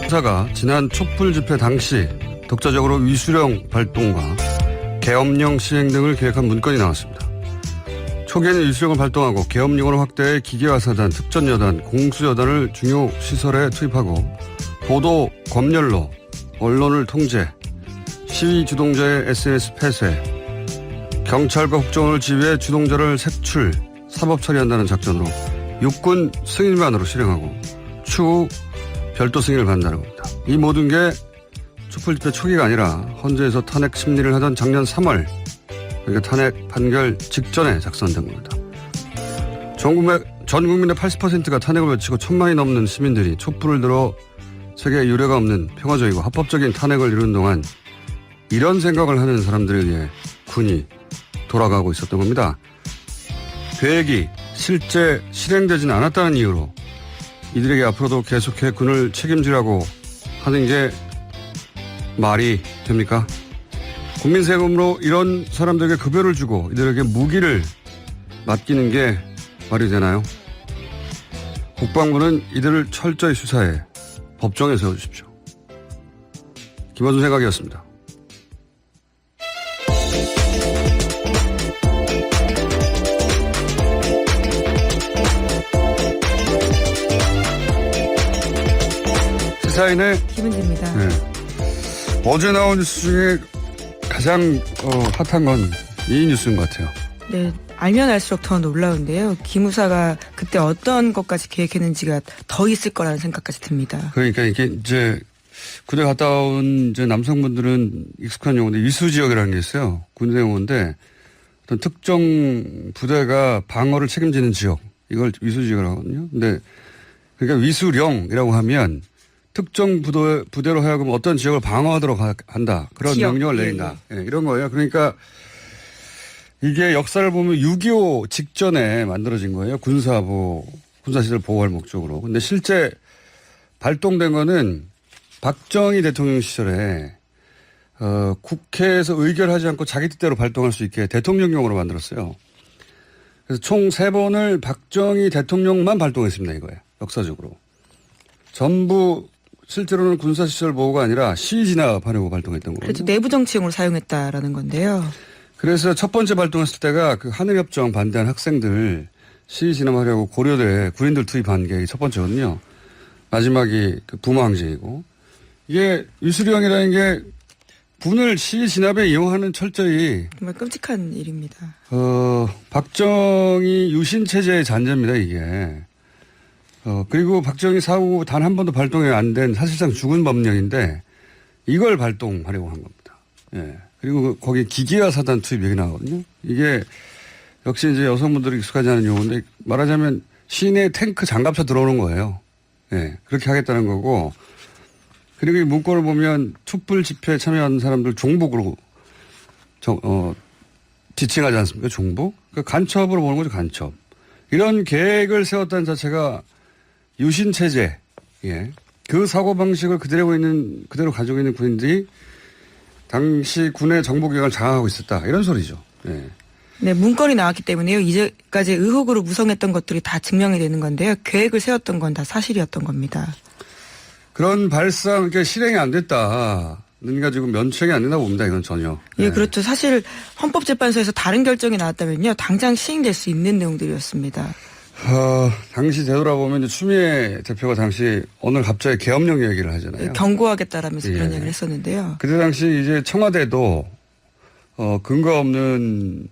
수사가 지난 촛불 집회 당시 독자적으로 위수령 발동과 계엄령 시행 등을 계획한 문건이 나왔습니다. 초기에는 위수령을 발동하고 계엄령으로 확대해 기계화사단, 특전여단, 공수여단을 중요 시설에 투입하고 보도 검열로 언론을 통제, 시위 주동자의 SNS 폐쇄, 경찰과 국정원을 지휘해 주동자를 색출, 사법 처리한다는 작전으로 육군 승인만으로 실행하고 추후 별도 승인을 받는다는 겁니다. 이 모든 게 촛불 집회 초기가 아니라 헌재에서 탄핵 심리를 하던 작년 3월, 그러니까 탄핵 판결 직전에 작성된 겁니다. 전 국민의 80%가 탄핵을 외치고 1,000만이 넘는 시민들이 촛불을 들어 세계에 유례가 없는 평화적이고 합법적인 탄핵을 이루는 동안 이런 생각을 하는 사람들에 의해 군이 돌아가고 있었던 겁니다. 계획이 실제 실행되지는 않았다는 이유로 이들에게 앞으로도 계속해 군을 책임지라고 하는 게 말이 됩니까? 국민 세금으로 이런 사람들에게 급여를 주고 이들에게 무기를 맡기는 게 말이 되나요? 국방부는 이들을 철저히 수사해 법정에 세워주십시오. 김원준 생각이었습니다. 시사인의 김은지입니다. 네. 어제 나온 뉴스 중에 가장 핫한 건 이 뉴스인 것 같아요. 네, 알면 알수록 더 놀라운데요. 기무사가 그때 어떤 것까지 계획했는지가 더 있을 거라는 생각까지 듭니다. 그러니까 이게 이제 군대 갔다 온 이제 남성분들은 익숙한 용어인데 위수지역이라는 게 있어요. 군대 용어인데 어떤 특정 부대가 방어를 책임지는 지역, 이걸 위수지역이라고 하거든요. 근데 그러니까 위수령이라고 하면 특정 부대로 하여금 어떤 지역을 방어하도록 한다. 그런 지역, 명령을 내린다. 예, 이런 거예요. 그러니까 이게 역사를 보면 6.25 직전에 만들어진 거예요. 군사시설 보호할 목적으로. 근데 실제 발동된 거는 박정희 대통령 시절에 국회에서 의결하지 않고 자기 뜻대로 발동할 수 있게 대통령령으로 만들었어요. 그래서 총 3번을 박정희 대통령만 발동했습니다. 이거예요. 역사적으로. 전부 실제로는 군사시설 보호가 아니라 시위 진압하려고 발동했던 거예요. 그래서 내부 정치용으로 사용했다라는 건데요. 그래서 첫 번째 발동했을 때가 그 하늘협정 반대한 학생들 시위 진압하려고 고려대 군인들 투입한 게 첫 번째거든요. 마지막이 그 부마항쟁이고. 이게 위수령이라는 게 군을 시위 진압에 이용하는 철저히 정말 끔찍한 일입니다. 박정희 유신 체제의 잔재입니다, 이게. 그리고 박정희 사후 단 한 번도 발동이 안 된 사실상 죽은 법령인데 이걸 발동하려고 한 겁니다. 예. 그리고 거기 기계화 사단 투입 얘기 나오거든요. 이게 역시 이제 여성분들이 익숙하지 않은 용어인데 말하자면 시내 탱크 장갑차 들어오는 거예요. 예. 그렇게 하겠다는 거고. 그리고 이 문건을 보면 촛불 집회에 참여하는 사람들 종북으로 지칭하지 않습니까? 종북? 그러니까 간첩으로 보는 거죠, 간첩. 이런 계획을 세웠다는 자체가 유신 체제, 예. 그 사고방식을 그대로 가지고 있는 군인들이 당시 군의 정보기관을 장악하고 있었다. 이런 소리죠. 예. 네, 문건이 나왔기 때문에요. 이제까지 의혹으로 무성했던 것들이 다 증명이 되는 건데요. 계획을 세웠던 건 다 사실이었던 겁니다. 그런 발상, 그러니까 실행이 안 됐다는 가지고 면책이 안 된다고 봅니다. 이건 전혀. 예, 그렇죠. 사실 헌법재판소에서 다른 결정이 나왔다면요. 당장 시행될 수 있는 내용들이었습니다. 당시 되돌아보면 이제 추미애 대표가 당시 오늘 갑자기 계엄령 얘기를 하잖아요. 경고하겠다라면서 그런 예. 얘기를 했었는데요. 그때 당시 이제 청와대도 근거 없는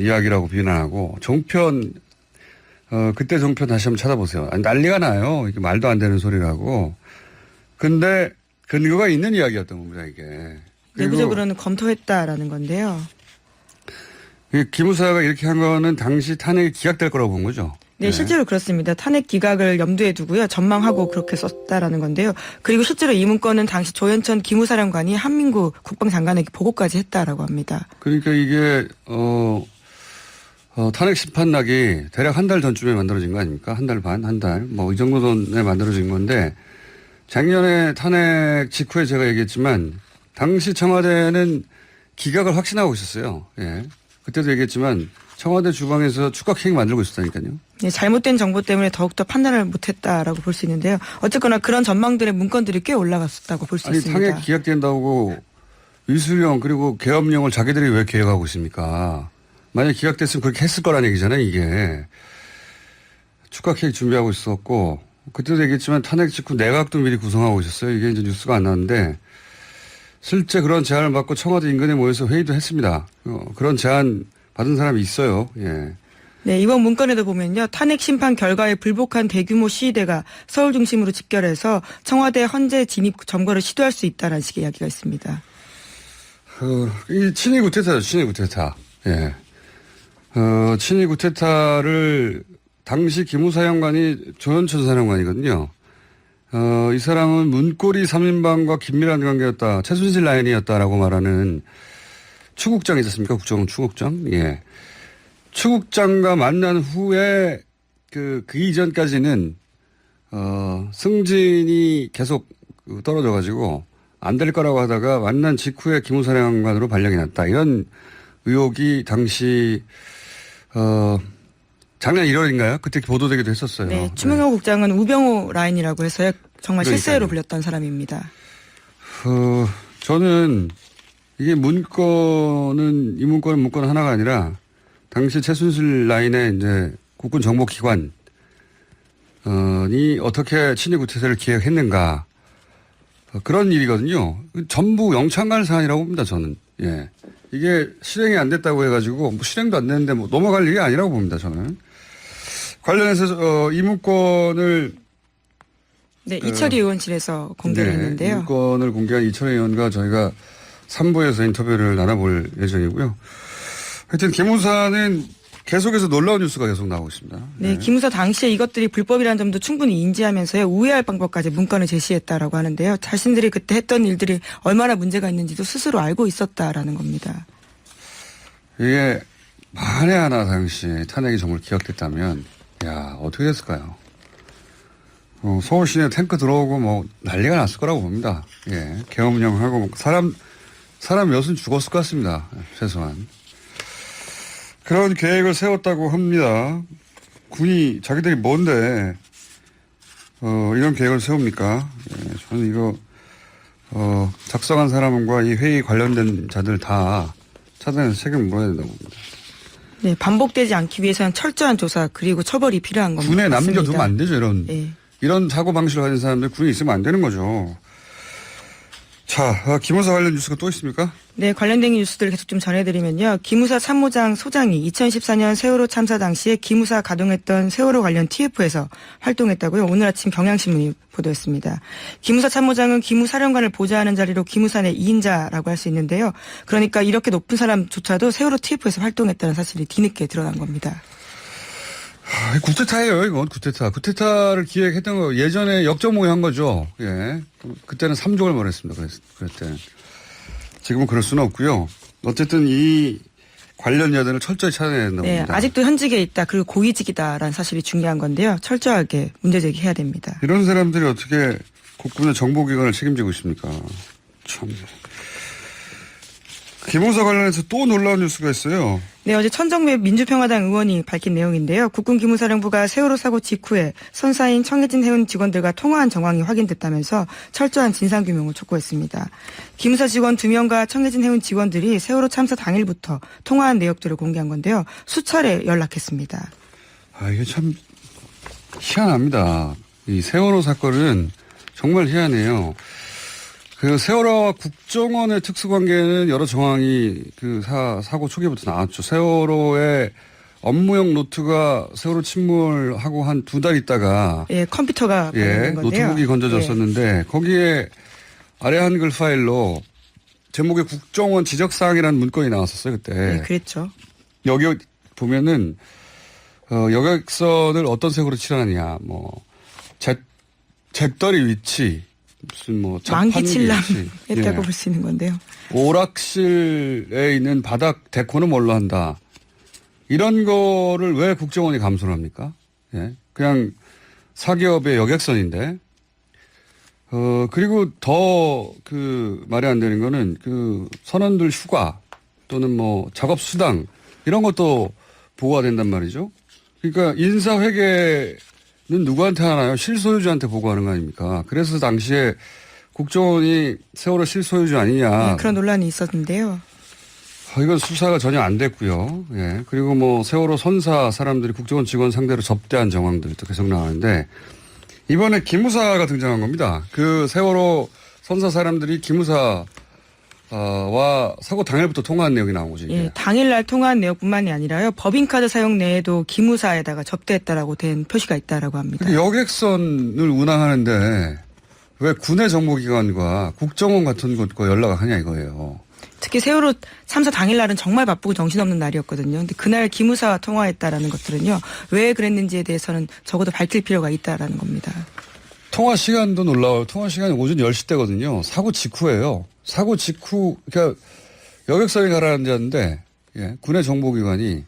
이야기라고 비난하고 종편 그때 종편 다시 한번 찾아보세요. 아니, 난리가 나요. 이게 말도 안 되는 소리라고. 근데 근거가 있는 이야기였던 겁니다, 이게. 내부적으로는 검토했다라는 건데요. 기무사가 이렇게 한 거는 당시 탄핵이 기각될 거라고 본 거죠. 네, 실제로 그렇습니다. 탄핵 기각을 염두에 두고요. 전망하고 그렇게 썼다라는 건데요. 그리고 실제로 이 문건은 당시 조현천 기무사령관이 한민구 국방장관에게 보고까지 했다라고 합니다. 그러니까 이게 탄핵 심판락이 대략 한 달 전쯤에 만들어진 거 아닙니까? 한 달 반, 한 달. 뭐 이 정도 전에 만들어진 건데 작년에 탄핵 직후에 제가 얘기했지만 당시 청와대는 기각을 확신하고 있었어요. 예. 그때도 얘기했지만 청와대 주방에서 추가 케이크 만들고 있었다니까요. 네, 잘못된 정보 때문에 더욱더 판단을 못했다라고 볼 수 있는데요. 어쨌거나 그런 전망들의 문건들이 꽤 올라갔었다고 볼 수 아니, 있습니다. 탄핵 기각된다고 위수령 그리고 계엄령을 자기들이 왜 계획하고 있습니까? 만약 기각됐으면 그렇게 했을 거라는 얘기잖아요, 이게. 축하 케이크 준비하고 있었고, 그때도 얘기했지만 탄핵 직후 내각도 미리 구성하고 있었어요. 이게 이제 뉴스가 안 나왔는데, 실제 그런 제안을 받고 청와대 인근에 모여서 회의도 했습니다. 그런 제안 받은 사람이 있어요. 예. 네, 이번 문건에도 보면요. 탄핵 심판 결과에 불복한 대규모 시위대가 서울 중심으로 집결해서 청와대 헌재 진입 점거를 시도할 수 있다는 식의 이야기가 있습니다. 이 친위 구테타죠, 친위 구테타. 예. 친위 구테타를 당시 기무사령관이 조현천 사령관이거든요. 이 사람은 문고리 3인방과 긴밀한 관계였다. 최순실 라인이었다라고 말하는 추국장 있었습니까? 국정원 추국장? 예. 추국장과 만난 후에 그 이전까지는, 승진이 계속 떨어져 가지고 안 될 거라고 하다가 만난 직후에 기무사령관으로 발령이 났다. 이런 의혹이 당시, 작년 1월인가요? 그때 보도되기도 했었어요. 네, 추명호 국장은 우병우 라인이라고 해서 정말 그러니까요. 실세로 불렸던 사람입니다. 저는 이게 이 문건은 문건 하나가 아니라 당시 최순실 라인의 이제 국군 정보기관이 어떻게 친위 구태세를 기획했는가 그런 일이거든요. 전부 영창갈 사안이라고 봅니다, 저는. 예. 이게 실행이 안 됐다고 해가지고 뭐 실행도 안 됐는데 뭐 넘어갈 일이 아니라고 봅니다, 저는. 관련해서 이 문건을 네, 이철희 의원실에서 공개를 했는데요. 이 문건을 공개한 이철희 의원과 저희가 3부에서 인터뷰를 나눠볼 예정이고요. 하여튼 기무사는 계속해서 놀라운 뉴스가 계속 나오고 있습니다. 네, 기무사 당시에 이것들이 불법이라는 점도 충분히 인지하면서요. 우회할 방법까지 문건을 제시했다라고 하는데요. 자신들이 그때 했던 일들이 얼마나 문제가 있는지도 스스로 알고 있었다라는 겁니다. 이게 만에 하나 당시 탄핵이 정말 기각됐다면 야 어떻게 됐을까요? 서울 시내 탱크 들어오고 뭐 난리가 났을 거라고 봅니다. 예, 계엄령하고 사람 몇은 죽었을 것 같습니다. 최소한. 그런 계획을 세웠다고 합니다. 군이 자기들이 뭔데 이런 계획을 세웁니까? 예, 저는 이거 작성한 사람과 이 회의 관련된 자들 다 차단해서 책임을 물어야 된다고 봅니다. 네, 반복되지 않기 위해서는 철저한 조사 그리고 처벌이 필요한 겁니다. 군에 남겨두면 안 되죠. 이런 사고 방식을 가진 사람들 군에 있으면 안 되는 거죠. 자, 기무사 관련 뉴스가 또 있습니까? 네, 관련된 뉴스들을 계속 좀 전해드리면요. 기무사 참모장 소장이 2014년 세월호 참사 당시에 기무사 가동했던 세월호 관련 TF에서 활동했다고요. 오늘 아침 경향신문이 보도했습니다. 기무사 참모장은 기무사령관을 보좌하는 자리로 기무사 내 2인자라고 할 수 있는데요. 그러니까 이렇게 높은 사람조차도 세월호 TF에서 활동했다는 사실이 뒤늦게 드러난 겁니다. 구테타예요, 이건 구테타. 구테타를 기획했던 거 예전에 역정모의 한 거죠. 예. 그때는 3족을 말했습니다. 그랬대. 지금은 그럴 수는 없고요. 어쨌든 이 관련 여단을 철저히 찾아내야 된다고 네, 봅니다. 아직도 현직에 있다. 그리고 고위직이다라는 사실이 중요한 건데요. 철저하게 문제 제기해야 됩니다. 이런 사람들이 어떻게 국군의 정보기관을 책임지고 있습니까? 참. 기무사 관련해서 또 놀라운 뉴스가 있어요. 네, 어제 천정배 민주평화당 의원이 밝힌 내용인데요. 국군 기무사령부가 세월호 사고 직후에 선사인 청해진 해운 직원들과 통화한 정황이 확인됐다면서 철저한 진상규명을 촉구했습니다. 기무사 직원 2명과 청해진 해운 직원들이 세월호 참사 당일부터 통화한 내역들을 공개한 건데요. 수차례 연락했습니다. 이게 참 희한합니다. 이 세월호 사건은 정말 희한해요. 그 세월호와 국정원의 특수관계는 여러 정황이 그 사고 초기부터 나왔죠. 세월호의 업무용 노트가 세월호 침몰하고 한 2달 있다가 예, 컴퓨터가 발견된 건데요. 노트북이 건져졌었는데 거기에 아래 한글 파일로 제목에 국정원 지적사항이라는 문건이 나왔었어요. 그때. 네, 그랬죠. 여기 보면은 여객선을 어떤 색으로 칠하느냐 잿더리 위치 무슨 만기칠남 위치. 했다고 예. 볼 수 있는 건데요. 오락실에 있는 바닥 데코는 뭘로 한다. 이런 거를 왜 국정원이 감소를 합니까? 예. 그냥 사기업의 여객선인데. 그리고 더 말이 안 되는 거는 선원들 휴가 또는 작업 수당 이런 것도 보고가 된단 말이죠. 그러니까 인사회계는 누구한테 하나요? 실소유주한테 보고하는 거 아닙니까? 그래서 당시에 국정원이 세월호 실소유주 아니냐. 네, 그런 논란이 있었는데요. 이건 수사가 전혀 안 됐고요. 예. 그리고 뭐 세월호 선사 사람들이 국정원 직원 상대로 접대한 정황들도 계속 나오는데 이번에 기무사가 등장한 겁니다. 그 세월호 선사 사람들이 기무사 와 사고 당일부터 통화한 내용이 나온 거죠. 이게. 예, 당일날 통화한 내용뿐만이 아니라요. 법인카드 사용 내에도 기무사에다가 접대했다라고 된 표시가 있다라고 합니다. 여객선을 운항하는데 왜 군의 정보기관과 국정원 같은 곳과 연락을 하냐 이거예요. 특히 세월호 참사 당일날은 정말 바쁘고 정신없는 날이었거든요. 근데 그날 기무사와 통화했다라는 것들은요. 왜 그랬는지에 대해서는 적어도 밝힐 필요가 있다라는 겁니다. 통화 시간도 놀라워요. 통화 시간이 오전 10시 때거든요. 사고 직후예요. 사고 직후, 그러니까 여객선이 가라앉았는데, 예, 군의 정보기관이,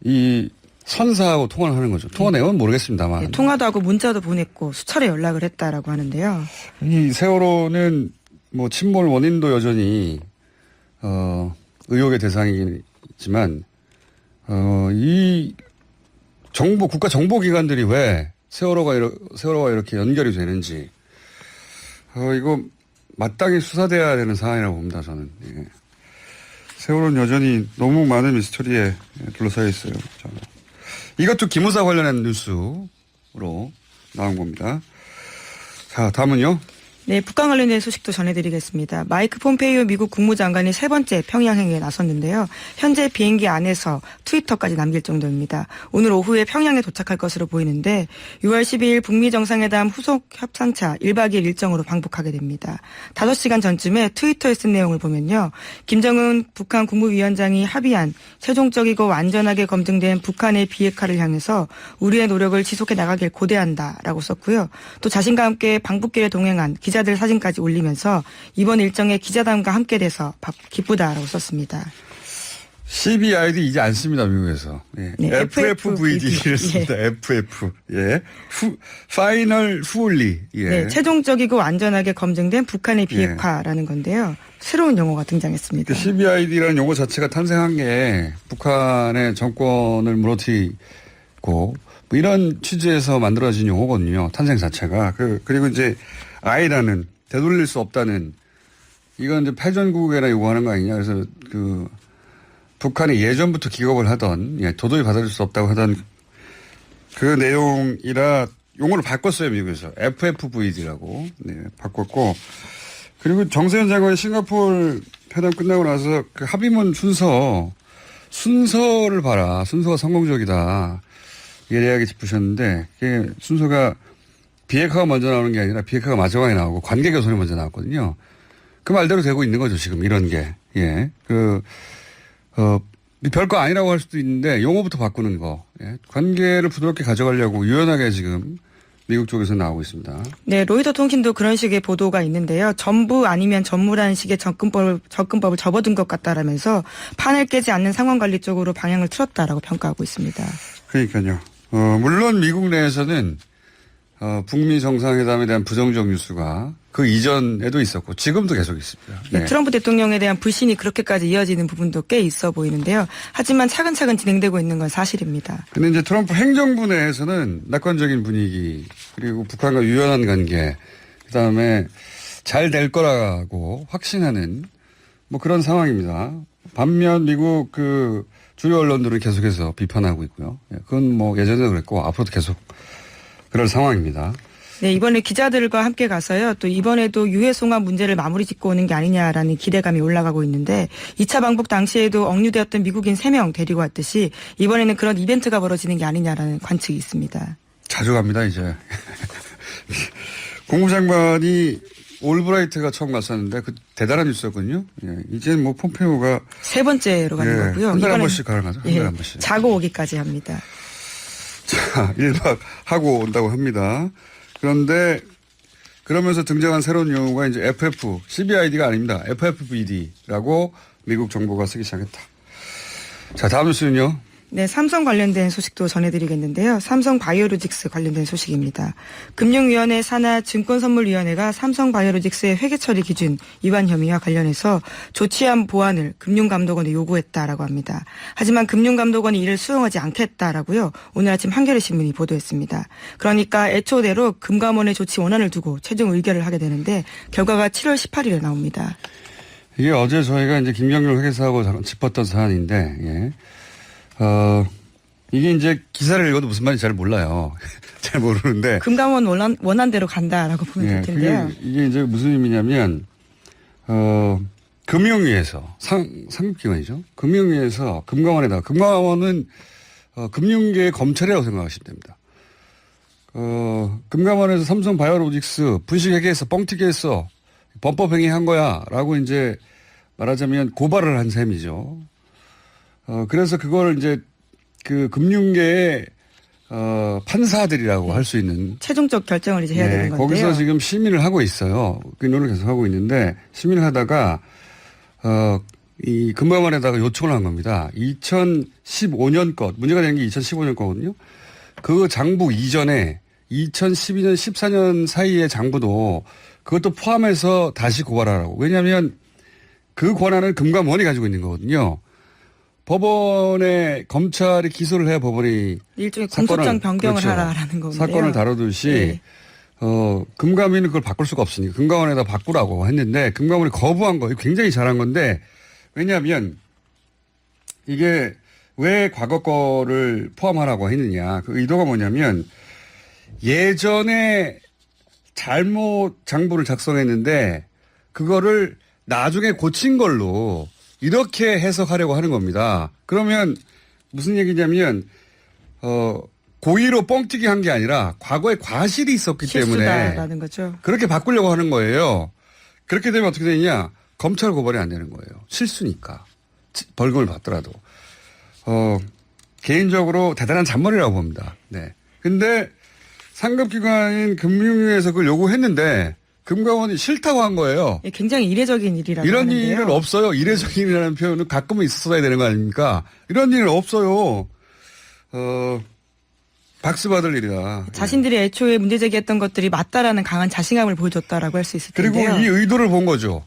이 선사하고 통화를 하는 거죠. 통화 내용은 모르겠습니다만. 네, 통화도 하고 문자도 보냈고 수차례 연락을 했다라고 하는데요. 이 세월호는 뭐 침몰 원인도 여전히, 의혹의 대상이지만, 이 국가 정보기관들이 왜 세월호가 이렇게 연결이 되는지, 이거 마땅히 수사돼야 되는 사안이라고 봅니다, 저는. 예. 세월호는 여전히 너무 많은 미스터리에 둘러싸여 있어요. 저는. 이것도 기무사 관련한 뉴스로 나온 겁니다. 자, 다음은요. 네, 북한 관련된 소식도 전해드리겠습니다. 마이크 폼페이오 미국 국무장관이 세 번째 평양행에 나섰는데요. 현재 비행기 안에서 트위터까지 남길 정도입니다. 오늘 오후에 평양에 도착할 것으로 보이는데 6월 12일 북미 정상회담 후속 협상차 1박 2일 일정으로 방북하게 됩니다. 5시간 전쯤에 트위터에 쓴 내용을 보면요. 김정은 북한 국무위원장이 합의한 최종적이고 완전하게 검증된 북한의 비핵화를 향해서 우리의 노력을 지속해 나가길 고대한다라고 썼고요. 또 자신과 함께 방북길에 동행한 기자들 사진까지 올리면서 이번 일정에 기자단과 함께 돼서 기쁘다라고 썼습니다. CBID 이제 안 씁니다, 미국에서. 예. 네, FFVD를 씁니다. 예. FF. 예. 파이널 풀리. 예. 네, 최종적이고 완전하게 검증된 북한의 비핵화라는 건데요. 새로운 용어가 등장했습니다. CBID라는 용어 자체가 탄생한 게 북한의 정권을 무너뜨리고 뭐 이런 취지에서 만들어진 용어거든요. 탄생 자체가. 그리고 이제 I라는 되돌릴 수 없다는 이건 이제 패전국에나 요구하는 거 아니냐. 그래서 북한이 예전부터 기겁을 하던 도저히 받아들일 수 없다고 하던 그 내용이라 용어를 바꿨어요. 미국에서. FFVD라고 바꿨고 그리고 정세현 장관이 싱가포르 회담 끝나고 나서 그 합의문 순서를 봐라. 순서가 성공적이다. 예리하게 짚으셨는데 그게 순서가 비핵화가 먼저 나오는 게 아니라 비핵화가 마지막에 나오고 관계 개선이 먼저 나왔거든요. 그 말대로 되고 있는 거죠, 지금 이런 게. 예. 별거 아니라고 할 수도 있는데 용어부터 바꾸는 거. 예. 관계를 부드럽게 가져가려고 유연하게 지금 미국 쪽에서 나오고 있습니다. 네, 로이터 통신도 그런 식의 보도가 있는데요. 전부 아니면 전무라는 식의 접근법을 접어든 것 같다라면서 판을 깨지 않는 상황 관리 쪽으로 방향을 틀었다라고 평가하고 있습니다. 그러니까요. 물론 미국 내에서는 북미 정상회담에 대한 부정적 뉴스가 그 이전에도 있었고 지금도 계속 있습니다. 네. 트럼프 대통령에 대한 불신이 그렇게까지 이어지는 부분도 꽤 있어 보이는데요. 하지만 차근차근 진행되고 있는 건 사실입니다. 그런데 이제 트럼프 행정부 내에서는 낙관적인 분위기 그리고 북한과 유연한 관계 그다음에 잘 될 거라고 확신하는 뭐 그런 상황입니다. 반면 미국 주요 언론들은 계속해서 비판하고 있고요. 그건 뭐 예전에도 그랬고 앞으로도 계속 그럴 상황입니다. 네, 이번에 기자들과 함께 가서요. 또 이번에도 유해 송환 문제를 마무리 짓고 오는 게 아니냐라는 기대감이 올라가고 있는데 2차 방북 당시에도 억류되었던 미국인 3명 데리고 왔듯이 이번에는 그런 이벤트가 벌어지는 게 아니냐라는 관측이 있습니다. 자주 갑니다, 이제. 국무장관이 올브라이트가 처음 갔었는데 그 대단한 뉴스였거든요. 예, 이제는 뭐 폼페오가 세 번째로 가는 거고요. 한 달에 한 번씩 가능하죠. 한 달에 한 번씩. 자고 오기까지 합니다. 자, 1박 하고 온다고 합니다. 그런데 그러면서 등장한 새로운 용어가 이제 CBID가 아닙니다. FFVD라고 미국 정부가 쓰기 시작했다. 자, 다음 뉴스는요. 네, 삼성 관련된 소식도 전해드리겠는데요. 삼성 바이오로직스 관련된 소식입니다. 금융위원회 산하 증권선물위원회가 삼성 바이오로직스의 회계처리 기준 위반 혐의와 관련해서 조치한 보완을 금융감독원에 요구했다라고 합니다. 하지만 금융감독원이 이를 수용하지 않겠다라고요. 오늘 아침 한겨레 신문이 보도했습니다. 그러니까 애초대로 금감원의 조치 원안을 두고 최종 의결을 하게 되는데 결과가 7월 18일에 나옵니다. 이게 어제 저희가 이제 김경률 회계사하고 짚었던 사안인데, 예. 이게 이제 기사를 읽어도 무슨 말인지 잘 몰라요. 잘 모르는데. 금감원 원안대로 간다라고 보면 될 텐데요. 이게 이제 무슨 의미냐면, 금융위에서, 상급기관이죠. 금융위에서 금감원에다가, 금감원은, 금융계의 검찰이라고 생각하시면 됩니다. 금감원에서 삼성 바이오로직스 분식회계에서 뻥튀기해서 범법행위한 거야. 라고 이제 말하자면 고발을 한 셈이죠. 그래서 그걸 이제 그 금융계의 판사들이라고 할 수 있는 최종적 결정을 이제 해야 되는 건데요. 거기서 지금 심의를 하고 있어요. 의논을 계속 하고 있는데 심의를 하다가 이 금감원에다가 요청을 한 겁니다. 2015년 것 문제가 된 게 2015년 거거든요. 그 장부 이전에 2012년 14년 사이의 장부도 그것도 포함해서 다시 고발하라고. 왜냐하면 그 권한을 금감원이 가지고 있는 거거든요. 법원에 검찰이 기소를 해야 법원이 일종의 공소장 변경을 그렇죠. 하라라는 건데요. 사건을 다루듯이 네. 금감위는 그걸 바꿀 수가 없으니까 금감원에다 바꾸라고 했는데 금감원이 거부한 거 굉장히 잘한 건데 왜냐하면 이게 왜 과거 거를 포함하라고 했느냐. 그 의도가 뭐냐면 예전에 잘못 장부를 작성했는데 그거를 나중에 고친 걸로 이렇게 해석하려고 하는 겁니다. 그러면 무슨 얘기냐면 고의로 뻥튀기 한 게 아니라 과거에 과실이 있었기 때문에 실수다라는 거죠. 그렇게 바꾸려고 하는 거예요. 그렇게 되면 어떻게 되느냐. 검찰 고발이 안 되는 거예요. 실수니까. 벌금을 받더라도. 개인적으로 대단한 잔머리라고 봅니다. 네. 근데 상급기관인 금융위에서 그걸 요구했는데 금감원이 싫다고 한 거예요. 예, 굉장히 이례적인 일이라고 이런 하는데요. 일은 없어요. 이례적인 일이라는 표현은 가끔은 있었어야 되는 거 아닙니까? 이런 일은 없어요. 박수 받을 일이다. 자신들이 애초에 문제 제기했던 것들이 맞다라는 강한 자신감을 보여줬다라고 할 수 있을 텐데요. 그리고 이 의도를 본 거죠.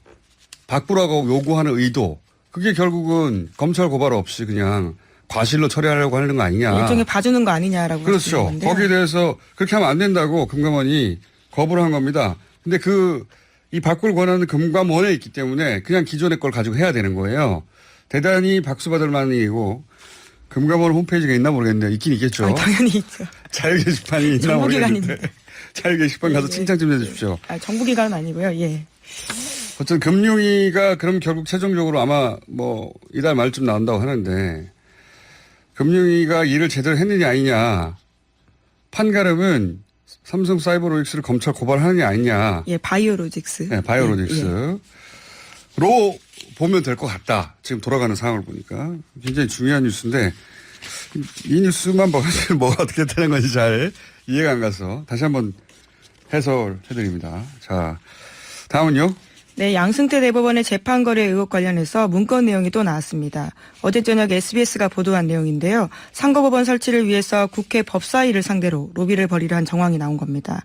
바꾸라고 요구하는 의도. 그게 결국은 검찰 고발 없이 그냥 과실로 처리하려고 하는 거 아니냐. 일종의 봐주는 거 아니냐라고 할 수 있는 그렇죠. 건데요. 거기에 대해서 그렇게 하면 안 된다고 금감원이 거부를 한 겁니다. 근데 이 바꿀 권한은 금감원에 있기 때문에 그냥 기존의 걸 가지고 해야 되는 거예요. 대단히 박수 받을 만한 일이고 금감원 홈페이지가 있나 모르겠는데 있긴 있겠죠. 아, 당연히 있죠. 자유 게시판이 있나 모르겠는데. 정부기관입니다. 자유 게시판 가서 예. 칭찬 좀 해주십시오. 정부기관은 아니고요. 예. 어쨌든 금융위가 그럼 결국 최종적으로 아마 이달 말쯤 나온다고 하는데 금융위가 일을 제대로 했느냐 아니냐 판가름은 삼성 사이버로직스를 검찰 고발하느냐 아니냐. 예, 바이오로직스. 네, 바이오로직스로 보면 될 것 같다. 지금 돌아가는 상황을 보니까 굉장히 중요한 뉴스인데 이 뉴스만 사실 뭐가 어떻게 되는 건지 잘 이해가 안 가서 다시 한번 해설해드립니다. 자, 다음은요. 네, 양승태 대법원의 재판 거래 의혹 관련해서 문건 내용이 또 나왔습니다. 어제 저녁 SBS가 보도한 내용인데요. 상고법원 설치를 위해서 국회 법사위를 상대로 로비를 벌이려 한 정황이 나온 겁니다.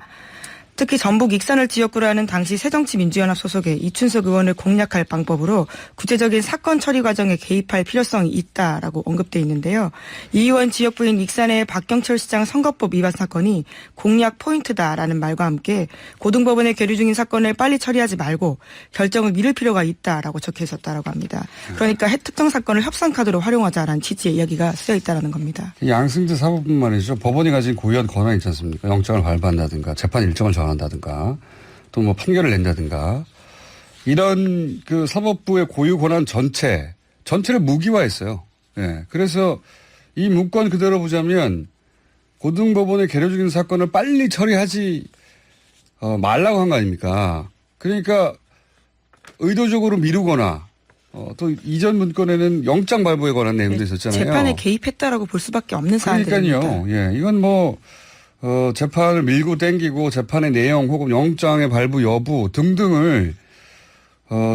특히 전북 익산을 지역구로 하는 당시 새정치민주연합 소속의 이춘석 의원을 공략할 방법으로 구체적인 사건 처리 과정에 개입할 필요성이 있다라고 언급돼 있는데요. 이 의원 지역구인 익산의 박경철 시장 선거법 위반 사건이 공략 포인트다라는 말과 함께 고등법원에 계류 중인 사건을 빨리 처리하지 말고 결정을 미룰 필요가 있다라고 적혀 있었다라고 합니다. 그러니까 특정 사건을 협상카드로 활용하자라는 취지의 이야기가 쓰여 있다라는 겁니다. 양승태 사법뿐 말이죠. 법원이 가진 고유한 권한이 있지 않습니까? 영장을 발부한다든가 재판 일정을 정한다든가 또 판결을 낸다든가 이런 그 사법부의 고유 권한 전체를 무기화했어요. 예. 그래서 이 문건 그대로 보자면 고등법원에 계류 중인 사건을 빨리 처리하지 말라고 한 거 아닙니까? 그러니까 의도적으로 미루거나 또 이전 문건에는 영장 발부에 관한 내용도 있었잖아요. 재판에 개입했다라고 볼 수밖에 없는 사안들입니다. 그러니까요. 예. 이건 재판을 밀고 땡기고 재판의 내용 혹은 영장의 발부 여부 등등을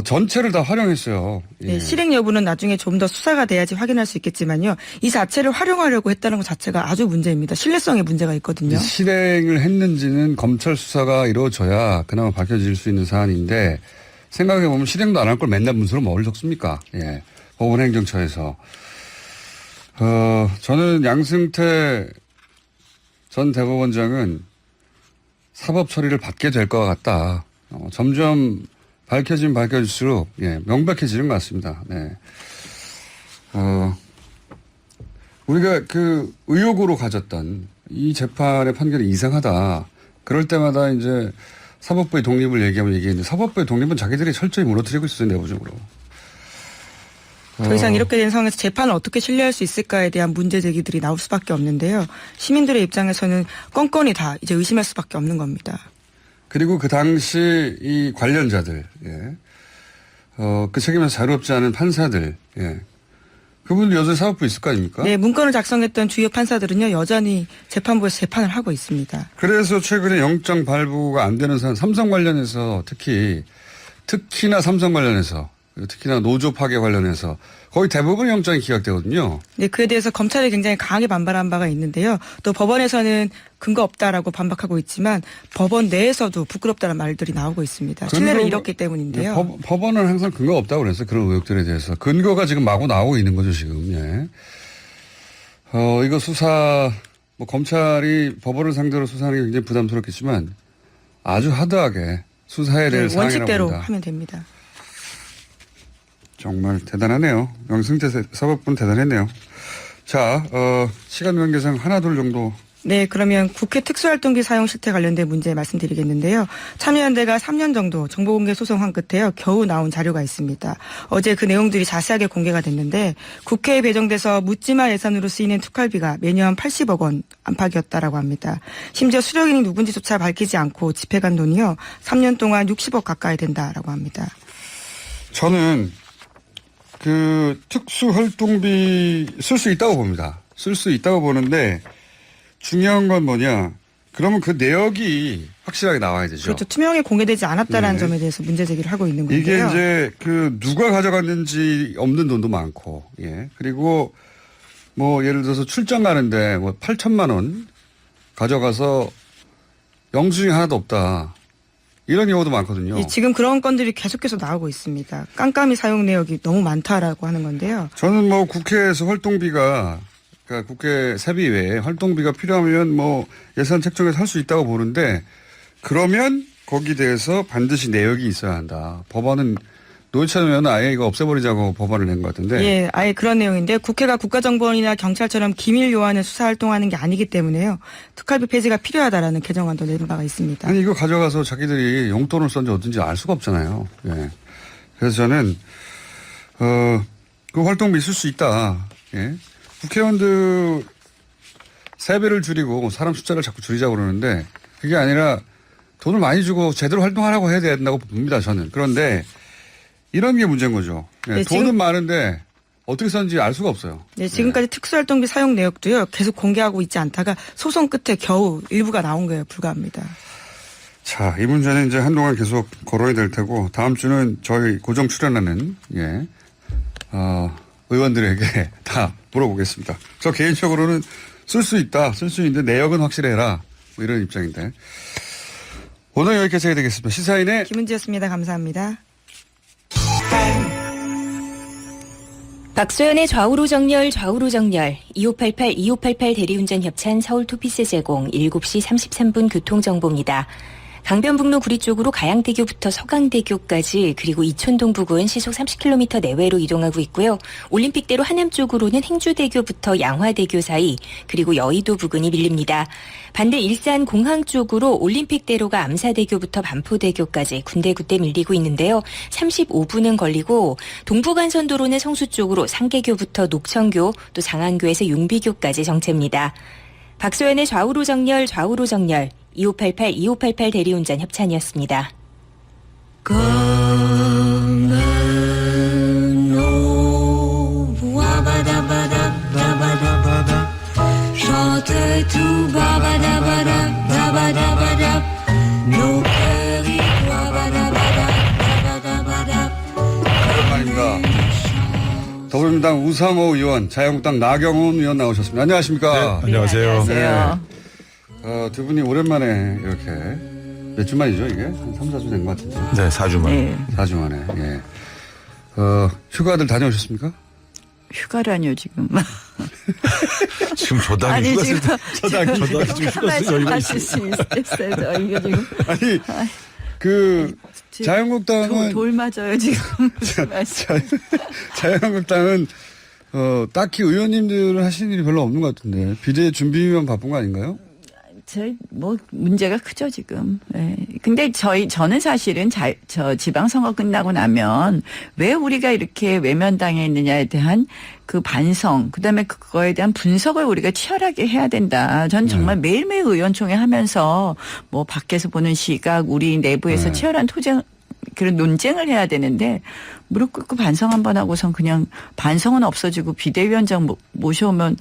전체를 다 활용했어요. 예. 네, 실행 여부는 나중에 좀 더 수사가 돼야지 확인할 수 있겠지만요. 이 자체를 활용하려고 했다는 것 자체가 아주 문제입니다. 신뢰성에 문제가 있거든요. 실행을 했는지는 검찰 수사가 이루어져야 그나마 밝혀질 수 있는 사안인데 생각해보면 실행도 안 할 걸 맨날 문서로 뭘 적습니까? 예. 법원 행정처에서. 저는 양승태 전 대법원장은 사법 처리를 받게 될 것 같다. 점점 밝혀질수록, 예, 명백해지는 것 같습니다. 네. 우리가 그 의혹으로 가졌던 이 재판의 판결이 이상하다. 그럴 때마다 이제 사법부의 독립을 얘기했는데 사법부의 독립은 자기들이 철저히 무너뜨리고 있어요, 내부적으로. 더 이상 이렇게 된 상황에서 재판을 어떻게 신뢰할 수 있을까에 대한 문제 제기들이 나올 수밖에 없는데요. 시민들의 입장에서는 건건이 다 이제 의심할 수밖에 없는 겁니다. 그리고 그 당시 이 관련자들, 예. 그 책임에서 자유롭지 않은 판사들, 예. 그분들 여전히 사법부에 있을 거 아닙니까? 네, 문건을 작성했던 주요 판사들은요, 여전히 재판부에서 재판을 하고 있습니다. 그래서 최근에 영장 발부가 안 되는 사안, 삼성 관련해서 특히나 삼성 관련해서, 특히나 노조 파괴 관련해서 거의 대부분 영장이 기각되거든요. 네, 그에 대해서 검찰이 굉장히 강하게 반발한 바가 있는데요. 또 법원에서는 근거 없다라고 반박하고 있지만 법원 내에서도 부끄럽다는 말들이 나오고 있습니다. 신뢰를 잃었기 때문인데요. 법원은 항상 근거가 없다고 그랬어요. 그런 의혹들에 대해서. 근거가 지금 마구 나오고 있는 거죠, 지금. 예. 이거 검찰이 법원을 상대로 수사하는 게 굉장히 부담스럽겠지만 아주 하드하게 수사해야 될 상황이라고 원칙대로 봅니다. 하면 됩니다. 정말 대단하네요. 양승태 사법부는 대단했네요. 자, 시간 관계상 하나 둘 정도. 네, 그러면 국회 특수활동비 사용 실태 관련된 문제 말씀드리겠는데요. 참여연대가 3년 정도 정보공개 소송한 끝에요. 겨우 나온 자료가 있습니다. 어제 그 내용들이 자세하게 공개가 됐는데 국회에 배정돼서 묻지마 예산으로 쓰이는 특활비가 매년 80억 원 안팎이었다라고 합니다. 심지어 수령인이 누군지조차 밝히지 않고 집행한 돈이요. 3년 동안 60억 가까이 된다라고 합니다. 저는 그 특수활동비 쓸 수 있다고 봅니다. 쓸 수 있다고 보는데 중요한 건 뭐냐. 그러면 그 내역이 확실하게 나와야 되죠. 그렇죠. 투명하게 공개되지 않았다라는 네. 점에 대해서 문제 제기를 하고 있는 건데요. 이게 이제 누가 가져갔는지 없는 돈도 많고, 예. 그리고 예를 들어서 출장 가는데 8천만 원 가져가서 영수증이 하나도 없다. 이런 경우도 많거든요. 지금 그런 건들이 계속해서 나오고 있습니다. 깜깜이 사용 내역이 너무 많다라고 하는 건데요. 저는 국회에서 활동비가, 그러니까 국회 세비 외에 활동비가 필요하면 예산 책정해서 할 수 있다고 보는데 그러면 거기에 대해서 반드시 내역이 있어야 한다. 법안은 노회찬 의원은 아예 이거 없애버리자고 법안을 낸 것 같은데. 예, 아예 그런 내용인데 국회가 국가정보원이나 경찰처럼 기밀 요한을 수사활동하는 게 아니기 때문에요. 특활비 폐지가 필요하다라는 개정안도 낸 바가 있습니다. 아니 이거 가져가서 자기들이 용돈을 썼는지 어딘지 알 수가 없잖아요. 예. 그래서 저는 그 활동비 쓸 수 있다. 예. 국회의원들 세배를 줄이고 사람 숫자를 자꾸 줄이자고 그러는데 그게 아니라 돈을 많이 주고 제대로 활동하라고 해야 된다고 봅니다. 저는. 그런데 이런 게 문제인 거죠. 예. 네, 돈은 많은데 어떻게 썼는지 알 수가 없어요. 네, 지금까지 특수활동비 사용 내역도요. 계속 공개하고 있지 않다가 소송 끝에 겨우 일부가 나온 거예요. 불가합니다. 자, 이 문제는 이제 한동안 계속 걸어야 될 테고 다음 주는 저희 고정 출연하는 의원들에게 다 물어보겠습니다. 저 개인적으로는 쓸 수 있다. 쓸 수 있는데 내역은 확실해라. 이런 입장인데. 오늘 여기까지 해야 되겠습니다. 시사인의 김은지였습니다. 감사합니다. 박소연의 좌우로 정렬 2588 대리운전 협찬 서울 투피스 제공 7시 33분 교통정보입니다. 강변북로 구리 쪽으로 가양대교부터 서강대교까지 그리고 이촌동 부근 시속 30km 내외로 이동하고 있고요. 올림픽대로 하남 쪽으로는 행주대교부터 양화대교 사이 그리고 여의도 부근이 밀립니다. 반대 일산 공항 쪽으로 올림픽대로가 암사대교부터 반포대교까지 군데군데 밀리고 있는데요. 35분은 걸리고 동부간선도로는 성수 쪽으로 상계교부터 녹천교 또 장안교에서 용비교까지 정체입니다. 박소연의 좌우로 정렬 2588 대리운전 협찬이었습니다. 더불어민주당 우상호 의원, 자유한국당 나경원 의원 나오셨습니다. 안녕하십니까? 네, 안녕하세요. 안녕하세요. 두 분이 오랜만에 이렇게 몇 주 만이죠, 이게? 한 3, 4주 된 것 같은데. 네, 4주 만에. 네. 4주 만에, 예. 휴가들 다녀오셨습니까? 휴가라뇨 지금. 지금 저당이 아니 휴가 지금 저당이 지금 휴가 쓸 여유가 말씀하실 있어요. 수 있어요. 저희가 지금 아니, 자유한국당은. 돌 맞아요 지금. 무슨 말씀. 자유한국당은, 딱히 의원님들은 하시는 일이 별로 없는 것 같은데, 비대 준비만 바쁜 거 아닌가요? 저희 뭐 문제가 크죠 지금. 네. 근데 저는 사실은 저 지방선거 끝나고 나면 왜 우리가 이렇게 외면당해 있느냐에 대한 그 반성, 그다음에 그거에 대한 분석을 우리가 치열하게 해야 된다. 전 정말 매일매일 의원총회 하면서 뭐 밖에서 보는 시각, 우리 내부에서 치열한 그런 논쟁을 해야 되는데 무릎 꿇고 반성 한번 하고선 그냥 반성은 없어지고 비대위원장 모셔오면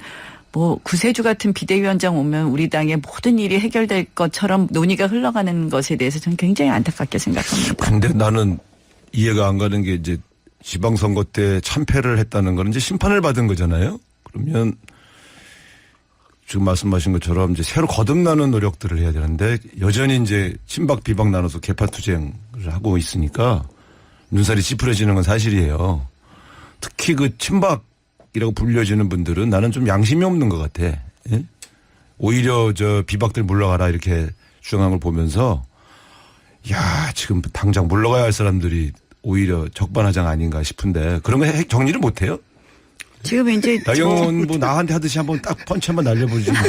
뭐 구세주 같은 비대위원장 오면 우리 당의 모든 일이 해결될 것처럼 논의가 흘러가는 것에 대해서 저는 굉장히 안타깝게 생각합니다. 근데 나는 이해가 안 가는 게 이제 지방선거 때 참패를 했다는 거는 이제 심판을 받은 거잖아요. 그러면 지금 말씀하신 것처럼 이제 새로 거듭나는 노력들을 해야 되는데 여전히 이제 친박 비박 나눠서 개파투쟁을 하고 있으니까 눈살이 찌푸려지는 건 사실이에요. 특히 그 친박이라고 불려지는 분들은 나는 좀 양심이 없는 것 같아. 예? 오히려 저 비박들 물러가라 이렇게 주장한 걸 보면서 야 지금 당장 물러가야 할 사람들이 오히려 적반하장 아닌가 싶은데 그런 거 정리를 못 해요? 지금 이제 나경원 뭐 나한테 하듯이 한번 딱 펀치 한번 날려보지 뭐.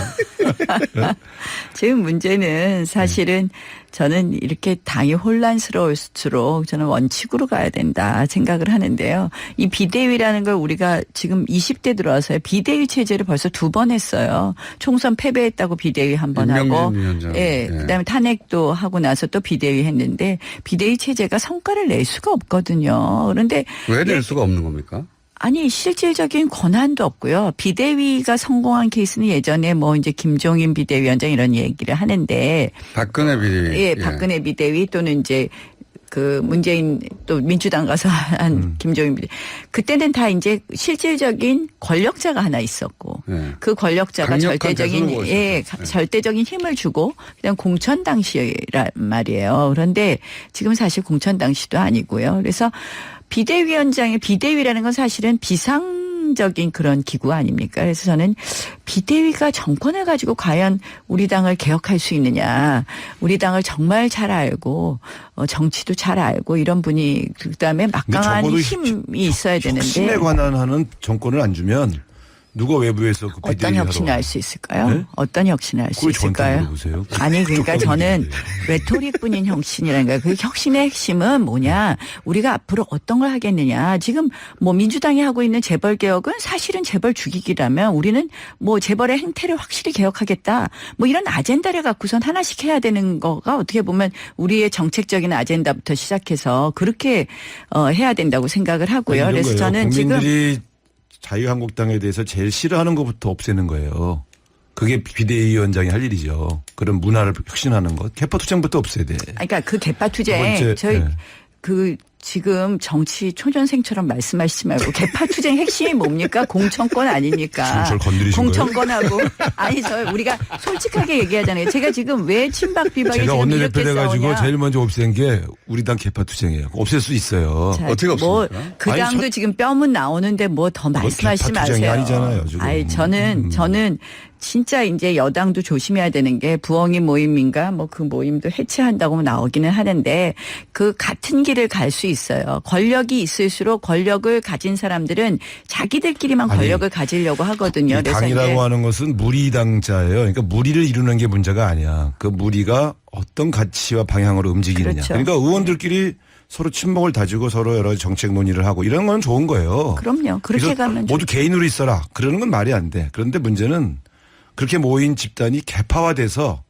지금 문제는 사실은 저는 이렇게 당이 혼란스러울수록 저는 원칙으로 가야 된다 생각을 하는데요. 이 비대위라는 걸 우리가 지금 20대 들어와서요. 비대위 체제를 벌써 2번 했어요. 총선 패배했다고 비대위 한 번 하고, 예, 그다음에 탄핵도 하고 나서 또 비대위 했는데 비대위 체제가 성과를 낼 수가 없거든요. 그런데 왜 낼 수가 없는 겁니까? 아니 실질적인 권한도 없고요. 비대위가 성공한 케이스는 예전에 뭐 이제 김종인 비대위원장 이런 얘기를 하는데 박근혜 비대위. 예, 박근혜 비대위 또는 이제 그 문재인 또 민주당 가서 한 김종인 비대위. 그때는 다 이제 실질적인 권력자가 하나 있었고 그 권력자가 절대적인 절대적인 힘을 주고 그다음 공천 당시란 말이에요. 그런데 지금 사실 공천 당시도 아니고요. 그래서 비대위라는 건 사실은 비상적인 그런 기구 아닙니까? 그래서 저는 비대위가 정권을 가지고 과연 우리 당을 개혁할 수 있느냐. 우리 당을 정말 잘 알고 정치도 잘 알고 이런 분이 그다음에 막강한 힘이 있어야 되는데. 혁신에 관한 하는 정권을 안 주면 누가 외부에서 그 어떤 혁신을 할 수 있을까요? 네? 어떤 혁신을 할 수 있을까요? 아니 그러니까 저는 레토릭뿐인 혁신이라는 거예요. 그 혁신의 핵심은 뭐냐? 우리가 앞으로 어떤 걸 하겠느냐? 지금 뭐 민주당이 하고 있는 재벌 개혁은 사실은 재벌 죽이기라면 우리는 뭐 재벌의 행태를 확실히 개혁하겠다. 뭐 이런 아젠다를 갖고선 하나씩 해야 되는 거가 어떻게 보면 우리의 정책적인 아젠다부터 시작해서 그렇게 해야 된다고 생각을 하고요. 그래서 저는 국민들이 지금 자유한국당에 대해서 제일 싫어하는 것부터 없애는 거예요. 그게 비대위원장이 할 일이죠. 그런 문화를 혁신하는 것. 개파투쟁부터 없애야 돼. 그러니까 그 개파투쟁 저희 그 지금 정치 초년생처럼 말씀하시지 말고 개파투쟁 핵심이 뭡니까? 공천권 아닙니까? 지금 저를 건드리신 공천권하고 아니 우리가 솔직하게 얘기하잖아요. 제가 지금 왜 친박 비박이 제가 지금 이렇게 원내대표 돼가지고 싸우냐. 제일 먼저 없앤 게 우리 당 개파투쟁이에요. 없앨 수 있어요. 자, 어떻게 없습니까? 그 당도 지금 뼈문 나오는데 뭐 더 말씀하시지 개파투쟁이 마세요. 아니잖아요, 지금. 아니 저는 진짜 이제 여당도 조심해야 되는 게 부엉이 모임인가 뭐 그 모임도 해체한다고 나오기는 하는데 그 같은 길을 갈 수 있어요. 권력이 있을수록 권력을 가진 사람들은 자기들끼리만 권력을 가지려고 하거든요. 이 당이라고 하는 것은 무리당자예요. 그러니까 무리를 이루는 게 문제가 아니야. 그 무리가 어떤 가치와 방향으로 움직이느냐. 그렇죠. 그러니까 의원들끼리 서로 친목을 다지고 서로 여러 가지 정책 논의를 하고 이런 건 좋은 거예요. 그럼요. 그렇게 그래서 가면 모두 개인으로 있어라. 그러는 건 말이 안 돼. 그런데 문제는 그렇게 모인 집단이 개파화돼서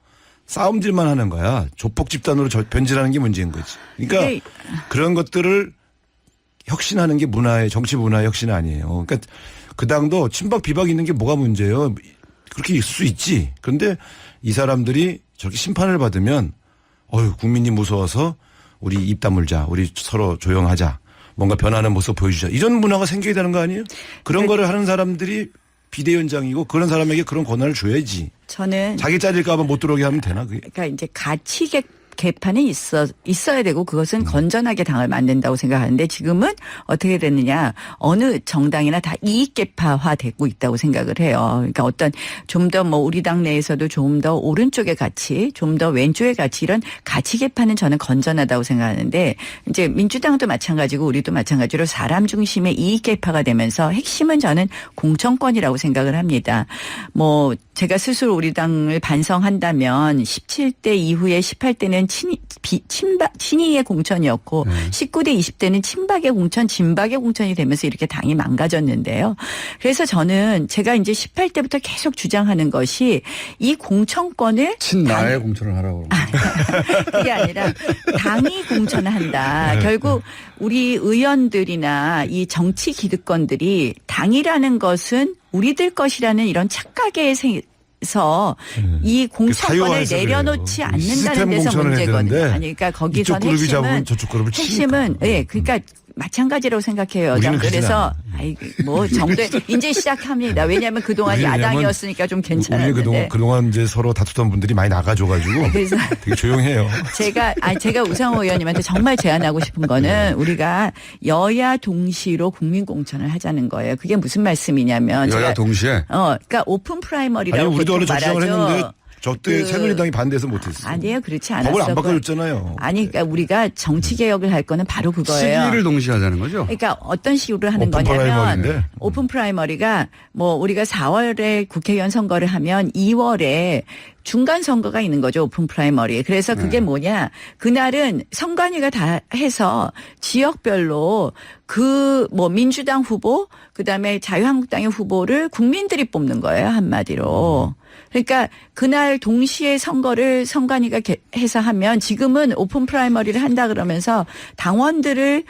싸움질만 하는 거야. 조폭 집단으로 변질하는 게 문제인 거지. 그러니까 그런 것들을 혁신하는 게 정치 문화의 혁신 아니에요. 그러니까 그 당도 친박 비박 있는 게 뭐가 문제예요. 그렇게 있을 수 있지. 그런데 이 사람들이 저렇게 심판을 받으면 국민이 무서워서 우리 입 다물자. 우리 서로 조용하자. 뭔가 변하는 모습 보여주자. 이런 문화가 생겨야 되는 거 아니에요? 그런 거를 하는 사람들이 비대위원장이고 그런 사람에게 그런 권한을 줘야지. 저는 자기 잘릴까 봐 못 들어오게 하면 되나 그게. 그러니까 이제 가치 개판이 있어야 되고 그것은 건전하게 당을 만든다고 생각하는데 지금은 어떻게 됐느냐. 어느 정당이나 다 이익 개파화되고 있다고 생각을 해요. 그러니까 어떤 좀 더 뭐 우리 당 내에서도 좀 더 오른쪽의 가치, 좀 더 왼쪽의 가치 이런 가치 개판은 저는 건전하다고 생각하는데 이제 민주당도 마찬가지고 우리도 마찬가지로 사람 중심의 이익 개파가 되면서 핵심은 저는 공천권이라고 생각을 합니다. 뭐 제가 스스로 우리 당을 반성한다면 17대 이후에 18대는 친이의 공천이었고 19대 20대는 친박의 공천, 진박의 공천이 되면서 이렇게 당이 망가졌는데요. 그래서 저는 제가 이제 18대부터 계속 주장하는 것이 이 공천권을 친나의 공천을 하라고. 그게 아니라 당이 공천을 한다. 결국 우리 의원들이나 이 정치 기득권들이 당이라는 것은 우리들 것이라는 이런 착각에 서 이 공천권을 내려놓지 않는다는 데서 문제거든요. 아니, 그러니까 거기서 이쪽 그룹이 잡으면 저쪽 그룹을 핵심은 예, 그러니까 마찬가지라고 생각해요. 그래서 뭐 정도 이제 시작합니다. 왜냐하면 그동안 야당이었으니까 좀 괜찮았는데. 그동안 이제 서로 다투던 분들이 많이 나가줘가지고 그래서 되게 조용해요. 제가 우상호 의원님한테 정말 제안하고 싶은 거는 우리가 여야 동시로 국민공천을 하자는 거예요. 그게 무슨 말씀이냐면 여야 동시에. 그러니까 오픈 프라이머리라고 아니 우리도 원래 주장을 했는데 저때 그 새누리당이 반대해서 못했어요. 아니에요, 그렇지 않았어요. 법을 안 바꿔줬잖아요. 아니, 그러니까 우리가 정치 개혁을 할 거는 바로 그거예요. 시기를 동시에 하자는 거죠. 그러니까 어떤 식으로 하는 오픈 거냐면 프라이머리인데. 오픈 프라이머리가 뭐 우리가 4월에 국회의원 선거를 하면 2월에 중간 선거가 있는 거죠. 오픈 프라이머리. 그래서 그게 뭐냐. 그날은 선관위가 다 해서 지역별로 그 뭐 민주당 후보 그다음에 자유한국당의 후보를 국민들이 뽑는 거예요. 한마디로. 그러니까 그날 동시에 선거를 선관위가 해서 하면 지금은 오픈 프라이머리를 한다 그러면서 당원들을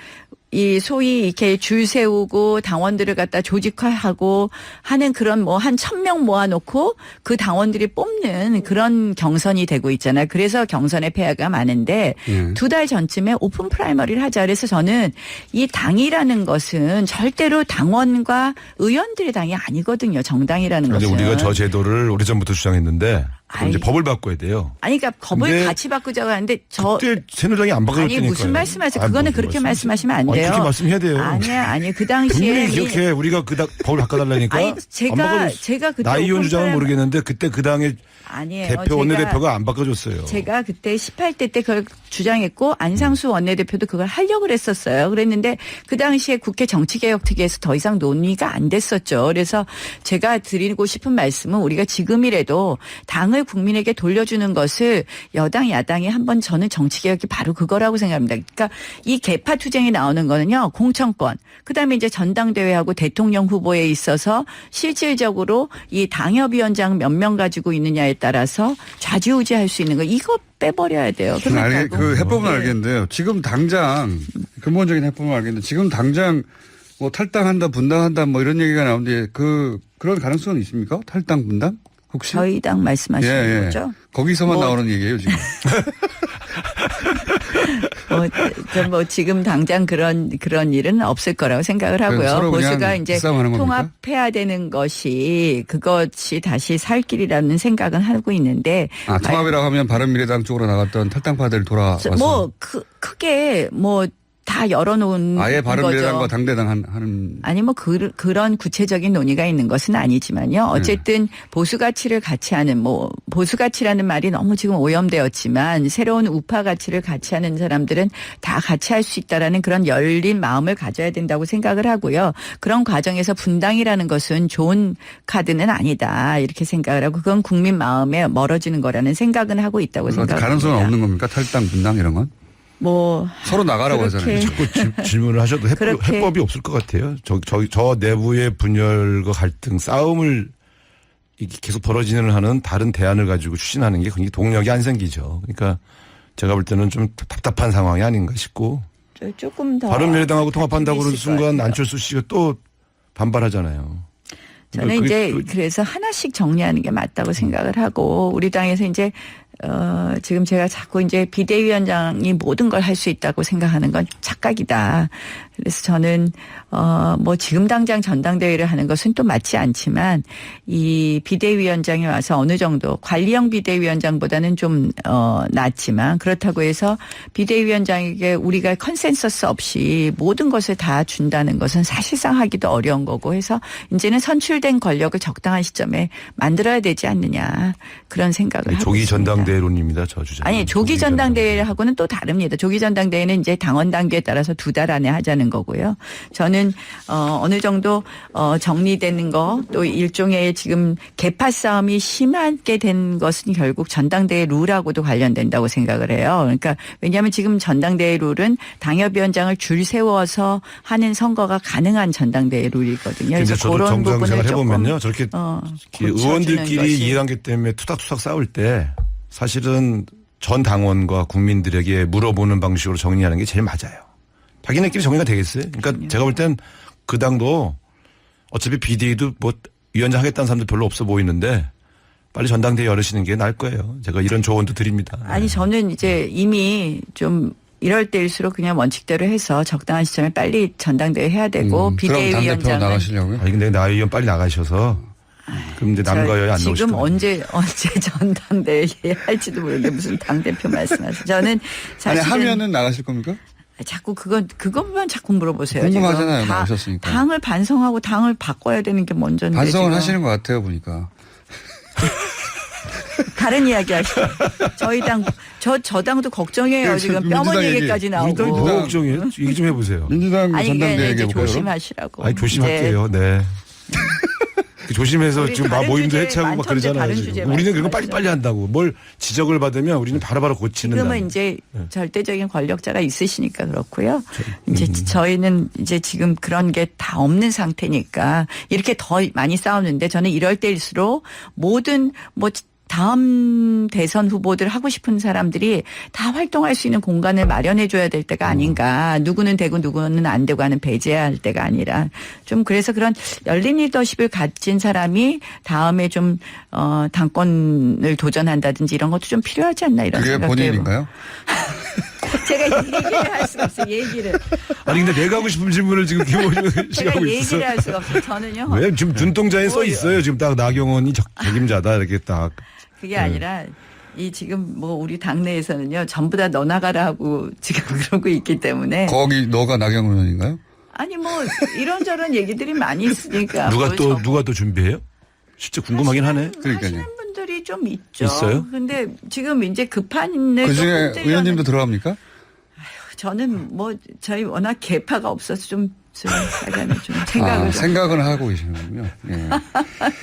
이 소위 이렇게 줄 세우고 당원들을 갖다 조직화하고 하는 그런 뭐 한 1,000명 모아놓고 그 당원들이 뽑는 그런 경선이 되고 있잖아요. 그래서 경선의 폐하가 많은데 2달 전쯤에 오픈 프라이머리를 하자. 그래서 저는 이 당이라는 것은 절대로 당원과 의원들의 당이 아니거든요. 정당이라는 그런데 것은. 우리가 저 제도를 오래전부터 주장했는데 그럼 이제 법을 바꿔야 돼요. 아니 그러니까 법을 같이 바꾸자고 하는데 그때 새누리당이 안 바꿔줬다니까요. 아니 무슨 말씀하세요? 그거는 그렇게 말씀하시면 안 돼요. 그렇게 말씀해야 돼요. 아니 그 당시에 분명히 기억해. 우리가 법을 바꿔달라니까. 아니 제가 그때 나 의원 주장은 모르겠는데 그때 그 당의 아니에요. 대표 원내대표가 안 바꿔줬어요. 제가 그때 18대 때 그걸 주장했고 안상수 원내대표도 그걸 하려고 그랬었어요. 그랬는데 그 당시에 국회 정치개혁특위에서 더 이상 논의가 안 됐었죠. 그래서 제가 드리고 싶은 말씀은 우리가 지금이라도 당을 국민에게 돌려주는 것을 여당 야당이 한번 저는 정치개혁이 바로 그거라고 생각합니다. 그러니까 이 개파 투쟁이 나오는 거는요. 공천권. 그다음에 이제 전당대회하고 대통령 후보에 있어서 실질적으로 이 당협위원장 몇 명 가지고 있느냐에 따라서 좌지우지할 수 있는 거 이거 빼버려야 돼요. 그 해법은 알겠는데요. 지금 당장 근본적인 해법은 알겠는데 지금 당장 뭐 탈당한다 분당한다 뭐 이런 얘기가 나오는데 그런 가능성은 있습니까? 탈당 분당? 혹시? 저희 당 말씀하시는 거죠? 거기서만 나오는 얘기예요 지금. 뭐 지금 당장 그런 일은 없을 거라고 생각을 하고요. 보수가 이제 통합해야 되는 것이 그것이 다시 살 길이라는 생각은 하고 있는데. 통합이라고 하면 바른미래당 쪽으로 나갔던 탈당파들 돌아와서. 뭐 크게 뭐 다 열어놓은 아예 바른미래당과 거죠. 당대당 하는. 아니 뭐 그런 구체적인 논의가 있는 것은 아니지만요. 어쨌든 보수 가치를 같이 하는 뭐 보수 가치라는 말이 너무 지금 오염되었지만 새로운 우파 가치를 같이 하는 사람들은 다 같이 할 수 있다라는 그런 열린 마음을 가져야 된다고 생각을 하고요. 그런 과정에서 분당이라는 것은 좋은 카드는 아니다 이렇게 생각을 하고 그건 국민 마음에 멀어지는 거라는 생각은 하고 있다고 생각합니다. 가능성은 없는 겁니까? 탈당 분당 이런 건? 뭐 서로 나가라고 하잖아요. 자꾸 질문을 하셔도 해법이 없을 것 같아요. 저 내부의 분열과 갈등, 싸움을 계속 벌어지는 하는 다른 대안을 가지고 추진하는 게 굉장히 동력이 안 생기죠. 그러니까 제가 볼 때는 좀 답답한 상황이 아닌가 싶고. 조금 더. 바른미래당하고 통합한다고 그러는 순간 안철수 씨가 또 반발하잖아요. 저는 이제 그래서 하나씩 정리하는 게 맞다고 생각을 하고 우리 당에서 이제 지금 제가 자꾸 이제 비대위원장이 모든 걸 할 수 있다고 생각하는 건 착각이다. 그래서 저는 뭐 지금 당장 전당대회를 하는 것은 또 맞지 않지만 이 비대위원장이 와서 어느 정도 관리형 비대위원장보다는 좀 낫지만 그렇다고 해서 비대위원장에게 우리가 컨센서스 없이 모든 것을 다 준다는 것은 사실상 하기도 어려운 거고 해서 이제는 선출된 권력을 적당한 시점에 만들어야 되지 않느냐 그런 생각을 하고 조기 있습니다. 전당대회론입니다. 저 주장. 아니 조기 전당대회하고는 또 다릅니다. 조기 전당대회는 이제 당원 단계에 따라서 2달 안에 하자는 거고요. 저는 어느 정도 정리되는 거 또 일종의 지금 계파 싸움이 심하게 된 것은 결국 전당대회 룰하고도 관련된다고 생각을 해요. 그러니까 왜냐하면 지금 전당대회 룰은 당협위원장을 줄 세워서 하는 선거가 가능한 전당대회 룰이거든요. 근데 그래서 저도 그런 정당 부분을 생활 해보면요. 조금 저렇게 고쳐주는 의원들끼리 것이. 이해관계 때문에 투닥투닥 싸울 때 사실은 전 당원과 국민들에게 물어보는 방식으로 정리하는 게 제일 맞아요. 자기네끼리 정리가 되겠어요. 그러니까 제가 볼 땐 그 당도 어차피 비대위도 뭐 위원장 하겠다는 사람도 별로 없어 보이는데 빨리 전당대회 열으시는 게 나을 거예요. 제가 이런 조언도 드립니다. 아니 저는 이제 이미 좀 이럴 때일수록 그냥 원칙대로 해서 적당한 시점에 빨리 전당대회 해야 되고 그럼 당대표 비대위원장은 나가시려고요? 아니 근데 나의원 빨리 나가셔서 그럼 이제 남과 여야 안 나오시고 지금 언제 전당대회 할지도 모르는데 무슨 당대표 말씀하세요. 저는 아니 사실은 하면은 나가실 겁니까? 자꾸 그것만 자꾸 물어보세요. 궁금하잖아요. 지금 나오셨으니까. 당을 반성하고 당을 바꿔야 되는 게 먼저인데 반성을 지금. 하시는 것 같아요 보니까. 다른 이야기 하시죠. 저희 당, 저 당도 걱정해요. 그 지금 민주당 뼈머니 얘기, 얘기까지 우리 당이 나오고. 뭐가 걱정이에요? 얘기 좀 해보세요. 민주당 아니 전당대회 이게 이제 얘기해볼까요? 조심하시라고. 아니 조심할게요. 네. 조심해서 우리 지금 막 다른 모임도 주제, 해체하고 막 많던데 그러잖아요. 다른 지금. 주제 우리는 그런 거 말씀하시죠. 빨리빨리 한다고. 뭘 지적을 받으면 우리는 바로바로 고치는. 지금은 이제 네. 절대적인 권력자가 있으시니까 그렇고요. 이제 저희는 이제 지금 그런 게 다 없는 상태니까 이렇게 더 많이 싸우는데 저는 이럴 때일수록 모든 뭐 다음 대선 후보들 하고 싶은 사람들이 다 활동할 수 있는 공간을 마련해 줘야 될 때가 아닌가. 누구는 되고 누구는 안 되고 하는 배제할 때가 아니라 좀 그래서 그런 열린 리더십을 가진 사람이 다음에 좀 당권을 도전한다든지 이런 것도 좀 필요하지 않나 이런 그게 생각도 본인인가요? 제가 얘기를 할 수가 없어요. 얘기를. 아니 근데 내가 하고 싶은 질문을 지금 김호준 제가 씨가 하고 있어. 얘기를 할 수가 없어요. 저는요. 왜 지금 눈동자에 써 있어요. 지금 딱 나경원이 책임자다 이렇게 딱. 그게 아니라 이 지금 뭐 우리 당내에서는요. 전부 다 너 나가라 하고 지금 그러고 있기 때문에. 거기 너가 나경원 의원인가요? 아니 뭐 이런저런 얘기들이 많이 있으니까. 누가 또 준비해요? 진짜 궁금하긴 하네. 그러니까요. 하시는 분들이 좀 있죠. 있어요? 근데 지금 이제 급한을 그 중에 의원님도 들어갑니까? 저는 뭐 저희 워낙 개파가 없어서 좀 약간 좀 생각을 좀 생각은 하고 계시는군요. 예.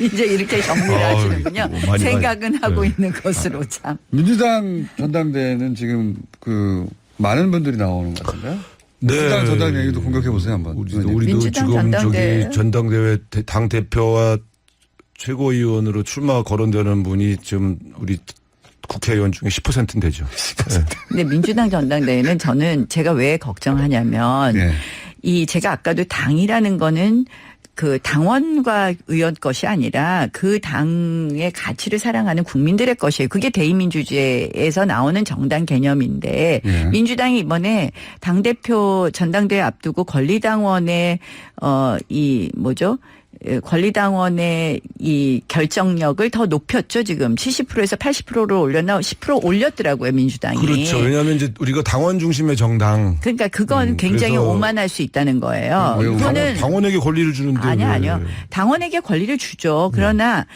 이제 이렇게 정리를 아유, 하시는군요. 뭐 많이 생각은 하고 네. 있는 것으로 참. 민주당 전당대회는 지금 그 많은 분들이 나오는 것 같은데요. 민주당 전당대회 얘기도 공격해 보세요 한번. 우리도 민주당 지금 전당대회. 저기 전당대회 당 대표와 최고위원으로 출마 거론되는 분이 지금 우리 국회의원 중에 10%는 되죠. 10%. 근데 민주당 전당대회는 저는 제가 왜 걱정하냐면 네. 이 제가 아까도 당이라는 거는 그 당원과 의원 것이 아니라 그 당의 가치를 사랑하는 국민들의 것이에요. 그게 대의민주주의에서 나오는 정당 개념인데 예. 민주당이 이번에 당대표 전당대회 앞두고 권리당원의 이 뭐죠? 권리당원의 이 결정력을 더 높였죠. 지금 70%에서 80%로 올렸나 10% 올렸더라고요. 민주당이. 그렇죠. 왜냐하면 이제 우리가 당원 중심의 정당. 그러니까 그건 굉장히 그래서 오만할 수 있다는 거예요. 이거는 당원에게 권리를 주는데. 아니요. 당원에게 권리를 주죠. 그러나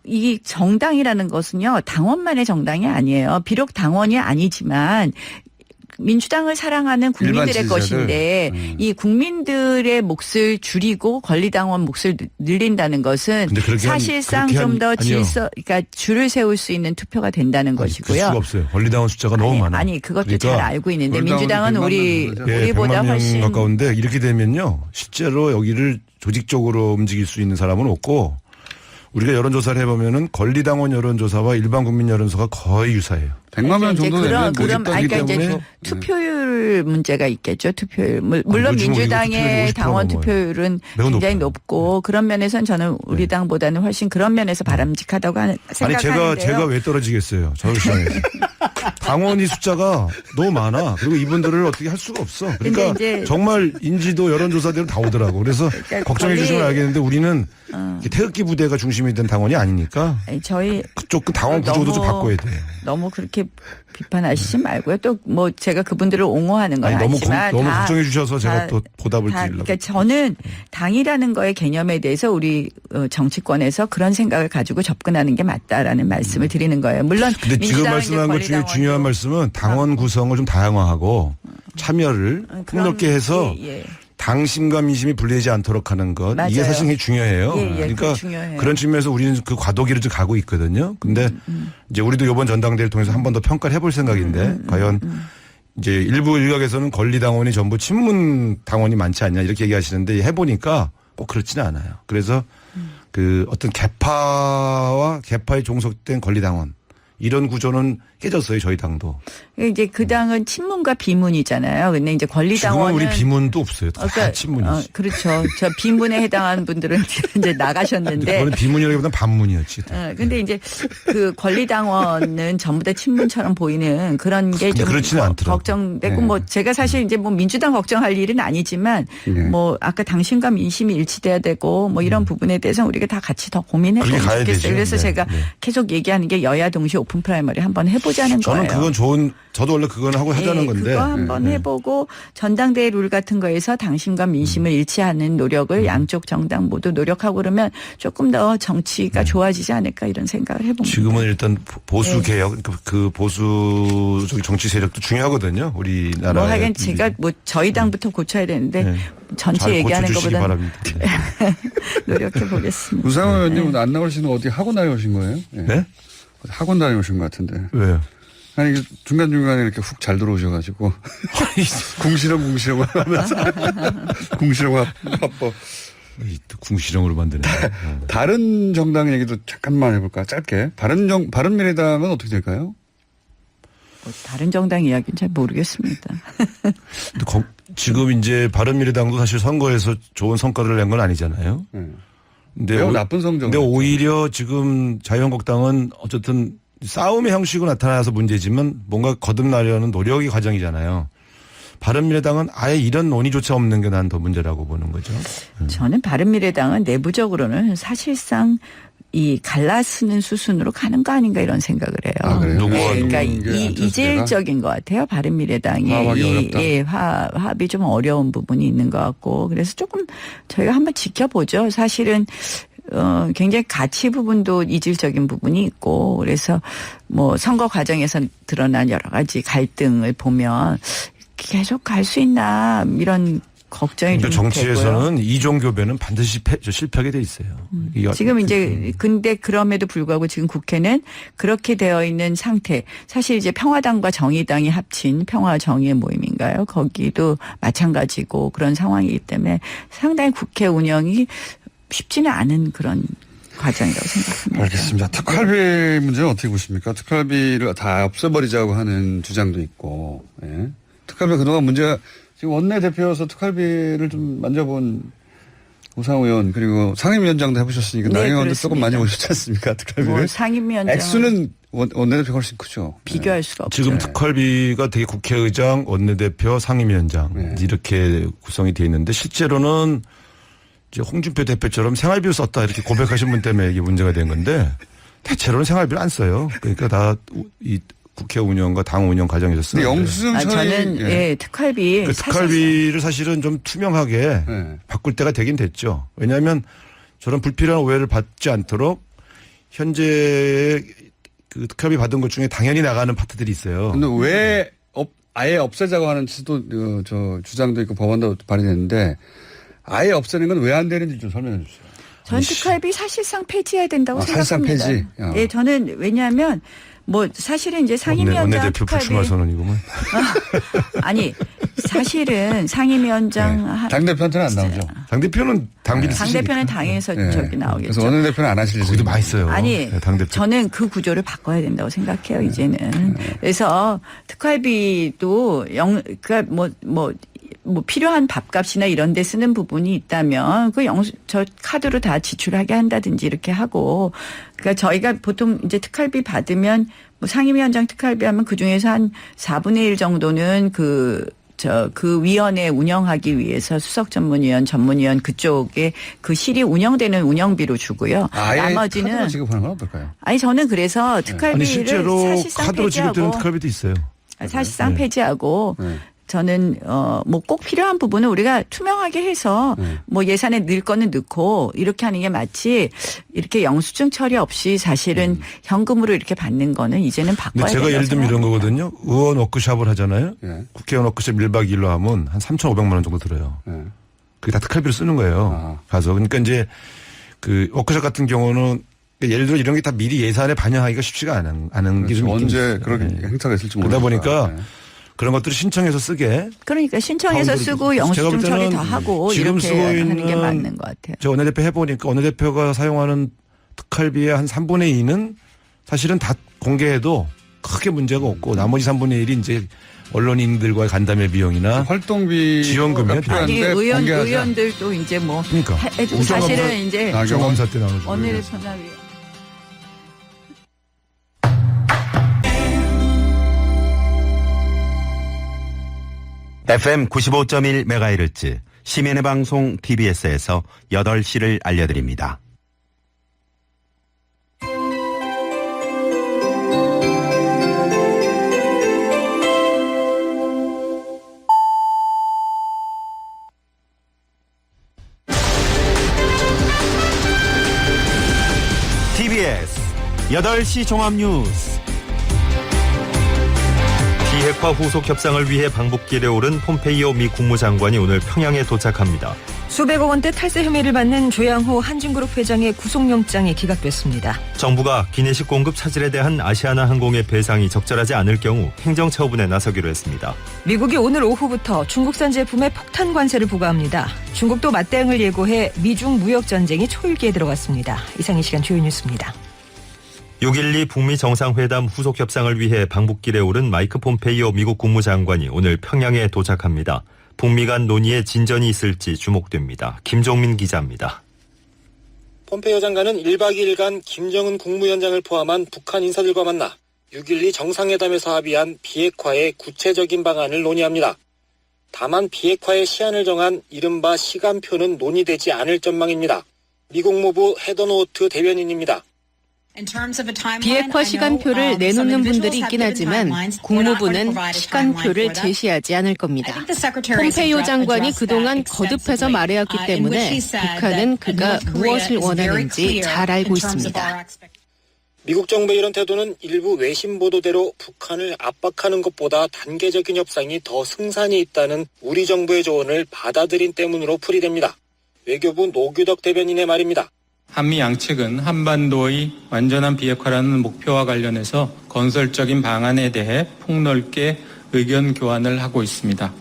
이 정당이라는 것은요. 당원만의 정당이 아니에요. 비록 당원이 아니지만 민주당을 사랑하는 국민들의 일반 지지자들. 것인데 이 국민들의 몫을 줄이고 권리당원 몫을 늘린다는 것은 근데 그렇게 사실상 그렇게 좀 더 아니요. 그러니까 줄을 세울 수 있는 투표가 된다는 그 것이고요. 수가 없어요. 권리당원 숫자가 너무 많아. 아니 그것도 그러니까 잘 알고 있는데 권리당원이 민주당은 100만 우리 명 되죠. 우리보다 100만 명 훨씬 가까운데 이렇게 되면요. 실제로 여기를 조직적으로 움직일 수 있는 사람은 없고 우리가 여론조사를 해보면은 권리당원 여론조사와 일반 국민 여론조사가 거의 유사해요. 100만 명 이제 정도는 그런 모집단이기 그러니까 이제 때문에 투표율 문제가 있겠죠. 투표율. 물론 요즘 우리 민주당의 투표율이 50% 당원 넘어요. 투표율은 매우 굉장히 높아요. 높고 그런 면에서는 저는 우리 당보다는 훨씬 그런 면에서 바람직하다고 아니 생각하는데요. 제가 왜 떨어지겠어요. 서울시장에서. 당원이 숫자가 너무 많아. 그리고 이분들을 어떻게 할 수가 없어. 그러니까 근데 이제 정말 인지도 여론조사대로 다 오더라고. 그래서 그러니까 걱정해 주시면 알겠는데 우리는 이렇게 태극기 부대가 중심이 된 당원이 아니니까 아니, 저희 그쪽 그 당원 구조도 좀 너무 바꿔야 돼요. 너무 그렇게 비판하시지 말고요. 또 뭐 제가 그분들을 옹호하는 건 아니, 너무 아니지만 너무 다 걱정해 주셔서 제가 다- 또 보답을 다, 드리려고. 그러니까 저는 당이라는 거의 개념에 대해서 우리 정치권에서 그런 생각을 가지고 접근하는 게 맞다라는 말씀을 드리는 거예요. 물론 근데 지금 민주당은 말씀한 것 중에 권리당원도 중요한 말씀은 당원 구성을 좀 다양화하고 참여를 폭넓게 해서 예. 당심과 민심이 분리되지 않도록 하는 것. 이게 맞아요. 사실 굉장히 중요해요. 예, 그러니까 그거 중요해요. 그런 측면에서 우리는 그 과도기를 좀 가고 있거든요. 근데 이제 우리도 이번 전당대회를 통해서 한 번 더 평가를 해볼 생각인데 과연 이제 일부 일각에서는 권리당원이 전부 친문 당원이 많지 않냐 이렇게 얘기하시는데 해보니까 꼭 그렇지는 않아요. 그래서 그 어떤 개파와 개파에 종속된 권리당원 이런 구조는 깨졌어요. 저희 당도. 이제 그 당은 친문과 비문이잖아요. 근데 이제 지금은 권리당원은 우리 비문도 없어요. 다 그러니까, 친문이지. 그렇죠. 저 비문에 해당하는 분들은 이제 나가셨는데. 그거는 비문이라기보다는 반문이었지. 근데 이제 그 권리당원은 전부 다 친문처럼 보이는 그런 게 좀 그렇지는 않더라고요. 걱정되고 네. 뭐 제가 사실 이제 뭐 민주당 걱정할 일은 아니지만 네. 뭐 아까 당신과 민심이 일치돼야 되고 뭐 이런 부분에 대해서 우리가 다 같이 더 고민해 그렇게 보면 가야 좋겠어요. 되죠. 그래서 네. 제가 네. 계속 얘기하는 게 여야 동시에 오픈 프라이머리 한번 해보자는 저는 거예요. 그건 좋은 저도 원래 그건 하고 하자는 예, 건데. 그거 한번 해보고 전당대회 룰 같은 거에서 당심과 민심을 일치하는 노력을 양쪽 정당 모두 노력하고 그러면 조금 더 정치가 좋아지지 않을까 이런 생각을 해봅니다. 지금은 일단 보수 네. 개혁, 그 보수 정치 세력도 중요하거든요. 우리나라에. 뭐 하긴 제가 뭐 저희 당부터 고쳐야 되는데 네. 전체 잘 얘기하는 고쳐주시기 것보다 바랍니다. 노력해 보겠습니다. 우상호 의원님은 안 나오시는 어디 학원 다녀오신 거예요? 예. 네? 학원 다녀오신 것 같은데. 왜요? 아니 중간중간에 이렇게 훅 잘 들어오셔가지고 궁시렁 하면서 궁시렁 화법. 또 궁시렁으로 만드네. 다른 정당 얘기도 잠깐만 해볼까 짧게. 바른미래당은 어떻게 될까요? 뭐 다른 정당 이야기는 잘 모르겠습니다. 근데 지금 이제 바른미래당도 사실 선거에서 좋은 성과를 낸 건 아니잖아요. 네. 근데 매우 나쁜 성적. 근데 오히려 지금 자유한국당은 어쨌든 싸움의 형식으로 나타나서 문제지만 뭔가 거듭나려는 노력의 과정이잖아요. 바른미래당은 아예 이런 논의조차 없는 게 난 더 문제라고 보는 거죠. 저는 바른미래당은 내부적으로는 사실상 이 갈라쓰는 수순으로 가는 거 아닌가 이런 생각을 해요. 아, 그래요? 누구와 그러니까 누구는 게 이질적인 것 같아요. 바른미래당이 화합하기 어렵다. 예, 화합이 좀 어려운 부분이 있는 것 같고 그래서 조금 저희가 한번 지켜보죠. 사실은 굉장히 가치 부분도 이질적인 부분이 있고 그래서 뭐 선거 과정에서 드러난 여러 가지 갈등을 보면 계속 갈 수 있나 이런 걱정이 그러니까 좀 되고요. 정치에서는 이종 교배는 반드시 실패하게 돼 있어요. 지금 이제 근데 그럼에도 불구하고 지금 국회는 그렇게 되어 있는 상태. 사실 이제 평화당과 정의당이 합친 평화정의의 모임인가요? 거기도 마찬가지고 그런 상황이기 때문에 상당히 국회 운영이 쉽지는 않은 그런 과정이라고 생각합니다. 알겠습니다. 특활비 문제는 어떻게 보십니까? 특활비를 다 없애버리자고 하는 주장도 있고, 예. 특활비 그동안 문제가 지금 원내대표여서 특활비를 좀 만져본 우상호 의원 그리고 상임위원장도 해보셨으니까 네, 나경원 의원도 그렇습니다. 조금 많이 보셨지 않습니까? 특활비를. 뭐 상임위원장 액수는 원내대표가 훨씬 크죠. 비교할 수가 없죠. 지금 특활비가 되게 국회의장, 원내대표, 상임위원장 네. 이렇게 구성이 돼 있는데 실제로는 이제 홍준표 대표처럼 생활비를 썼다 이렇게 고백하신 분 때문에 이게 문제가 된 건데 대체로는 생활비를 안 써요. 그러니까 다 이 국회 운영과 당 운영 과정에서 쓰는데. 근데 영수증 처리. 저는 예, 특활비 그 특활비를 사실은 좀 투명하게 네. 바꿀 때가 되긴 됐죠. 왜냐하면 저런 불필요한 오해를 받지 않도록 현재 그 특활비 받은 것 중에 당연히 나가는 파트들이 있어요. 근데 왜 아예 없애자고 하는 저 주장도 있고 법안도 발의됐는데 아예 없애는 건 왜 안 되는지 좀 설명해 주세요. 전 특활비 사실상 폐지해야 된다고 사실상 생각합니다. 폐지? 네, 저는 왜냐하면 뭐 사실은 이제 상임위원장 원내대표 불출마 선언이구만. 아니 사실은 상임위원장 당대표한테는 안 나오죠. 당대표는 당비를 당대표는 당에서 저기 나오겠죠. 그래서 원내대표는 안 하실 거기도 많이 써요. 아니 네, 당대표. 저는 그 구조를 바꿔야 된다고 생각해요. 이제는. 그래서 특활비도 그러니까 뭐 필요한 밥값이나 이런 데 쓰는 부분이 있다면 저 카드로 다 지출하게 한다든지 이렇게 하고 그러니까 저희가 보통 이제 특활비 받으면 뭐 상임위원장 특활비 하면 그중에서 한 4분의 1 정도는 그 위원회 운영하기 위해서 수석 전문위원, 전문위원 그쪽에 그 실이 운영되는 운영비로 주고요. 나머지는 카드로 지급하는 건 어떨까요? 아니 저는 그래서 특활비를 실제로 사실상 카드로 지급되는 폐지하고 특활비도 있어요. 사실상 폐지하고 저는 뭐 꼭 필요한 부분은 우리가 투명하게 해서 뭐 예산에 넣을 거는 넣고 이렇게 하는 게 맞지 이렇게 영수증 처리 없이 사실은 현금으로 이렇게 받는 거는 이제는 바꿔야 근데 제가 된다고 예를 들면 이런 생각합니다. 거거든요. 의원 워크숍을 하잖아요. 예. 국회의원 워크숍 1박 2일로 하면 한 3,500만 원 정도 들어요. 예. 그게 다 특활비로 쓰는 거예요. 가서. 그러니까 이제 그 워크숍 같은 경우는 예를 들어 이런 게 다 미리 예산에 반영하기가 쉽지가 않은 게 좀 언제 그런 행사가 있을지 모르니까. 그러다 보니까 그런 것들을 신청해서 쓰게. 그러니까 신청해서 쓰고 영수증 처리 다 하고 지금 이렇게 쓰고 하는 게 있는 맞는 것 같아요. 저 원내대표 해보니까 원내대표가 사용하는 특활비의 한 3분의 2는 사실은 다 공개해도 크게 문제가 없고 나머지 3분의 1이 이제 언론인들과의 간담회 비용이나 활동비 지원금이요. 아니 의원들도 이제 뭐 그러니까 해도 사실은 이제 우정검사 때 나오는 원내대표나 FM 95.1MHz 시민의 방송 TBS에서 8시를 알려드립니다. TBS 8시 종합뉴스. 비핵화 후속 협상을 위해 방북길에 오른 폼페이오 미 국무장관이 오늘 평양에 도착합니다. 수백억 원대 탈세 혐의를 받는 조양호 한진그룹 회장의 구속영장이 기각됐습니다. 정부가 기내식 공급 차질에 대한 아시아나 항공의 배상이 적절하지 않을 경우 행정처분에 나서기로 했습니다. 미국이 오늘 오후부터 중국산 제품에 폭탄 관세를 부과합니다. 중국도 맞대응을 예고해 미중 무역전쟁이 초일기에 들어갔습니다. 이상 이 시간 주요 뉴스입니다. 6.12 북미 정상회담 후속 협상을 위해 방북길에 오른 마이크 폼페이오 미국 국무장관이 오늘 평양에 도착합니다. 북미 간 논의에 진전이 있을지 주목됩니다. 김종민 기자입니다. 폼페이오 장관은 1박 2일간 김정은 국무위원장을 포함한 북한 인사들과 만나 6.12 정상회담에서 합의한 비핵화의 구체적인 방안을 논의합니다. 다만 비핵화의 시한을 정한 이른바 시간표는 논의되지 않을 전망입니다. 미 국무부 헤더노트 대변인입니다. 비핵화 시간표를 내놓는 분들이 있긴 하지만 국무부는 시간표를 제시하지 않을 겁니다. 폼페이오 장관이 그동안 거듭해서 말해왔기 때문에 북한은 그가 무엇을 원하는지 잘 알고 있습니다. 미국 정부의 이런 태도는 일부 외신 보도대로 북한을 압박하는 것보다 단계적인 협상이 더 승산이 있다는 우리 정부의 조언을 받아들인 때문으로 풀이됩니다. 외교부 노규덕 대변인의 말입니다. 한미 양측은 한반도의 완전한 비핵화라는 목표와 관련해서 건설적인 방안에 대해 폭넓게 의견 교환을 하고 있습니다.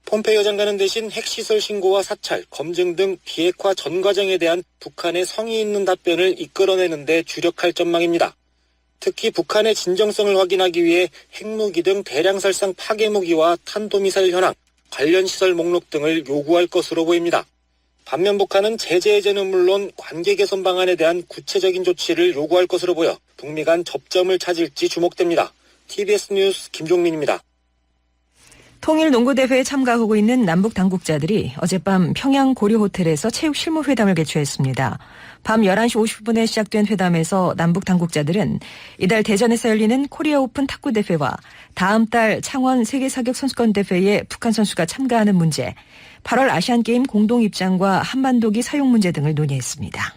폼페이오 장관은 대신 핵시설 신고와 사찰, 검증 등 비핵화 전 과정에 대한 북한의 성의 있는 답변을 이끌어내는 데 주력할 전망입니다. 특히 북한의 진정성을 확인하기 위해 핵무기 등 대량살상 파괴무기와 탄도미사일 현황, 관련 시설 목록 등을 요구할 것으로 보입니다. 반면 북한은 제재 해제는 물론 관계 개선 방안에 대한 구체적인 조치를 요구할 것으로 보여 북미 간 접점을 찾을지 주목됩니다. TBS 뉴스 김종민입니다. 통일농구대회에 참가하고 있는 남북 당국자들이 어젯밤 평양 고려호텔에서 체육 실무회담을 개최했습니다. 밤 11시 50분에 시작된 회담에서 남북 당국자들은 이달 대전에서 열리는 코리아 오픈 탁구 대회와 다음 달 창원 세계사격선수권 대회에 북한 선수가 참가하는 문제, 8월 아시안게임 공동 입장과 한반도기 사용 문제 등을 논의했습니다.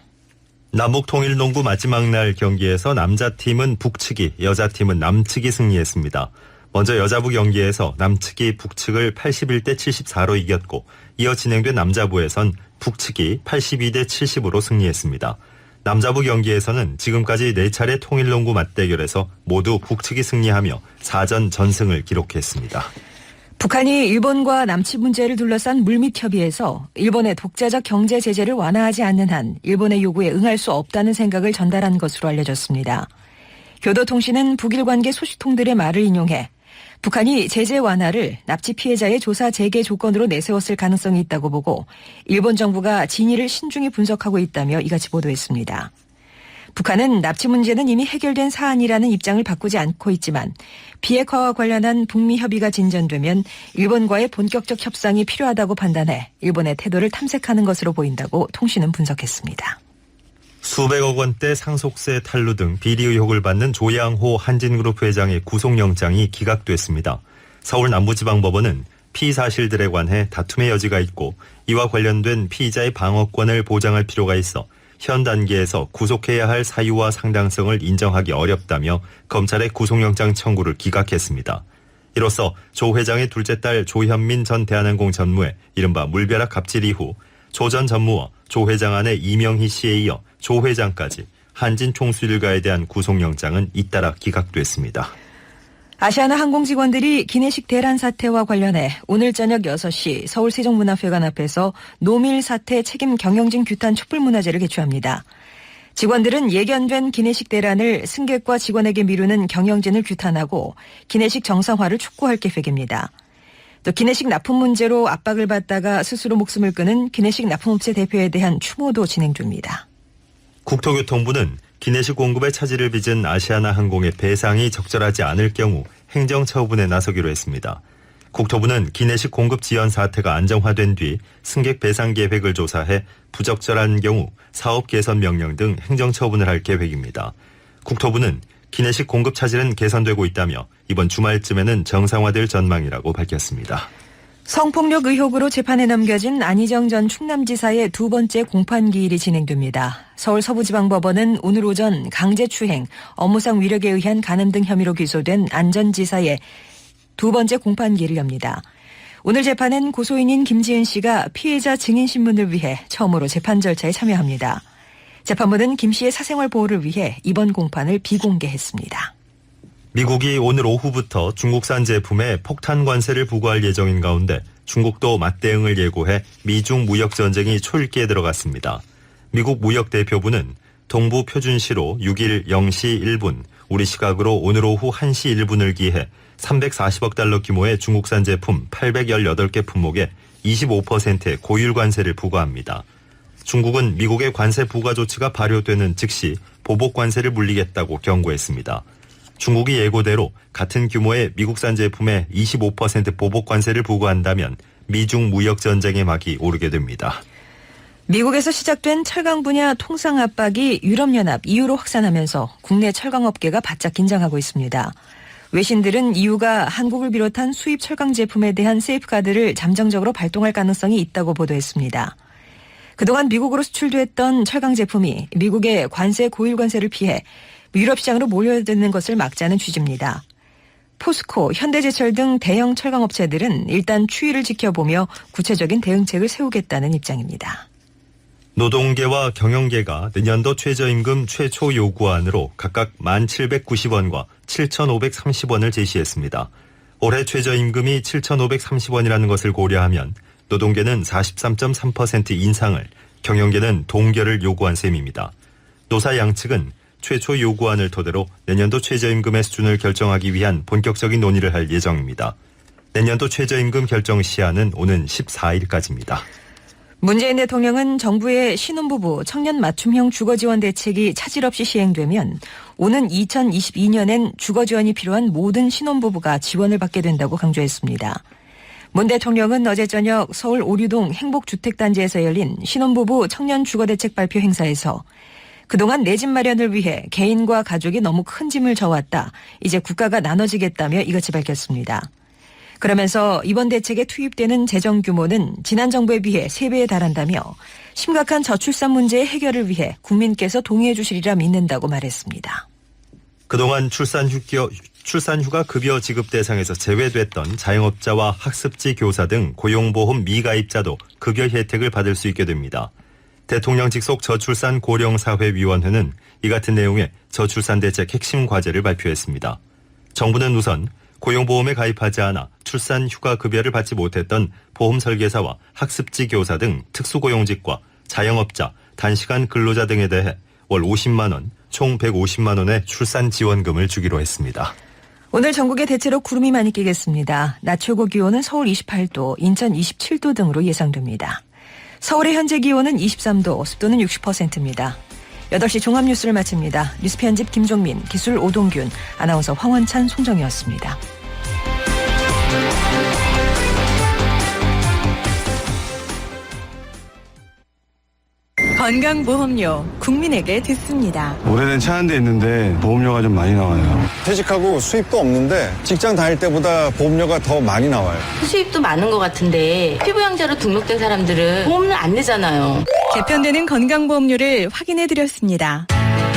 남북 통일농구 마지막 날 경기에서 남자팀은 북측이, 여자팀은 남측이 승리했습니다. 먼저 여자부 경기에서 남측이 북측을 81대 74로 이겼고 이어 진행된 남자부에선 북측이 82대 70으로 승리했습니다. 남자부 경기에서는 지금까지 4차례 통일농구 맞대결에서 모두 북측이 승리하며 4전 전승을 기록했습니다. 북한이 일본과 남치 문제를 둘러싼 물밑 협의에서 일본의 독자적 경제 제재를 완화하지 않는 한 일본의 요구에 응할 수 없다는 생각을 전달한 것으로 알려졌습니다. 교도통신은 북일 관계 소식통들의 말을 인용해 북한이 제재 완화를 납치 피해자의 조사 재개 조건으로 내세웠을 가능성이 있다고 보고 일본 정부가 진위를 신중히 분석하고 있다며 이같이 보도했습니다. 북한은 납치 문제는 이미 해결된 사안이라는 입장을 바꾸지 않고 있지만 비핵화와 관련한 북미 협의가 진전되면 일본과의 본격적 협상이 필요하다고 판단해 일본의 태도를 탐색하는 것으로 보인다고 통신은 분석했습니다. 수백억 원대 상속세 탈루 등 비리 의혹을 받는 조양호 한진그룹 회장의 구속영장이 기각됐습니다. 서울 남부지방법원은 피의 사실들에 관해 다툼의 여지가 있고 이와 관련된 피의자의 방어권을 보장할 필요가 있어 현 단계에서 구속해야 할 사유와 상당성을 인정하기 어렵다며 검찰의 구속영장 청구를 기각했습니다. 이로써 조 회장의 둘째 딸 조현민 전 대한항공 전무의 이른바 물벼락 갑질 이후 조 전 전무와 조 회장 아내 이명희 씨에 이어 조 회장까지 한진 총수 일가에 대한 구속영장은 잇따라 기각됐습니다. 아시아나 항공 직원들이 기내식 대란 사태와 관련해 오늘 저녁 6시 서울 세종문화회관 앞에서 노밀 사태 책임 경영진 규탄 촛불문화제를 개최합니다. 직원들은 예견된 기내식 대란을 승객과 직원에게 미루는 경영진을 규탄하고 기내식 정상화를 촉구할 계획입니다. 또 기내식 납품 문제로 압박을 받다가 스스로 목숨을 끊은 기내식 납품업체 대표에 대한 추모도 진행 중입니다. 국토교통부는 기내식 공급에 차질을 빚은 아시아나 항공의 배상이 적절하지 않을 경우 행정 처분에 나서기로 했습니다. 국토부는 기내식 공급 지연 사태가 안정화된 뒤 승객 배상 계획을 조사해 부적절한 경우 사업 개선 명령 등 행정 처분을 할 계획입니다. 국토부는 기내식 공급 차질은 개선되고 있다며 이번 주말쯤에는 정상화될 전망이라고 밝혔습니다. 성폭력 의혹으로 재판에 넘겨진 안희정 전 충남지사의 두 번째 공판기일이 진행됩니다. 서울 서부지방법원은 오늘 오전 강제추행, 업무상 위력에 의한 간음 등 혐의로 기소된 안 전 지사의 두 번째 공판기일을 엽니다. 오늘 재판엔 고소인인 김지은 씨가 피해자 증인신문을 위해 처음으로 재판 절차에 참여합니다. 재판부는 김 씨의 사생활 보호를 위해 이번 공판을 비공개했습니다. 미국이 오늘 오후부터 중국산 제품에 폭탄 관세를 부과할 예정인 가운데 중국도 맞대응을 예고해 미중 무역 전쟁이 초읽기에 들어갔습니다. 미국 무역대표부는 동부 표준시로 6일 0시 1분, 우리 시각으로 오늘 오후 1시 1분을 기해 340억 달러 규모의 중국산 제품 818개 품목에 25%의 고율 관세를 부과합니다. 중국은 미국의 관세 부과 조치가 발효되는 즉시 보복 관세를 물리겠다고 경고했습니다. 중국이 예고대로 같은 규모의 미국산 제품에 25% 보복 관세를 부과한다면 미중 무역 전쟁의 막이 오르게 됩니다. 미국에서 시작된 철강 분야 통상 압박이 유럽연합 EU로 확산하면서 국내 철강업계가 바짝 긴장하고 있습니다. 외신들은 EU가 한국을 비롯한 수입 철강 제품에 대한 세이프가드를 잠정적으로 발동할 가능성이 있다고 보도했습니다. 그동안 미국으로 수출됐던 철강 제품이 미국의 관세 고율 관세를 피해 유럽 시장으로 몰려드는 것을 막자는 취지입니다. 포스코, 현대제철 등 대형 철강업체들은 일단 추이를 지켜보며 구체적인 대응책을 세우겠다는 입장입니다. 노동계와 경영계가 내년도 최저임금 최초 요구안으로 각각 1,790원과 7,530원을 제시했습니다. 올해 최저임금이 7,530원이라는 것을 고려하면 노동계는 43.3% 인상을, 경영계는 동결을 요구한 셈입니다. 노사 양측은 최초 요구안을 토대로 내년도 최저임금의 수준을 결정하기 위한 본격적인 논의를 할 예정입니다. 내년도 최저임금 결정 시한은 오는 14일까지입니다. 문재인 대통령은 정부의 신혼부부 청년 맞춤형 주거지원 대책이 차질 없이 시행되면 오는 2022년엔 주거지원이 필요한 모든 신혼부부가 지원을 받게 된다고 강조했습니다. 문 대통령은 어제 저녁 서울 오류동 행복주택단지에서 열린 신혼부부 청년 주거대책 발표 행사에서 그동안 내 집 마련을 위해 개인과 가족이 너무 큰 짐을 져왔다. 이제 국가가 나눠지겠다며 이같이 밝혔습니다. 그러면서 이번 대책에 투입되는 재정 규모는 지난 정부에 비해 3배에 달한다며 심각한 저출산 문제의 해결을 위해 국민께서 동의해 주시리라 믿는다고 말했습니다. 그동안 출산휴가 급여 지급 대상에서 제외됐던 자영업자와 학습지 교사 등 고용보험 미가입자도 급여 혜택을 받을 수 있게 됩니다. 대통령 직속 저출산 고령사회위원회는 이 같은 내용의 저출산 대책 핵심 과제를 발표했습니다. 정부는 우선 고용보험에 가입하지 않아 출산휴가 급여를 받지 못했던 보험설계사와 학습지 교사 등 특수고용직과 자영업자, 단시간 근로자 등에 대해 월 50만 원, 총 150만 원의 출산 지원금을 주기로 했습니다. 오늘 전국에 대체로 구름이 많이 끼겠습니다. 낮 최고 기온은 서울 28도, 인천 27도 등으로 예상됩니다. 서울의 현재 기온은 23도, 습도는 60%입니다. 8시 종합뉴스를 마칩니다. 뉴스 편집 김종민, 기술 오동균, 아나운서 황원찬, 송정이었습니다. 건강보험료 국민에게 듣습니다. 오래된 차 한 대 있는데 보험료가 좀 많이 나와요. 퇴직하고 수입도 없는데 직장 다닐 때보다 보험료가 더 많이 나와요. 수입도 많은 것 같은데 피부양자로 등록된 사람들은 보험료 안 내잖아요. 개편되는 건강보험료를 확인해드렸습니다.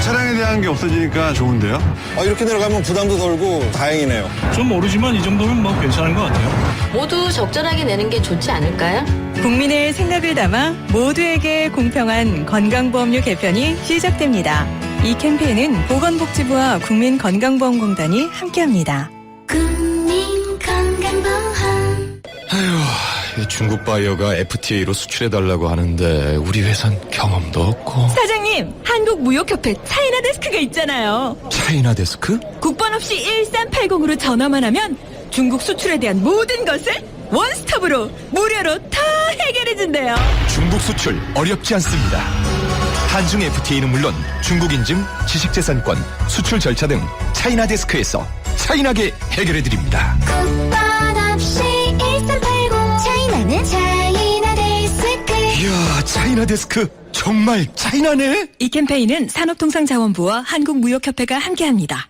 차량에 대한 게 없어지니까 좋은데요? 이렇게 내려가면 부담도 덜고 다행이네요. 좀 모르지만 이 정도면 뭐 괜찮은 것 같아요. 모두 적절하게 내는 게 좋지 않을까요? 국민의 생각을 담아 모두에게 공평한 건강보험료 개편이 시작됩니다. 이 캠페인은 보건복지부와 국민건강보험공단이 함께합니다. 국민건강보험. 아휴, 중국 바이어가 FTA로 수출해달라고 하는데 우리 회사는 경험도 없고. 사장님, 한국무역협회 차이나 데스크가 있잖아요. 차이나 데스크? 국번 없이 1380으로 전화만 하면 중국 수출에 대한 모든 것을 원스톱으로 무료로 다 해결해준대요. 중국 수출 어렵지 않습니다. 한중 FTA는 물론 중국 인증, 지식재산권, 수출 절차 등 차이나 데스크에서 차이나게 해결해드립니다. 국번 없이 1380 차이나는 차이나 데스크. 이야, 차이나 데스크 정말 차이나네. 이 캠페인은 산업통상자원부와 한국무역협회가 함께합니다.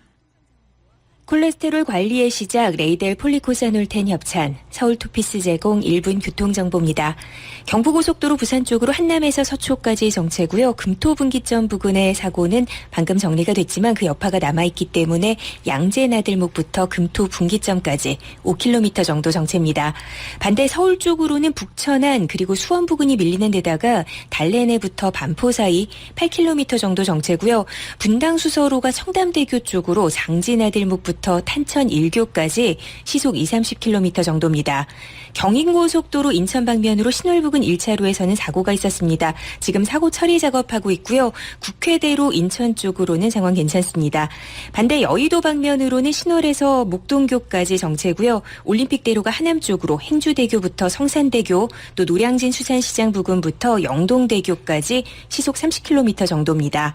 콜레스테롤 관리의 시작 레이델 폴리코사놀텐 협찬, 서울투피스 제공 1분 교통정보입니다. 경부고속도로 부산 쪽으로 한남에서 서초까지 정체고요. 금토분기점 부근의 사고는 방금 정리가 됐지만 그 여파가 남아있기 때문에 양재나들목부터 금토분기점까지 5km 정도 정체입니다. 반대 서울 쪽으로는 북천안 그리고 수원 부근이 밀리는 데다가 달래내부터 반포 사이 8km 정도 정체고요. 분당수서로가 청담대교 쪽으로 장지나들목부터 탄천 1교까지 시속 20-30km 정도입니다. 경인고속도로 인천 방면으로 신월 부근 1차로에서는 사고가 있었습니다. 지금 사고 처리 작업하고 있고요. 국회대로 인천 쪽으로는 상황 괜찮습니다. 반대 여의도 방면으로는 신월에서 목동교까지 정체고요. 올림픽대로가 하남 쪽으로 행주대교부터 성산대교, 또 노량진 수산시장 부근부터 영동대교까지 시속 30km 정도입니다.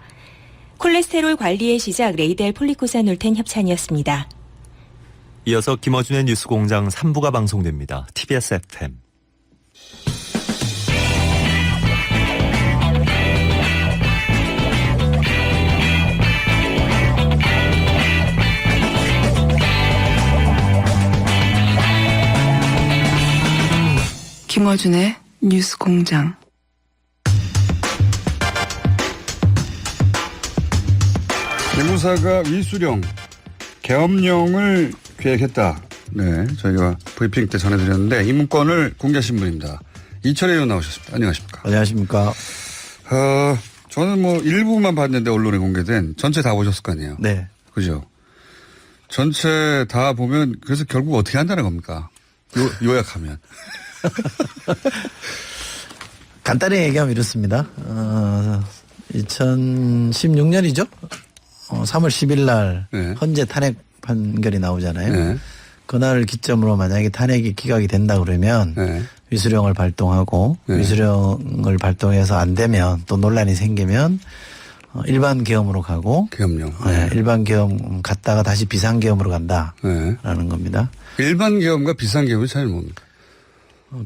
콜레스테롤 관리의 시작 레이델 폴리코사놀텐 협찬이었습니다. 이어서 김어준의 뉴스공장 3부가 방송됩니다. TBS FM. 김어준의 뉴스공장. 기무사가 위수령, 계엄령을 계획했다. 네, 저희가 브리핑 때 전해드렸는데 이 문건을 공개하신 분입니다. 이철혜 의원 나오셨습니다. 안녕하십니까? 안녕하십니까? 저는 뭐 일부만 봤는데 언론에 공개된 전체 다 보셨을 거 아니에요? 네. 그죠? 전체 다 보면 그래서 결국 어떻게 한다는 겁니까? 요약하면. 간단히 얘기하면 이렇습니다. 2016년이죠? 3월 10일 날 네. 헌재 탄핵 판결이 나오잖아요. 네. 그날을 기점으로 만약에 탄핵이 기각이 된다 그러면 네. 위수령을 발동하고 네. 위수령을 발동해서 안 되면 또 논란이 생기면 일반 계엄으로 가고 계엄령. 네. 일반 계엄 갔다가 다시 비상계엄으로 간다라는 겁니다. 일반 계엄과 비상계엄의 차이는 뭡니까?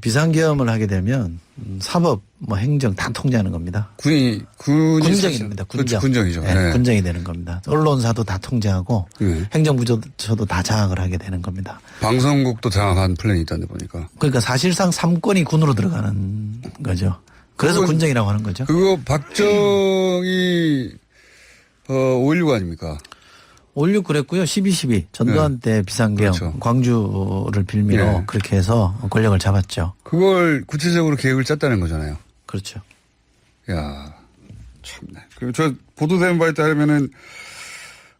비상계엄을 하게 되면 사법, 행정 다 통제하는 겁니다. 군정입니다. 군정입니다. 군정. 군정이죠. 네, 네. 군정이 되는 겁니다. 언론사도 다 통제하고 네. 행정부처도 다 장악을 하게 되는 겁니다. 방송국도 장악한 플랜이 있다는데 보니까. 그러니까 사실상 3권이 군으로 들어가는 거죠. 그래서 군정이라고 하는 거죠. 그거 박정희 5.16 아닙니까? 5.16 그랬고요. 12.12 전두환 때 비상계엄 그렇죠. 광주를 빌미로 예. 그렇게 해서 권력을 잡았죠. 그걸 구체적으로 계획을 짰다는 거잖아요. 그렇죠. 야, 참네. 그리고 저 보도된 바에 따르면은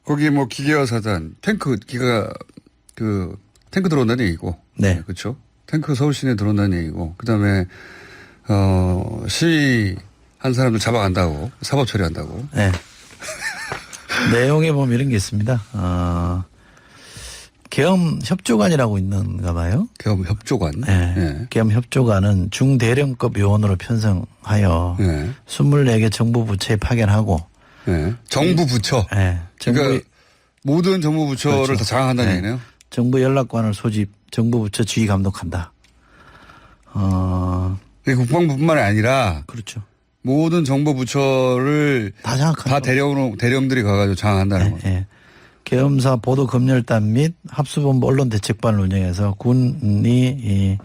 거기 뭐 기계화 사단, 탱크 탱크 들어온다는 얘기고. 네. 그렇죠. 탱크 서울 시내에 들어온다는 얘기고. 그다음에 시위한 사람들 잡아간다고, 사법 처리한다고. 네. 내용에 보면 이런 게 있습니다. 계엄 협조관이라고 있는가 봐요. 계엄 협조관. 네. 네. 계엄 협조관은 중대령급 요원으로 편성하여 네. 24개 정부 부처에 파견하고. 네. 정부 부처. 네. 그러니까 모든 정부 부처를 그렇죠. 다 장악한다는 네. 얘기네요. 정부 연락관을 소집, 정부 부처 지휘 감독한다. 국방부뿐만이 아니라. 그렇죠. 모든 정부 부처를 다 장악한다. 다 대령들이 가가지고 장악한다는 거죠. 네. 계엄사 보도 검열단 및 합수본부 언론대책반을 운영해서 군이 이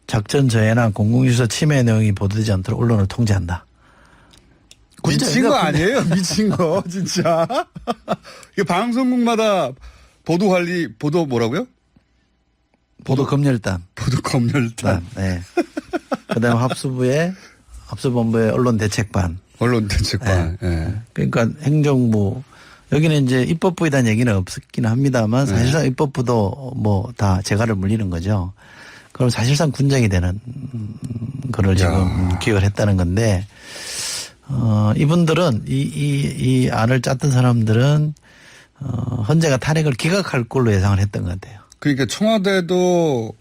작전 저해나 공공유서 침해 내용이 보도되지 않도록 언론을 통제한다. 미친 거 아니에요? 미친 거 진짜. 이게 방송국마다 보도 뭐라고요? 보도 검열단. 보도 검열단. 네. 그다음 합수본부의 언론대책반. 언론대책반. 네. 네. 그러니까 행정부 여기는 이제 입법부에 얘기는 없긴 합니다만 사실상 입법부도 뭐 다 재갈을 물리는 거죠. 그럼 사실상 군장이 되는 거를 지금 기획을 했다는 건데 이분들은 이 안을 짰던 사람들은 헌재가 탄핵을 기각할 걸로 예상을 했던 것 같아요. 그러니까 청와대도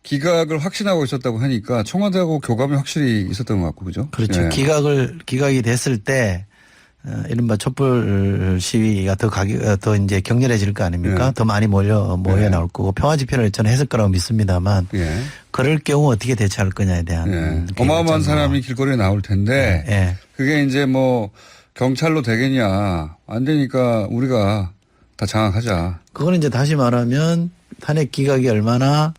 기각을 확신하고 있었다고 하니까 청와대하고 교감이 확실히 있었던 것 같고 그죠? 그렇죠. 네. 기각이 됐을 때 이른바 촛불 시위가 더 이제 격렬해질 거 아닙니까? 네. 더 많이 모여 나올 거고 평화 집회를 저는 했을 거라고 믿습니다만 그럴 경우 어떻게 대처할 거냐에 대한 어마어마한 사람이 길거리에 나올 텐데 그게 이제 뭐 경찰로 되겠냐 안 되니까 우리가 다 장악하자. 그거는 이제 다시 말하면 탄핵 기각이 얼마나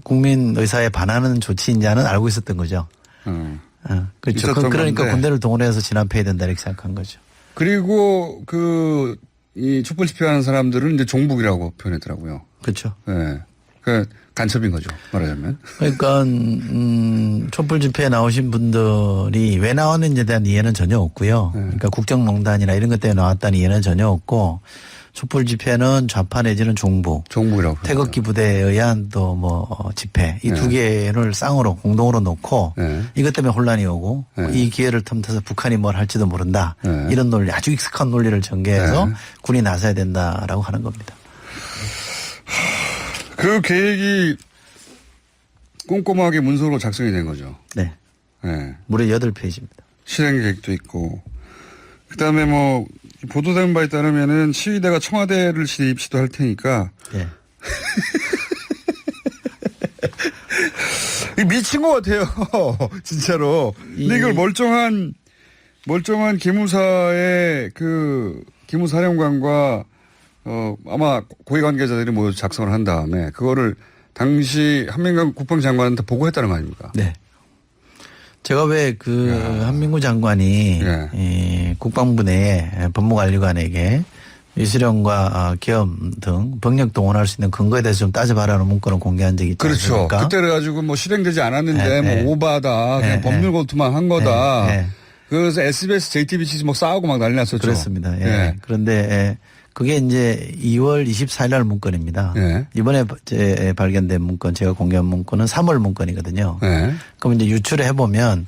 국민 의사에 반하는 조치인지는 알고 있었던 거죠. 그렇죠. 그러니까 건데. 군대를 동원해서 진압해야 된다 이렇게 생각한 거죠. 그리고 이 촛불 집회하는 사람들은 이제 종북이라고 표현했더라고요. 그렇죠. 네. 그 간첩인 거죠. 말하자면. 그러니까 촛불 집회에 나오신 분들이 왜 나왔는지에 대한 이해는 전혀 없고요. 그러니까 국정농단이나 이런 것 때문에 나왔다는 이해는 전혀 없고 촛불 집회는 좌파 내지는 종북이라고 태극기 부대에 의한 또 뭐 집회 이 두 개를 쌍으로 공동으로 놓고 이것 때문에 혼란이 오고 이 기회를 틈타서 북한이 뭘 할지도 모른다 이런 논리 아주 익숙한 논리를 전개해서 군이 나서야 된다라고 하는 겁니다. 그 계획이 꼼꼼하게 문서로 작성이 된 거죠. 네. 네. 무려 8페이지입니다. 실행 계획도 있고 그다음에 뭐 보도된 바에 따르면은 시위대가 청와대를 시도할 테니까. 네. 미친 것 같아요. 진짜로. 근데 이걸 멀쩡한 기무사의 기무사령관과 아마 고위 관계자들이 모두 작성을 한 다음에 그거를 당시 한민관 국방장관한테 보고했다는 거 아닙니까? 네. 제가 왜 한민구 장관이 이 국방부 내에 법무관리관에게 위수령과 계엄 등 병력 동원할 수 있는 근거에 대해서 좀 따져봐라는 문건을 공개한 적이 있지 그렇죠. 않습니까? 그때 그래가지고 뭐 실행되지 않았는데 뭐 오바다, 그냥 법률 검토만 한 거다. 그래서 SBS, JTBC 뭐 싸우고 막 난리 났었죠. 그렇습니다. 그런데 그게 이제 2월 24일 날 문건입니다. 이번에 발견된 문건, 제가 공개한 문건은 3월 문건이거든요. 그럼 이제 유출을 해보면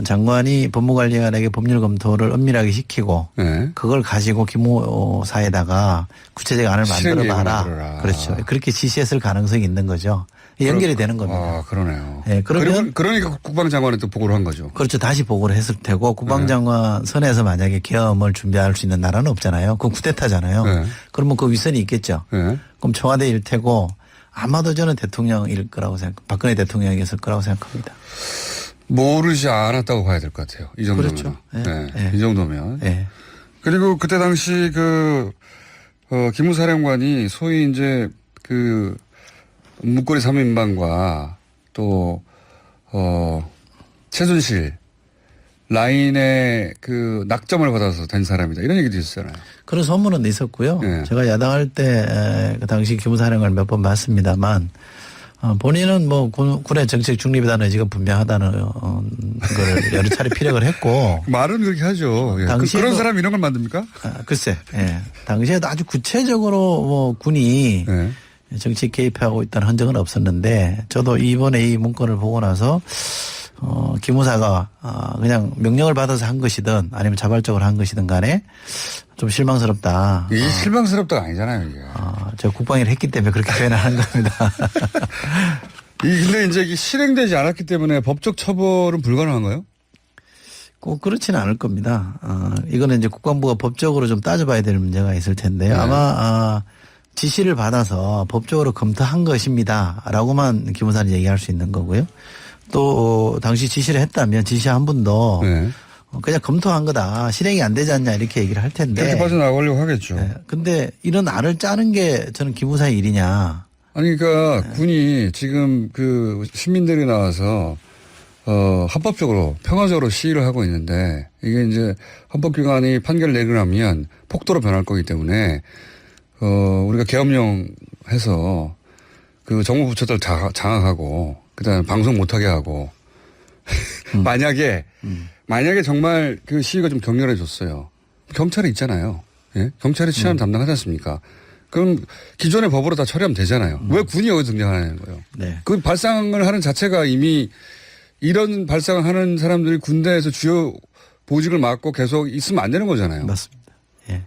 장관이 법무관리관에게 법률 검토를 엄밀하게 시키고 그걸 가지고 기무사에다가 구체적 안을 만들어봐라. 그렇죠. 그렇게 지시했을 가능성이 있는 거죠. 연결이 되는 겁니다. 아, 그러네요. 네, 그러니까 국방장관한테 보고를 한 거죠. 그렇죠. 다시 보고를 했을 테고 국방장관 선에서 만약에 계엄을 준비할 수 있는 나라는 없잖아요. 그건 쿠데타잖아요. 그러면 그 위선이 있겠죠. 그럼 청와대일 테고 아마도 저는 대통령일 거라고 박근혜 대통령이었을 거라고 생각합니다. 모르지 않았다고 봐야 될 것 같아요. 이 정도면. 그렇죠. 이 정도면. 그리고 그때 당시 기무사령관이 소위 이제 문고리 3인방과 또 최순실을 라인에 그 낙점을 받아서 된 사람이다. 이런 얘기도 있었잖아요. 그런 소문은 있었고요. 네. 제가 야당할 때 그 당시 기무사령을 몇 번 봤습니다만 본인은 뭐 군의 정책 중립이라는 의지가 분명하다는 걸 여러 차례 피력을 했고. 말은 그렇게 하죠. 예. 그런 사람이 이런 걸 만듭니까? 글쎄. 예. 당시에도 아주 구체적으로 뭐 군이 정치에 개입하고 있다는 흔적은 없었는데 저도 이번에 이 문건을 보고 나서 기무사가 그냥 명령을 받아서 한 것이든 아니면 자발적으로 한 것이든 간에 좀 실망스럽다. 이게 실망스럽다가 아니잖아요, 이게. 제가 국방위를 했기 때문에 그렇게 표현하는 겁니다. 근데 이제 이게 실행되지 않았기 때문에 법적 처벌은 불가능한가요? 꼭 그렇지는 않을 겁니다. 이거는 이제 국방부가 법적으로 좀 따져봐야 될 문제가 있을 텐데요. 아마 지시를 받아서 법적으로 검토한 것입니다라고만 기무사는 얘기할 수 있는 거고요. 또 당시 지시를 했다면 지시한 분도 그냥 검토한 거다. 실행이 안 되지 않냐 이렇게 얘기를 할 텐데. 그렇게 빠져나가려고 하겠죠. 근데 이런 안을 짜는 게 저는 기무사의 일이냐. 아니 그러니까 군이 지금 그 시민들이 나와서 합법적으로 평화적으로 시위를 하고 있는데 이게 이제 헌법기관이 판결을 내리고 나면 폭도로 변할 거기 때문에 우리가 계엄령 해서 그 정부 부처들 장악하고 그다음에 방송 못하게 하고 만약에 정말 그 시위가 좀 격렬해졌어요. 경찰이 있잖아요. 예? 경찰이 치안 담당하지 않습니까? 그럼 기존의 법으로 다 처리하면 되잖아요. 왜 군이 여기서 등장하는 거예요? 네. 그 발상을 하는 자체가 이미 이런 발상을 하는 사람들이 군대에서 주요 보직을 맡고 계속 있으면 안 되는 거잖아요. 맞습니다. 예.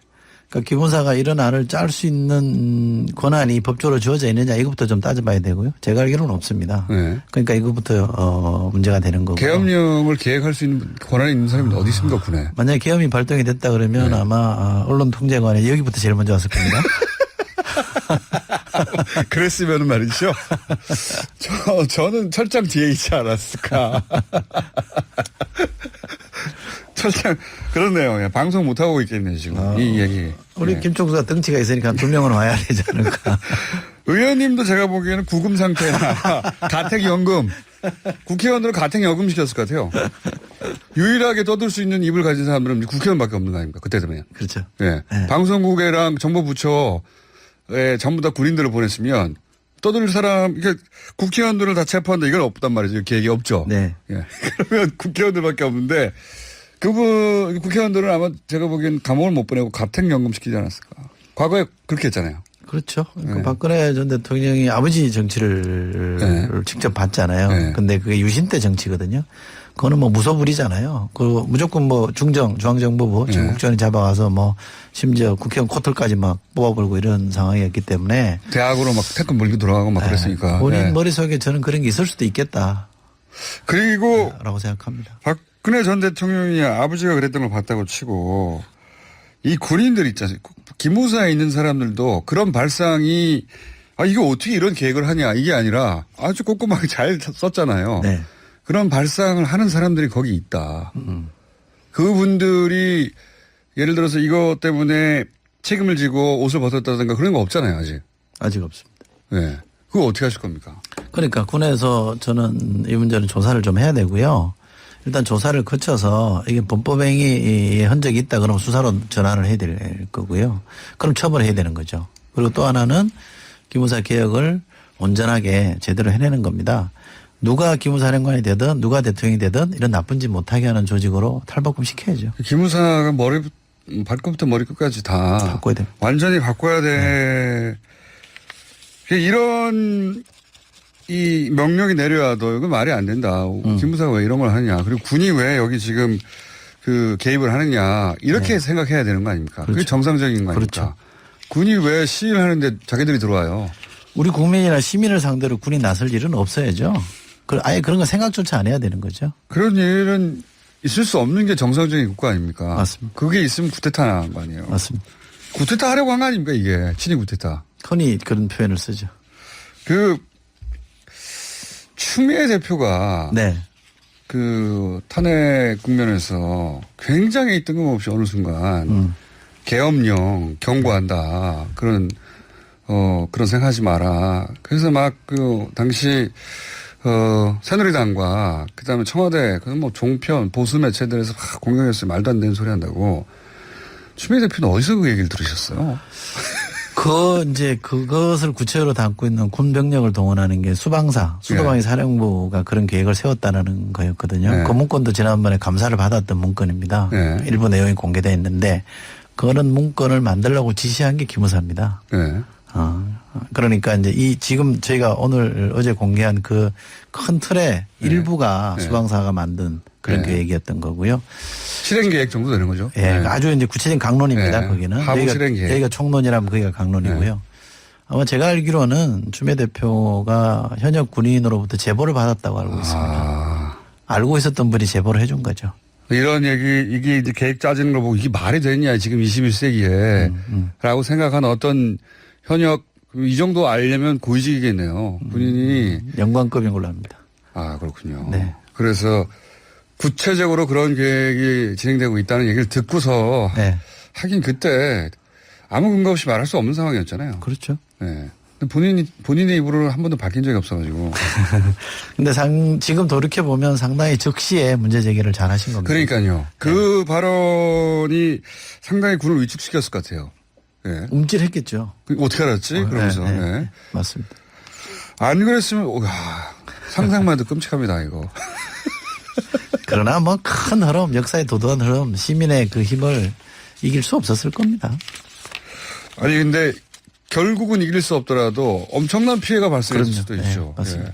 그러니까 기무사가 이런 안을 짤 수 있는 권한이 법적으로 주어져 있느냐 이것부터 좀 따져봐야 되고요. 제가 알기로는 없습니다. 네. 그러니까 이것부터 문제가 되는 거고. 계엄령을 계획할 수 있는 권한이 있는 사람이 어디 있습니까, 군에? 만약에 계엄이 발동이 됐다 그러면 아마 언론통제관에 여기부터 제일 먼저 왔을 겁니다. 그랬으면 말이죠. 저는 철장 뒤에 있지 않았을까. 철장, 그렇네요. 방송 못하고 있겠네요, 지금. 이 얘기. 우리 김총수가 덩치가 있으니까 2명은 와야 되지 않을까. 의원님도 제가 보기에는 구금 상태나 가택연금, 국회의원들을 가택연금 시켰을 것 같아요. 유일하게 떠들 수 있는 입을 가진 사람들은 국회의원밖에 없는 거 아닙니까? 그때 되면. 그렇죠. 예. 네. 방송국이랑 정보부처에 전부 다 군인들을 보냈으면 떠들 사람, 그러니까 국회의원들을 다 체포한다 이건 없단 말이죠. 계획이 없죠. 네. 예. 그러면 국회의원들밖에 없는데 그분 국회의원들은 아마 제가 보기엔 감옥을 못 보내고 가택연금 시키지 않았을까. 과거에 그렇게 했잖아요. 그렇죠. 그 박근혜 전 대통령이 아버지 정치를 직접 봤잖아요. 근데 그게 유신 때 정치거든요. 그거는 뭐 무소불위잖아요. 그 무조건 뭐 중앙정보부 전국전이 잡아가서 뭐 심지어 국회의원 코털까지 막 뽑아버리고 이런 상황이었기 때문에 대학으로 막 태클 물고 돌아가고 막 그랬으니까. 본인 머릿속에 저는 그런 게 있을 수도 있겠다. 그리고 라고 생각합니다. 박근혜 전 대통령이 아버지가 그랬던 걸 봤다고 치고 이 군인들 있잖아요. 기무사에 있는 사람들도 그런 발상이 이거 어떻게 이런 계획을 하냐 이게 아니라 아주 꼼꼼하게 잘 썼잖아요. 네. 그런 발상을 하는 사람들이 거기 있다. 그분들이 예를 들어서 이거 때문에 책임을 지고 옷을 벗었다든가 그런 거 없잖아요. 아직 없습니다. 네. 그거 어떻게 하실 겁니까? 그러니까 군에서 저는 이 문제는 조사를 좀 해야 되고요. 일단 조사를 거쳐서 이게 범법행위 흔적이 있다 그러면 수사로 전환을 해야 될 거고요. 그럼 처벌해야 되는 거죠. 그리고 또 하나는 기무사 개혁을 온전하게 제대로 해내는 겁니다. 누가 기무사령관이 되든 누가 대통령이 되든 이런 나쁜 짓 못하게 하는 조직으로 탈바꿈 시켜야죠. 기무사가 발끝부터 머리끝까지 다 바꿔야 돼. 완전히 바꿔야 돼. 이런 이 명령이 내려와도 이건 말이 안 된다. 기무사가 왜 이런 걸 하느냐. 그리고 군이 왜 여기 지금 그 개입을 하느냐. 이렇게 생각해야 되는 거 아닙니까? 그렇죠. 그게 정상적인 거 아닙니까? 그렇죠. 군이 왜 시위를 하는데 자기들이 들어와요. 우리 국민이나 시민을 상대로 군이 나설 일은 없어야죠. 아예 그런 거 생각조차 안 해야 되는 거죠. 그런 일은 있을 수 없는 게 정상적인 국가 아닙니까? 맞습니다. 그게 있으면 구테타 나는 거 아니에요. 맞습니다. 구테타 하려고 한 거 아닙니까 이게. 친위 구테타. 흔히 그런 표현을 쓰죠. 추미애 대표가 그 탄핵 국면에서 굉장히 뜬금없이 어느 순간 계엄령 경고한다. 그런 생각하지 마라. 그래서 막 당시 새누리당과 그다음에 청와대, 뭐 종편, 보수 매체들에서 막 공격했어요. 말도 안 되는 소리 한다고. 추미애 대표는 어디서 그 얘기를 들으셨어요? 이제 그것을 구체적으로 담고 있는 군 병력을 동원하는 게 수도방위 사령부가 그런 계획을 세웠다는 거였거든요. 네. 그 문건도 지난번에 감사를 받았던 문건입니다. 네. 일부 내용이 공개되어 있는데 그런 문건을 만들라고 지시한 게 기무사입니다. 네. 그러니까 이제 지금 저희가 어제 공개한 그 큰 틀의 일부가 수방사가 만든 그런 계획이었던 거고요. 실행 계획 정도 되는 거죠? 예, 아주 이제 구체적인 강론입니다. 거기는 하부 실행 계획. 여기가 총론이라면 거기가 강론이고요. 아마 제가 알기로는 추미애 대표가 현역 군인으로부터 제보를 받았다고 알고 있습니다. 알고 있었던 분이 제보를 해준 거죠. 이런 이게 이제 계획 짜지는 걸 보고 이게 말이 되냐, 지금 21세기에. 라고 생각한 어떤 현역, 이 정도 알려면 고위직이겠네요. 본인이. 영관급인 걸로 압니다. 아, 그렇군요. 네. 그래서 구체적으로 그런 계획이 진행되고 있다는 얘기를 듣고서 하긴 그때 아무 근거 없이 말할 수 없는 상황이었잖아요. 그렇죠. 네. 본인의 입으로 한 번도 밝힌 적이 없어가지고. 근데 지금 돌이켜보면 상당히 즉시에 문제 제기를 잘 하신 겁니다. 그러니까요. 그 발언이 상당히 군을 위축시켰을 것 같아요. 네. 움찔했겠죠. 어떻게 알았지? 그러면서. 네. 맞습니다. 안 그랬으면, 상상만 해도 끔찍합니다, 이거. 그러나 뭐 큰 흐름, 역사의 도도한 흐름, 시민의 그 힘을 이길 수 없었을 겁니다. 아니, 근데 결국은 이길 수 없더라도 엄청난 피해가 발생했을 수도 있죠. 맞습니다.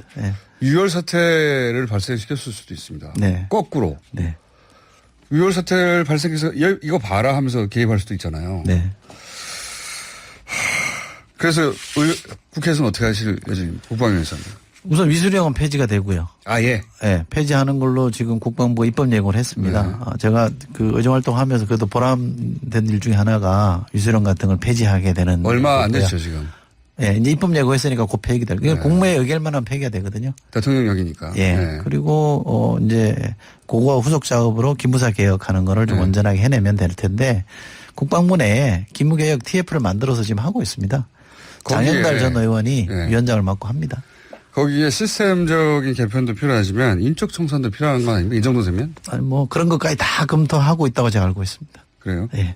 유혈 사태를 발생시켰을 수도 있습니다. 네. 거꾸로. 네. 유혈 사태를 발생해서 이거 봐라 하면서 개입할 수도 있잖아요. 네. 그래서 국회에서는 어떻게 하실 예정입니까? 국방위원회에서는. 우선 위수령은 폐지가 되고요. 예. 네, 폐지하는 걸로 지금 국방부가 입법 예고를 했습니다. 제가 그 의정활동하면서 그래도 보람된 일 중에 하나가 위수령 같은 걸 폐지하게 되는. 얼마 안 됐죠, 지금. 예, 이제 입법 예고했으니까 곧 폐기될. 국무회의 의결만 하면 폐기가 되거든요. 대통령령이니까. 예. 그리고 이제 그거와 후속 작업으로 기무사 개혁하는 거를 좀 온전하게 해내면 될 텐데 국방부 내에 기무개혁 TF를 만들어서 지금 하고 있습니다. 장현달 전 의원이 위원장을 맡고 합니다. 거기에 시스템적인 개편도 필요하지만 인적 청산도 필요한 건 아닙니까? 이 정도 되면? 아니 뭐 그런 것까지 다 검토하고 있다고 제가 알고 있습니다. 그래요? 예.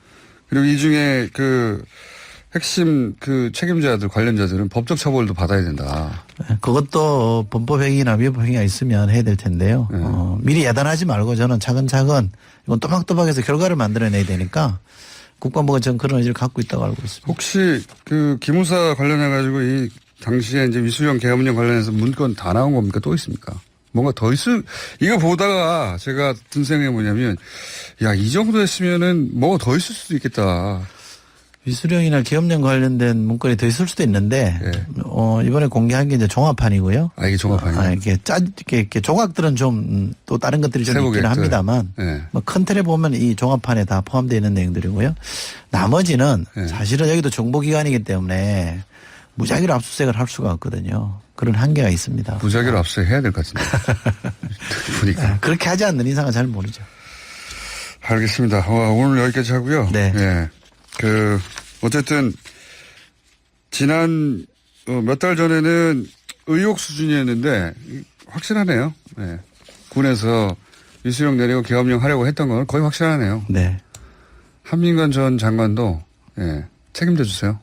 그리고 이 중에 그 핵심 그 책임자들 관련자들은 법적 처벌도 받아야 된다. 그것도 범법행위나 위법행위가 있으면 해야 될 텐데요. 미리 예단하지 말고 저는 차근차근 이건 또박또박해서 결과를 만들어내야 되니까 국방부가 전 그런 의지를 갖고 있다고 알고 있습니다. 혹시 그 기무사 관련해 가지고 이 당시에 이제 위수령 계엄령 관련해서 문건 다 나온 겁니까? 또 있습니까? 뭔가 더 이거 보다가 제가 든 생각이 뭐냐면 이 정도 했으면은 뭐가 더 있을 수도 있겠다. 위수령이나 계엄령 관련된 문건이 더 있을 수도 있는데 이번에 공개한 게 이제 종합판이고요. 이게 종합판이요? 이렇게 조각들은 좀 또 다른 것들이 좀 있기는 합니다만 뭐 큰 틀에 보면 이 종합판에 다 포함되어 있는 내용들이고요. 나머지는 사실은 여기도 정보기관이기 때문에 무작위로 압수수색을 할 수가 없거든요. 그런 한계가 있습니다. 무작위로 압수수색 해야 될 것 같습니다. 보니까. 그렇게 하지 않는 이상은 잘 모르죠. 알겠습니다. 오늘 여기까지 하고요. 네. 어쨌든 지난 몇 달 전에는 의혹 수준이었는데 확실하네요. 네. 군에서 위수령 내리고 계엄령 하려고 했던 건 거의 확실하네요. 네. 한민관 전 장관도 책임져 주세요.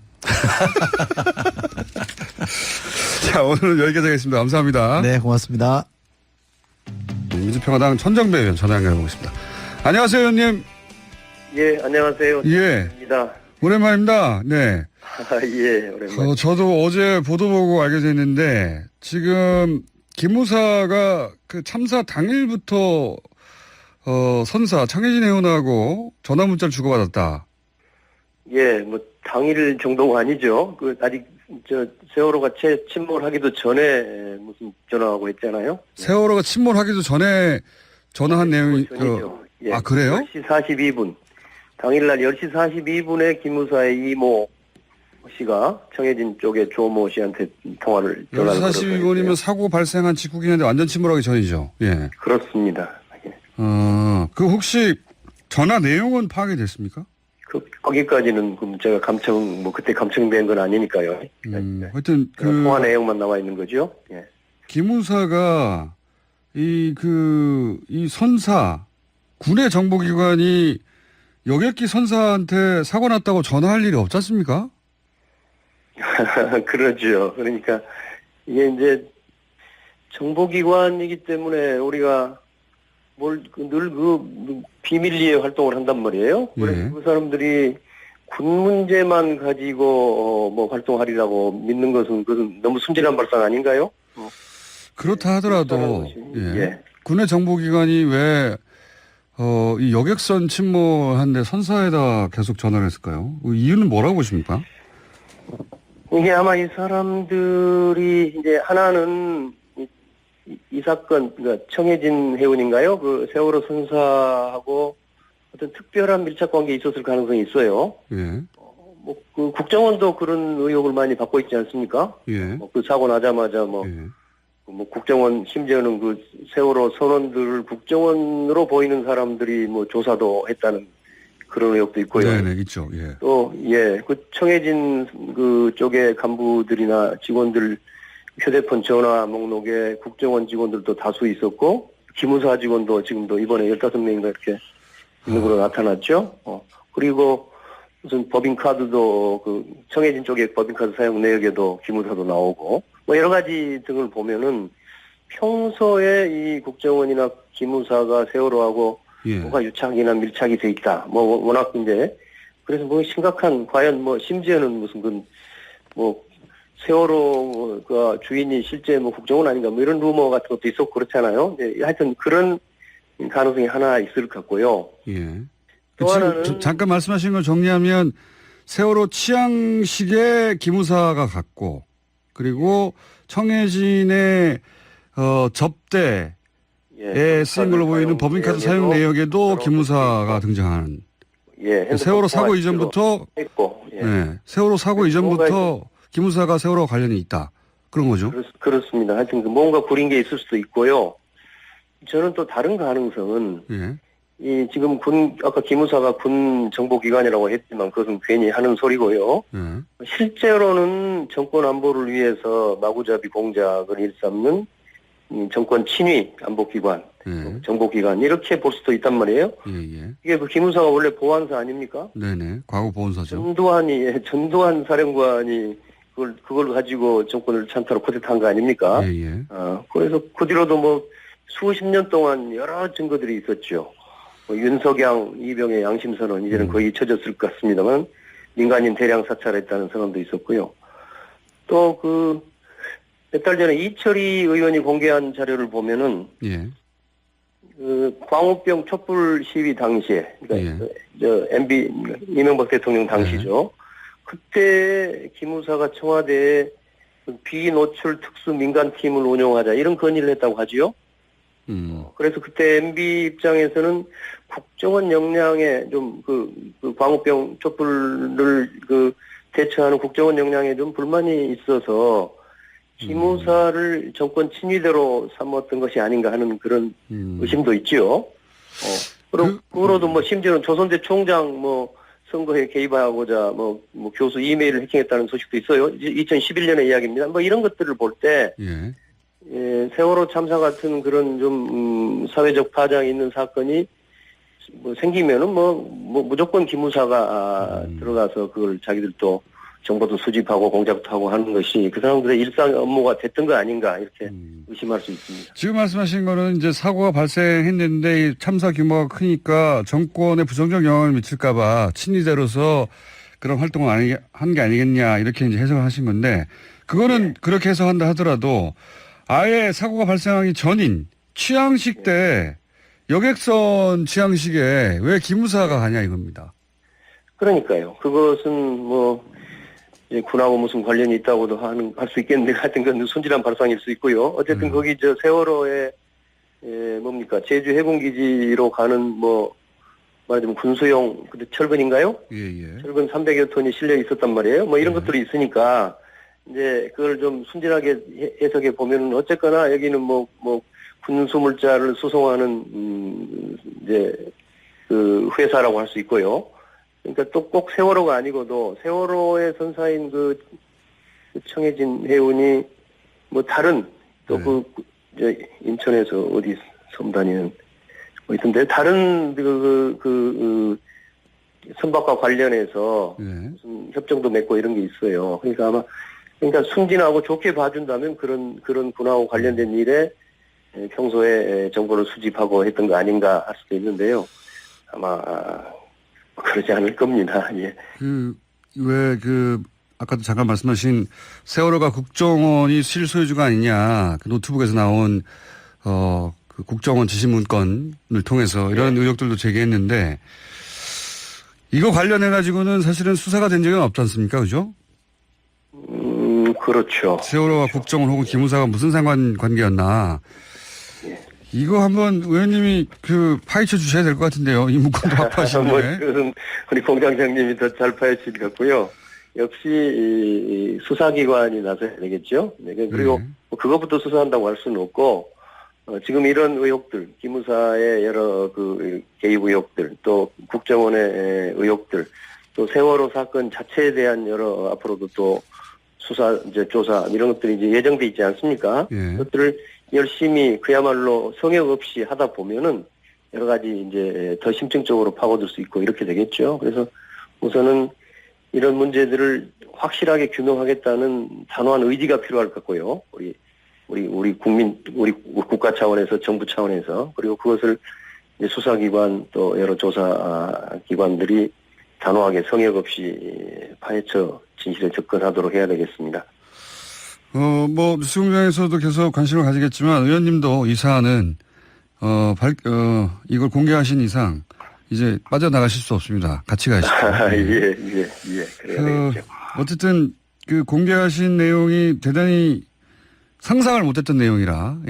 자, 오늘은 여기까지 하겠습니다. 감사합니다. 네, 고맙습니다. 민주평화당 천정배 의원 전화 연결해보겠습니다. 안녕하세요, 의원님. 예, 안녕하세요. 예. 입니다. 오랜만입니다. 네. 예, 오랜만에. 저도 어제 보도 보고 알게 됐는데 지금 기무사가 그 참사 당일부터 선사 청해진 의원하고 전화 문자를 주고받았다. 예, 뭐 당일 정도가 아니죠. 아직 세월호가 침몰하기도 전에 무슨 전화하고 했잖아요. 세월호가 침몰하기도 전에 전화한 내용이 예. 그래요? 10시 42분. 당일날 10시 42분에 기무사의 이모 씨가 청해진 쪽에 조모 씨한테 전화를 42분이면 사고 발생한 직후긴 한데 완전 침몰하기 전이죠. 예. 그렇습니다. 예. 그 혹시 전화 내용은 파악이 됐습니까? 거기까지는 제가 그때 감청된 건 아니니까요. 하여튼 통화 내용만 나와 있는 거죠. 예. 기무사가 이 선사, 군의 정보기관이 여객기 선사한테 사고 났다고 전화할 일이 없지 않습니까? 그러죠. 그러니까 이게 이제 정보기관이기 때문에 우리가 늘 비밀리에 활동을 한단 말이에요. 그래서 그 사람들이 군 문제만 가지고 뭐 활동하리라고 믿는 것은 그건 너무 순진한 발상 아닌가요? 그렇다 하더라도 군의 정보기관이 왜 이 여객선 침몰한데 선사에다 계속 전화를 했을까요? 이유는 뭐라고 보십니까? 이게 아마 이 사람들이 이제 하나는 이 사건, 그러니까 청해진 해운인가요? 그 세월호 선사하고 어떤 특별한 밀착 관계에 있었을 가능성이 있어요. 그 국정원도 그런 의혹을 많이 받고 있지 않습니까? 그 사고 나자마자 국정원, 심지어는 그 세월호 선원들을 국정원으로 보이는 사람들이 조사도 했다는 그런 의혹도 있고요. 네네, 있죠. 또, 그 청해진 그 쪽의 간부들이나 직원들 휴대폰 전화 목록에 국정원 직원들도 다수 있었고, 기무사 직원도 지금도 이번에 15명인가 이렇게 있는 걸로 나타났죠. 그리고 무슨 법인카드도 그 청해진 쪽의 법인카드 사용 내역에도 기무사도 나오고, 여러 가지 등을 보면은 평소에 이 국정원이나 기무사가 세월호하고 뭐가 유착이나 밀착이 돼 있다. 워낙 이제 그래서 심각한 과연 심지어는 무슨 세월호가 주인이 실제 국정원 아닌가 이런 루머 같은 것도 있었고 그렇잖아요. 하여튼 그런 가능성이 하나 있을 것 같고요. 또 하나는 잠깐 말씀하신 걸 정리하면 세월호 취향식의 기무사가 갔고 그리고 청해진의 접대에 쓰인 걸로 보이는 법인카드 사용 내역에도 기무사가 등장하는. 세월호 사고 이전부터 했고, 세월호 사고 이전부터 기무사가 세월호 관련이 있다. 그런 거죠? 그렇습니다. 하여튼 뭔가 구린 게 있을 수도 있고요. 저는 또 다른 가능성은 이 지금 아까 기무사가 군 정보기관이라고 했지만 그것은 괜히 하는 소리고요. 실제로는 정권 안보를 위해서 마구잡이 공작을 일삼는 정권 친위 안보기관, 정보기관 이렇게 볼 수도 있단 말이에요. 이게 그 기무사가 원래 보안사 아닙니까? 네네, 과거 보안사죠. 전두환 사령관이 그걸 가지고 정권을 찬탈로 쿠데타한 거 아닙니까? 그래서 그 뒤로도 수십 년 동안 여러 증거들이 있었죠. 윤석양, 이병의 양심선언 이제는 거의 잊혀졌을 것 같습니다만 민간인 대량 사찰했다는 선언도 있었고요. 또 몇 달 전에 이철희 의원이 공개한 자료를 보면은 그 광우병 촛불 시위 당시에 그러니까 MB 이명박 대통령 당시죠. 그때 기무사가 청와대에 비노출 특수 민간팀을 운영하자 이런 건의를 했다고 하지요. 그래서 그때 MB 입장에서는 국정원 역량에 좀 그 광우병 촛불을 대처하는 국정원 역량에 좀 불만이 있어서 기무사를 정권 친위대로 삼았던 것이 아닌가 하는 그런 의심도 있지요. 그러고도 심지어는 조선대 총장 선거에 개입하고자 교수 이메일을 해킹했다는 소식도 있어요. 2011년의 이야기입니다. 이런 것들을 볼 때 세월호 참사 같은 그런 좀 사회적 파장이 있는 사건이 생기면은 무조건 기무사가 들어가서 그걸 자기들도 정보도 수집하고 공작도 하고 하는 것이 그 사람들의 일상 업무가 됐던 거 아닌가 이렇게 의심할 수 있습니다. 지금 말씀하신 거는 이제 사고가 발생했는데 이 참사 규모가 크니까 정권에 부정적 영향을 미칠까봐 친위대로서 그런 활동을 한 게 아니겠냐 이렇게 이제 해석을 하신 건데 그거는 그렇게 해석한다 하더라도 아예 사고가 발생하기 전인 취향식 때 여객선 취향식에 왜 기무사가 가냐 이겁니다. 그러니까요. 그것은 군하고 무슨 관련이 있다고도 할 수 있겠는데 하여튼 그건 순진한 발상일 수 있고요. 어쨌든 거기 세월호에 제주 해군기지로 가는 말하자면 군수용 철근인가요? 철근 300여 톤이 실려 있었단 말이에요. 이런 것들이 있으니까 이제 그걸 좀 순진하게 해석해 보면은 어쨌거나 여기는 군수물자를 수송하는 이제 그 회사라고 할 수 있고요. 그러니까 또 꼭 세월호가 아니고도 세월호의 선사인 그 청해진 해운이 다른 또 인천에서 어디 섬 다니는 뭐 있던데 다른 선박과 관련해서 무슨 협정도 맺고 이런 게 있어요. 그러니까 아마 순진하고 좋게 봐준다면 그런 군하고 관련된 일에 평소에 정보를 수집하고 했던 거 아닌가 할 수도 있는데요. 아마 그러지 않을 겁니다. 예. 아까도 잠깐 말씀하신 세월호가 국정원이 실소유주가 아니냐, 그 노트북에서 나온, 그 국정원 지시 문건을 통해서 이런 의혹들도 제기했는데, 이거 관련해가지고는 사실은 수사가 된 적은 없지 않습니까? 그죠? 그렇죠. 세월호와 국정원 혹은 기무사가 무슨 관계였나. 이거 한번 의원님이 파헤쳐 주셔야 될 것 같은데요. 이 문건도 확보하시는데. 그것은 우리 공장장님이 더 잘 파헤칠 것 같고요. 역시 이 수사기관이 나서야 되겠죠. 네, 그리고 그것부터 수사한다고 할 수는 없고 지금 이런 의혹들, 기무사의 여러 개입 의혹들, 또 국정원의 의혹들, 또 세월호 사건 자체에 대한 여러 앞으로도 또 수사, 조사 이런 것들이 이제 예정돼 있지 않습니까? 그것들을 열심히 그야말로 성역 없이 하다 보면은 여러 가지 이제 더 심층적으로 파고들 수 있고 이렇게 되겠죠. 그래서 우선은 이런 문제들을 확실하게 규명하겠다는 단호한 의지가 필요할 것 같고요. 우리 국가 차원에서, 정부 차원에서, 그리고 그것을 이제 수사기관 또 여러 조사기관들이 단호하게 성역 없이 파헤쳐 진실에 접근하도록 해야 되겠습니다. 뉴스공장에서도 계속 관심을 가지겠지만, 의원님도 이 사안은, 이걸 공개하신 이상, 이제 빠져나가실 수 없습니다. 같이 가시죠. 예. 그래야 되겠죠. 어쨌든, 공개하신 내용이 대단히 상상을 못했던 내용이라,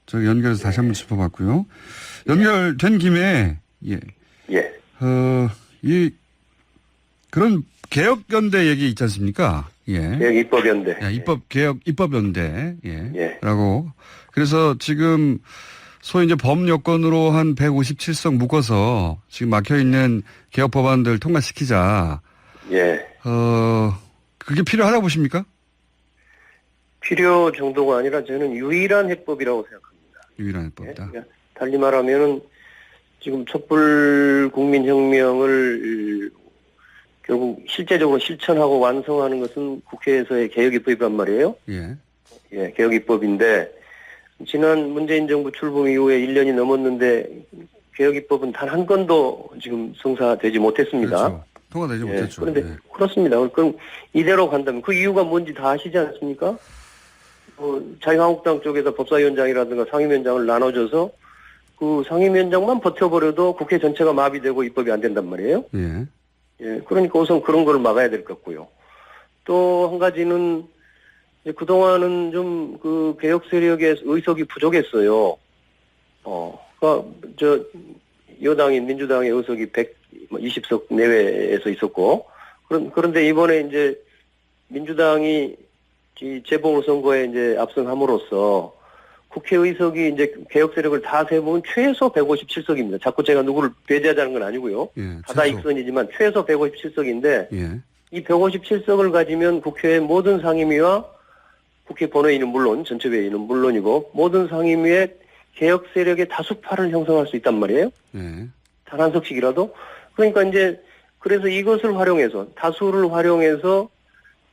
저희 연결해서 다시 한번 짚어봤고요. 연결된 김에, 그런 개혁연대 얘기 있지 않습니까? 개혁 입법연대. 입법연대. 라고. 그래서 지금, 소위 이제 범여건으로 한 157석 묶어서 지금 막혀있는 개혁 법안들 통과시키자. 그게 필요하다고 보십니까? 필요 정도가 아니라 저는 유일한 해법이라고 생각합니다. 유일한 해법이다. 그러니까 달리 말하면은 지금 촛불 국민혁명을 결국 실제적으로 실천하고 완성하는 것은 국회에서의 개혁입법이란 말이에요. 개혁입법인데 지난 문재인 정부 출범 이후에 1년이 넘었는데 개혁입법은 단 한 건도 지금 성사되지 못했습니다. 그렇죠. 통과되지 못했죠. 그런데 그렇습니다. 그럼 이대로 간다면 그 이유가 뭔지 다 아시지 않습니까? 자유한국당 쪽에서 법사위원장이라든가 상임위원장을 나눠줘서 그 상임위원장만 버텨버려도 국회 전체가 마비되고 입법이 안 된단 말이에요. 그러니까 우선 그런 걸 막아야 될 것 같고요. 또 한 가지는 그동안은 좀 개혁 세력의 의석이 부족했어요. 여당인 민주당의 의석이 120석 내외에서 있었고, 그런데 이번에 이제 민주당이 재보궐선거에 이제 압승함으로써 국회의석이 이제 개혁 세력을 다 세보면 최소 157석입니다. 자꾸 제가 누구를 배제하자는 건 아니고요. 다다익선이지만 최소 157석인데 이 157석을 가지면 국회의 모든 상임위와 국회 본회의는 물론 전체 회의는 물론이고 모든 상임위의 개혁 세력의 다수파를 형성할 수 있단 말이에요. 단 한 석씩이라도. 그러니까 이제 그래서 이것을 활용해서 다수를 활용해서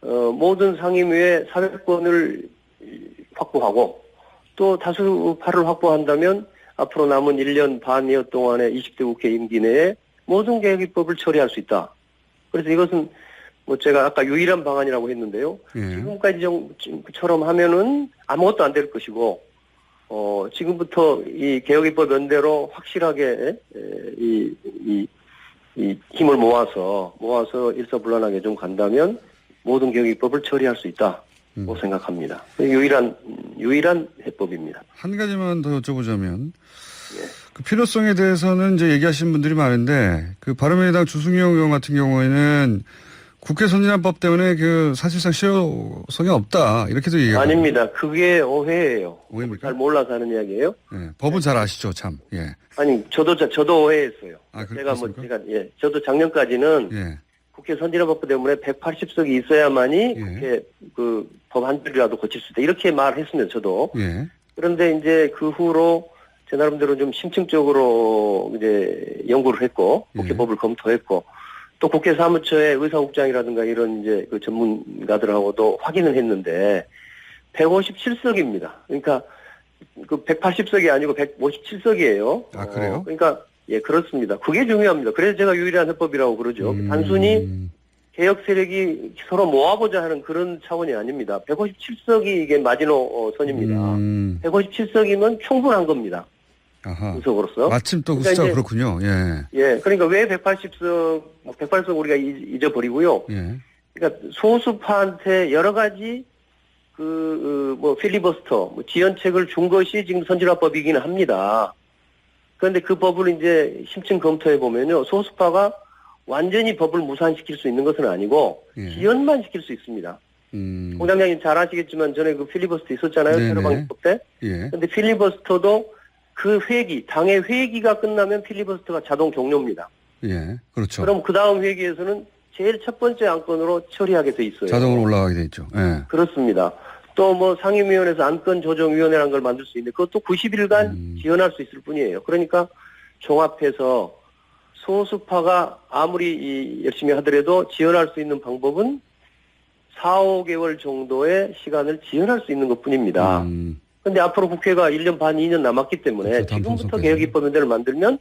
모든 상임위의 사회권을 확보하고 또 다수파를 확보한다면 앞으로 남은 1년 반여 동안의 20대 국회 임기 내에 모든 개혁입법을 처리할 수 있다. 그래서 이것은 제가 아까 유일한 방안이라고 했는데요. 지금까지처럼 하면은 아무것도 안 될 것이고, 지금부터 이 개혁입법 연대로 확실하게 이 힘을 모아서 일사불란하게 좀 간다면 모든 개혁입법을 처리할 수 있다고 생각합니다. 유일한 해법입니다. 한 가지만 더 여쭤보자면, 그 필요성에 대해서는 이제 얘기하시는 분들이 많은데, 바른미래당 주승용 의원 같은 경우에는 국회 선진화법 때문에 사실상 실효성이 없다. 이렇게도 얘기하고. 아닙니다. 그게 오해예요. 오해입니까? 잘 몰라서 하는 이야기예요. 법은 잘 아시죠, 참. 아니, 저도 오해했어요. 제가 저도 작년까지는 국회 선진화법부 때문에 180석이 있어야만이 국회 그 법 한 줄이라도 고칠 수 있다. 이렇게 말했습니다. 저도. 그런데 이제 그 후로 제 나름대로 좀 심층적으로 이제 연구를 했고 국회법을 검토했고 또 국회 사무처의 의사국장이라든가 이런 이제 그 전문가들하고도 확인을 했는데 157석입니다. 그러니까 그 180석이 아니고 157석이에요. 아, 그래요? 그러니까 예, 그렇습니다. 그게 중요합니다. 그래서 제가 유일한 해법이라고 그러죠. 단순히 개혁 세력이 서로 모아보자 하는 그런 차원이 아닙니다. 157석이 이게 마지노선입니다. 157석이면 충분한 겁니다. 의석으로서. 마침 또 그 그러니까 숫자가 이제 그렇군요. 예. 예, 그러니까 왜 180석 우리가 잊어버리고요. 그러니까 소수파한테 여러 가지 뭐 필리버스터, 뭐 지연책을 준 것이 지금 선진화법이기는 합니다. 그런데 그 법을 이제 심층 검토해 보면요, 소수파가 완전히 법을 무산시킬 수 있는 것은 아니고 지연만 시킬 수 있습니다. 공장장님 잘 아시겠지만 전에 그 필리버스터 있었잖아요, 테러방지법 때. 그런데 필리버스터도 그 회기, 당의 회기가 끝나면 필리버스터가 자동 종료입니다. 예, 그렇죠. 그럼 그 다음 회기에서는 제일 첫 번째 안건으로 처리하게 돼 있어요. 자동으로 올라가게 돼 있죠. 예. 그렇습니다. 또 뭐 상임위원회에서 안건조정위원회라는 걸 만들 수 있는데 그것도 90일간 지연할 수 있을 뿐이에요. 그러니까 종합해서 소수파가 아무리 열심히 하더라도 지연할 수 있는 방법은 4, 5개월 정도의 시간을 지연할 수 있는 것뿐입니다. 그런데 앞으로 국회가 1년 반, 2년 남았기 때문에 그렇죠, 지금부터 개혁입법연대를 만들면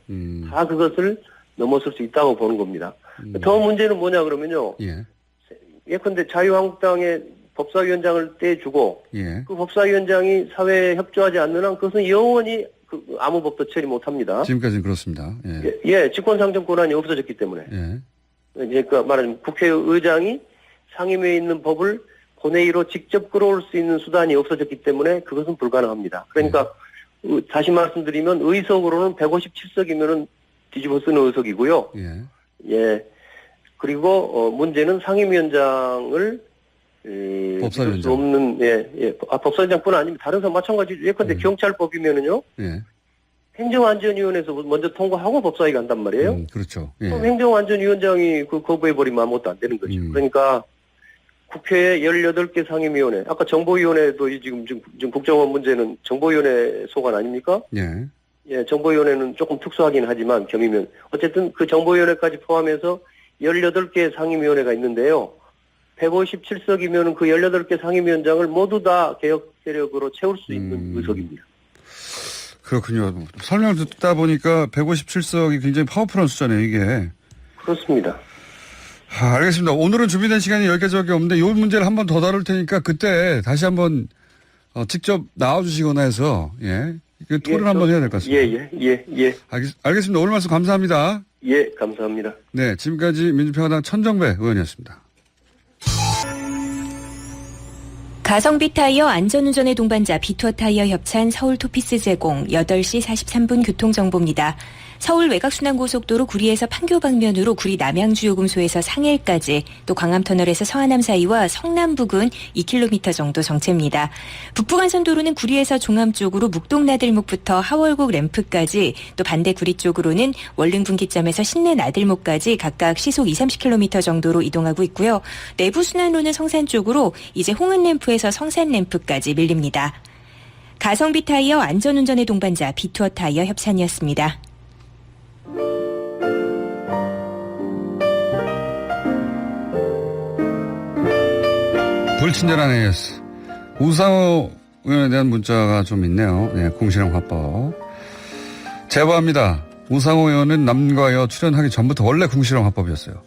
다 그것을 넘어설 수 있다고 보는 겁니다. 더 문제는 뭐냐 그러면요. 예컨대 자유한국당의 법사위원장을 떼주고 그 법사위원장이 사회에 협조하지 않는 한 그것은 영원히 아무 법도 처리 못합니다. 지금까지는 그렇습니다. 예, 직권상정 권한이 없어졌기 때문에. 그러니까 말하자면 국회의장이 상임위에 있는 법을 본회의로 직접 끌어올 수 있는 수단이 없어졌기 때문에 그것은 불가능합니다. 그러니까 다시 말씀드리면 의석으로는 157석이면은 뒤집어 쓰는 의석이고요. 예. 그리고 문제는 상임위원장을 법사위원장. 수 없는 법사위원장뿐 아니면 다른 사람 마찬가지죠. 예컨대 경찰법이면은요. 행정안전위원회에서 먼저 통과하고 법사위 간단 말이에요. 그렇죠. 그럼 행정안전위원장이 그 거부해버리면 아무것도 안 되는 거죠. 그러니까 국회에 18개 상임위원회, 아까 정보위원회도 지금 국정원 문제는 정보위원회 소관 아닙니까? 예, 정보위원회는 조금 특수하긴 하지만 겸이면 어쨌든 그 정보위원회까지 포함해서 18개 상임위원회가 있는데요. 157석이면 그 18개 상임위원장을 모두 다 개혁 세력으로 채울 수 있는 의석입니다. 그렇군요. 설명을 듣다 보니까 157석이 굉장히 파워풀한 숫자네요, 이게. 그렇습니다. 알겠습니다. 오늘은 준비된 시간이 여기까지밖에 없는데 이 문제를 한 번 더 다룰 테니까 그때 다시 한번 직접 나와주시거나 해서 토론 한번 해야 될 것 같습니다. 예. 알겠습니다. 오늘 말씀 감사합니다. 예, 감사합니다. 네, 지금까지 민주평화당 천정배 의원이었습니다. 가성비 타이어 안전운전의 동반자 비투어 타이어 협찬 서울 토피스 제공 8시 43분 교통정보입니다. 서울 외곽순환고속도로 구리에서 판교 방면으로 구리 남양주요금소에서 상일까지 또 광암터널에서 서하남 사이와 성남 부근 2km 정도 정체입니다. 북부간선도로는 구리에서 종암 쪽으로 묵동나들목부터 하월곡 램프까지 또 반대 구리 쪽으로는 월릉분기점에서 신내 나들목까지 각각 시속 20-30km 정도로 이동하고 있고요. 내부순환로는 성산 쪽으로 이제 홍은램프에서 성산램프까지 밀립니다. 가성비 타이어 안전운전의 동반자 비투어 타이어 협찬이었습니다. 불친절한 AS. 우상호 의원에 대한 문자가 좀 있네요. 네, 공실형 화법. 제보합니다. 우상호 의원은 남과 여 출연하기 전부터 원래 공실형 화법이었어요.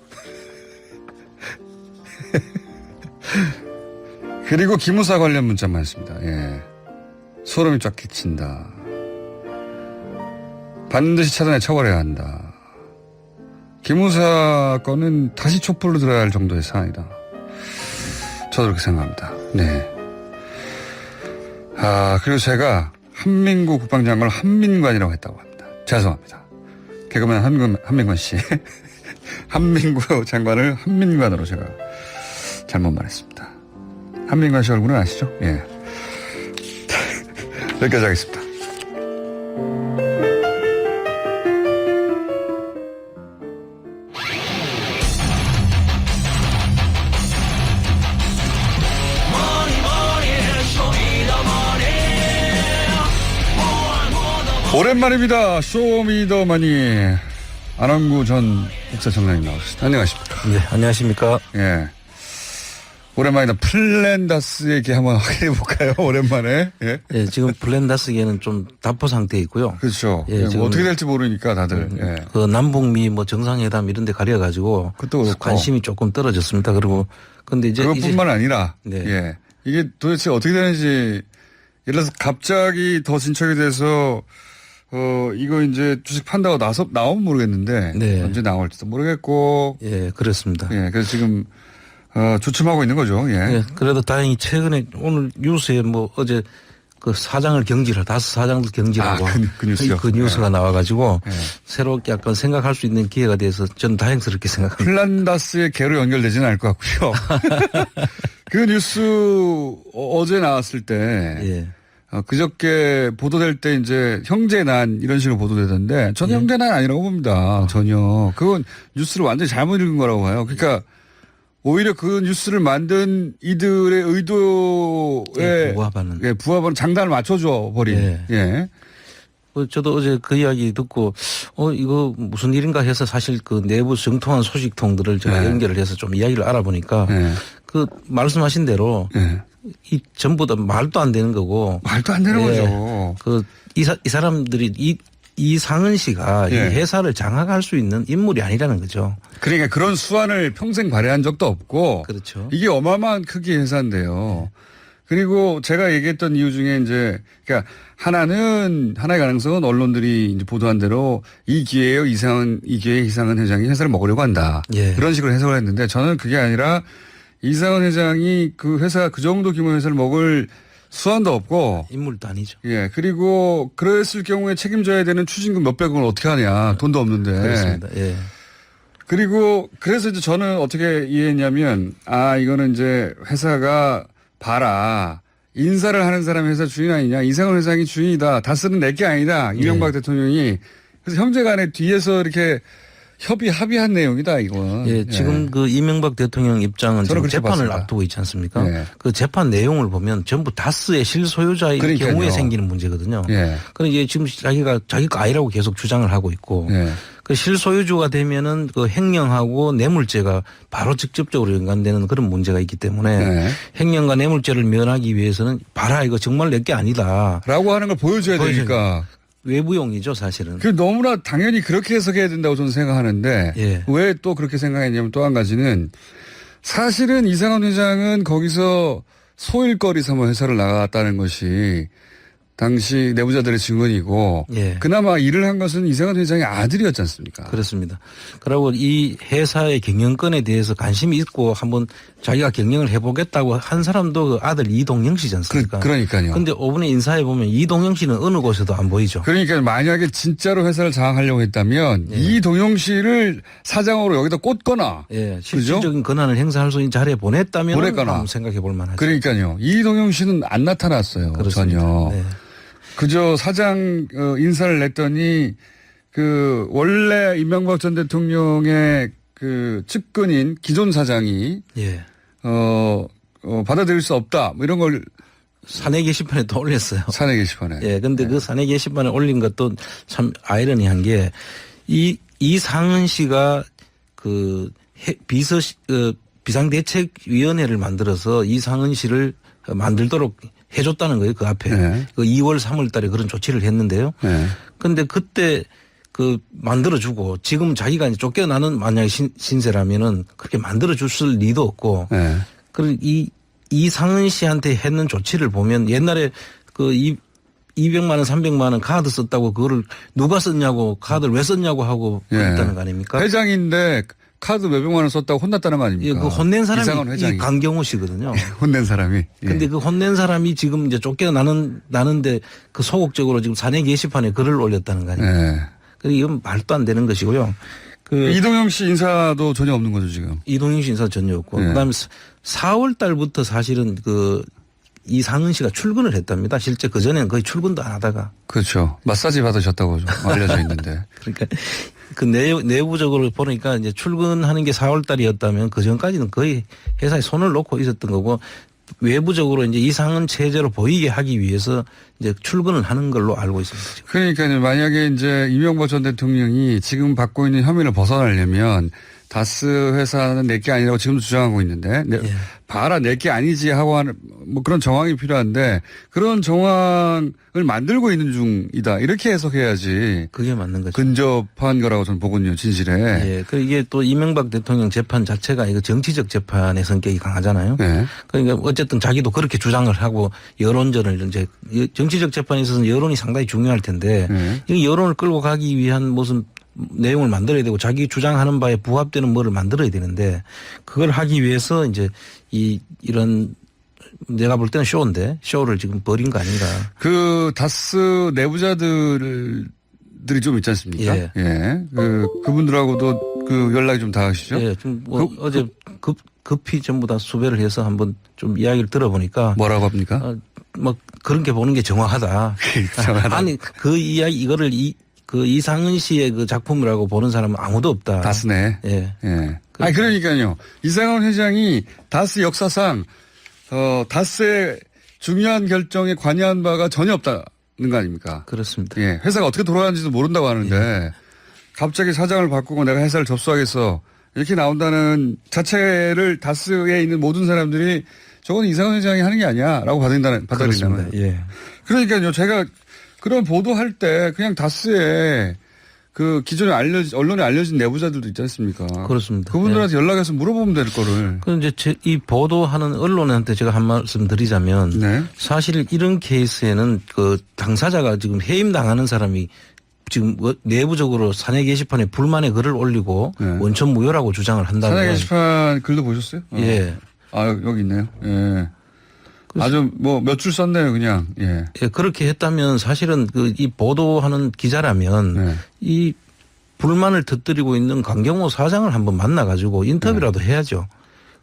그리고 기무사 관련 문자만 했습니다. 예. 소름이 쫙 끼친다. 반드시 차단해 처벌해야 한다. 기무사 건은 다시 촛불로 들어야 할 정도의 사안이다. 저도 그렇게 생각합니다. 네. 그리고 제가 한민구 국방장관을 한민관이라고 했다고 합니다. 죄송합니다. 개그맨 한민관 씨. 한민구 장관을 한민관으로 제가 잘못 말했습니다. 한민관 씨 얼굴은 아시죠? 예. 여기까지 하겠습니다. 오랜만입니다. 쇼미더머니 안원구 전 국사청장님 나오셨습니다. 안녕하십니까? 네, 안녕하십니까? 예. 오랜만이다. 플랜다스 얘기 한번 확인해 볼까요? 오랜만에. 예. 예, 지금 플랜다스계는 좀 답보 상태에 있고요. 그렇죠. 예, 뭐 어떻게 될지 모르니까 다들. 예. 그 남북미 뭐 정상회담 이런 데 가려가지고 관심이 조금 떨어졌습니다. 그리고 근데 이제 그것뿐만 아니라 네. 예. 이게 도대체 어떻게 되는지 예를 들어서 갑자기 더 진척이 돼서 이거 이제 주식 판다고 나오면 모르겠는데 네. 언제 나올지도 모르겠고. 예, 그렇습니다. 예. 그래서 지금 주춤하고 있는 거죠. 예. 예. 그래도 다행히 최근에 오늘 뉴스에 뭐 어제 그 사장을 경질을 5사장들 경질하고 그 뉴스요. 그 뉴스가 예. 나와가지고 예. 새롭게 약간 생각할 수 있는 기회가 돼서 저는 다행스럽게 생각합니다. 플란다스의 개로 연결되지는 않을 것 같고요. 그 뉴스 어제 나왔을 때 예. 그저께 보도될 때 이제 형제난 이런 식으로 보도되던데 저는 형제난 아니라고 봅니다. 전혀. 그건 뉴스를 완전히 잘못 읽은 거라고 봐요. 그러니까 오히려 그 뉴스를 만든 이들의 의도에 부합하는 장단을 맞춰줘 버린. 예. 예. 저도 어제 그 이야기 듣고 이거 무슨 일인가 해서 사실 그 내부 정통한 소식통들을 제가 연결을 해서 좀 이야기를 알아보니까 그 말씀하신 대로 이 전부 다 말도 안 되는 거고 말도 안 되는 거죠. 그 이 사람들이 이상은 씨가 이 회사를 장악할 수 있는 인물이 아니라는 거죠. 그러니까 그런 수완을 평생 발휘한 적도 없고. 그렇죠. 이게 어마어마한 크기의 회사인데요. 그리고 제가 얘기했던 이유 중에 이제 그러니까 하나의 가능성은 언론들이 이제 보도한 대로 이 기회에 이상은 회장이 회사를 먹으려고 한다. 예. 그런 식으로 해석을 했는데 저는 그게 아니라 이상은 회장이 그 회사 그 정도 규모의 회사를 먹을 수완도 없고 인물도 아니죠. 예. 그리고 그랬을 경우에 책임져야 되는 추징금 몇백억을 어떻게 하냐. 돈도 없는데. 그렇습니다. 예. 그리고 그래서 이제 저는 어떻게 이해했냐면 이거는 이제 회사가 봐라. 인사를 하는 사람이 회사 주인 아니냐. 이상은 회장이 주인이다. 다스는 내게 아니다. 이명박 대통령이. 그래서 형제간에 뒤에서 이렇게 합의한 내용이다, 이건. 예, 지금 그 이명박 대통령 입장은 지금 재판을 봤습니다. 앞두고 있지 않습니까? 그 재판 내용을 보면 전부 다스의 실소유자의 경우에 생기는 문제거든요. 그런데 이제 지금 자기 거 아니라고 계속 주장을 하고 있고. 그 실소유주가 되면은 그 횡령하고 뇌물죄가 바로 직접적으로 연관되는 그런 문제가 있기 때문에 횡령과 뇌물죄를 면하기 위해서는 봐라, 이거 정말 내 게 아니다. 라고 하는 걸 보여줘야 되니까. 외부용이죠, 사실은. 그 너무나 당연히 그렇게 해석해야 된다고 저는 생각하는데 왜 또 그렇게 생각했냐면 또 한 가지는 사실은 이상한 회장은 거기서 소일거리 삼아 회사를 나갔다는 것이 당시 내부자들의 증언이고 그나마 일을 한 것은 이상한 회장의 아들이었지 않습니까? 그렇습니다. 그리고 이 회사의 경영권에 대해서 관심이 있고 한번 자기가 경영을 해보겠다고 한 사람도 그 아들 이동영 씨지 않습니까? 그러니까요. 그런데 5분의 인사에 보면 이동영 씨는 어느 곳에도 안 보이죠. 그러니까 만약에 진짜로 회사를 장악하려고 했다면 이동영 씨를 사장으로 여기다 꽂거나 실질적인 권한을 행사할 수 있는 자리에 보냈다면 한번 생각해 볼 만하죠. 그러니까요. 이동영 씨는 안 나타났어요. 그렇습니다. 전혀. 그저 사장 인사를 냈더니 그 원래 이명박 전 대통령의 그 측근인 기존 사장이 받아들일 수 없다 뭐 이런 걸 사내 게시판에 또 올렸어요. 사내 게시판에. 예, 근데 그 사내 게시판에 올린 것도 참 아이러니한 게 이상은 씨가 그 비상대책위원회를 만들어서 이상은 씨를 만들도록 해줬다는 거예요. 그 앞에. 그 2월 3월 달에 그런 조치를 했는데요. 근데 그때 그 만들어주고 지금 자기가 이제 쫓겨나는 만약에 신세라면은 그렇게 만들어줬을 리도 없고. 그리고 이상은 씨한테 했는 조치를 보면 옛날에 그 200만 원, 300만 원 카드 썼다고 그거를 누가 썼냐고 카드를 왜 썼냐고 하고 그랬다는 거 아닙니까? 회장인데 카드 몇백만 원 썼다고 혼났다는 거 아닙니까? 예, 그 혼낸 사람이 강경호 씨거든요. 혼낸 사람이. 근데 그 혼낸 사람이 지금 이제 쫓겨나는데 그 소극적으로 지금 사내 게시판에 글을 올렸다는 거 아닙니까? 그러니까 이건 말도 안 되는 것이고요. 이동영 씨 인사도 전혀 없는 거죠, 지금. 이동영 씨 인사 전혀 없고. 그다음에 4월 달부터 사실은 그 이상은 씨가 출근을 했답니다. 실제 그전에는 거의 출근도 안 하다가. 그렇죠. 마사지 받으셨다고 알려져 있는데. 그러니까 그 내부적으로 보니까 이제 출근하는 게 4월 달이었다면 그 전까지는 거의 회사에 손을 놓고 있었던 거고 외부적으로 이제 이상은 체제로 보이게 하기 위해서 이제 출근을 하는 걸로 알고 있습니다. 지금. 그러니까요. 만약에 이제 이명박 전 대통령이 지금 받고 있는 혐의를 벗어나려면 다스 회사는 내게 아니라고 지금도 주장하고 있는데 봐라 내게 아니지 하고 하는 뭐 그런 정황이 필요한데 그런 정황을 만들고 있는 중이다 이렇게 해석해야지 그게 맞는 거죠. 근접한 거라고 저는 보거든요. 진실에. 예. 그 이게 또 이명박 대통령 재판 자체가 이거 정치적 재판의 성격이 강하잖아요. 네. 그러니까 어쨌든 자기도 그렇게 주장을 하고 여론전을 이제 정치적 재판에 있어서는 여론이 상당히 중요할 텐데 이 여론을 끌고 가기 위한 무슨 내용을 만들어야 되고 자기 주장하는 바에 부합되는 뭐를 만들어야 되는데 그걸 하기 위해서 이제 이런 내가 볼 때는 쇼를 지금 벌인 거 아닌가. 그 다스 내부자들이 좀 있지 않습니까? 예. 예. 그분들하고도 그 연락이 좀 닿으시죠? 예. 좀 어제 급히 전부 다 수배를 해서 한번 좀 이야기를 들어보니까 뭐라고 합니까? 뭐 그런 게 보는 게 정확하다. 아니 그 이야기 이거를 그 이상은 씨의 그 작품이라고 보는 사람은 아무도 없다. 다스네. 예. 예. 아니, 그러니까요. 이상원 회장이 다스 역사상, 다스의 중요한 결정에 관여한 바가 전혀 없다는 거 아닙니까? 그렇습니다. 예. 회사가 어떻게 돌아가는지도 모른다고 하는데, 갑자기 사장을 바꾸고 내가 회사를 접수하겠어. 이렇게 나온다는 자체를 다스에 있는 모든 사람들이 저건 이상원 회장이 하는 게 아니야. 라고 받아들인다는. 예. 그러니까요. 제가 그런 보도할 때 그냥 다스에 그 기존에 언론에 알려진 내부자들도 있지 않습니까? 그렇습니다. 그분들한테 연락해서 물어보면 될 거를. 그 이제 이 보도하는 언론한테 제가 한 말씀 드리자면 사실 이런 케이스에는 그 당사자가 지금 해임 당하는 사람이 지금 내부적으로 사내 게시판에 불만의 글을 올리고 원천 무효라고 주장을 한다면 사내 게시판 글도 보셨어요? 예. 여기 있네요. 예. 아주 뭐 몇 줄 썼네요, 그냥. 예. 예, 그렇게 했다면 사실은 이 보도하는 기자라면 이 불만을 터뜨리고 있는 강경호 사장을 한번 만나가지고 인터뷰라도 해야죠.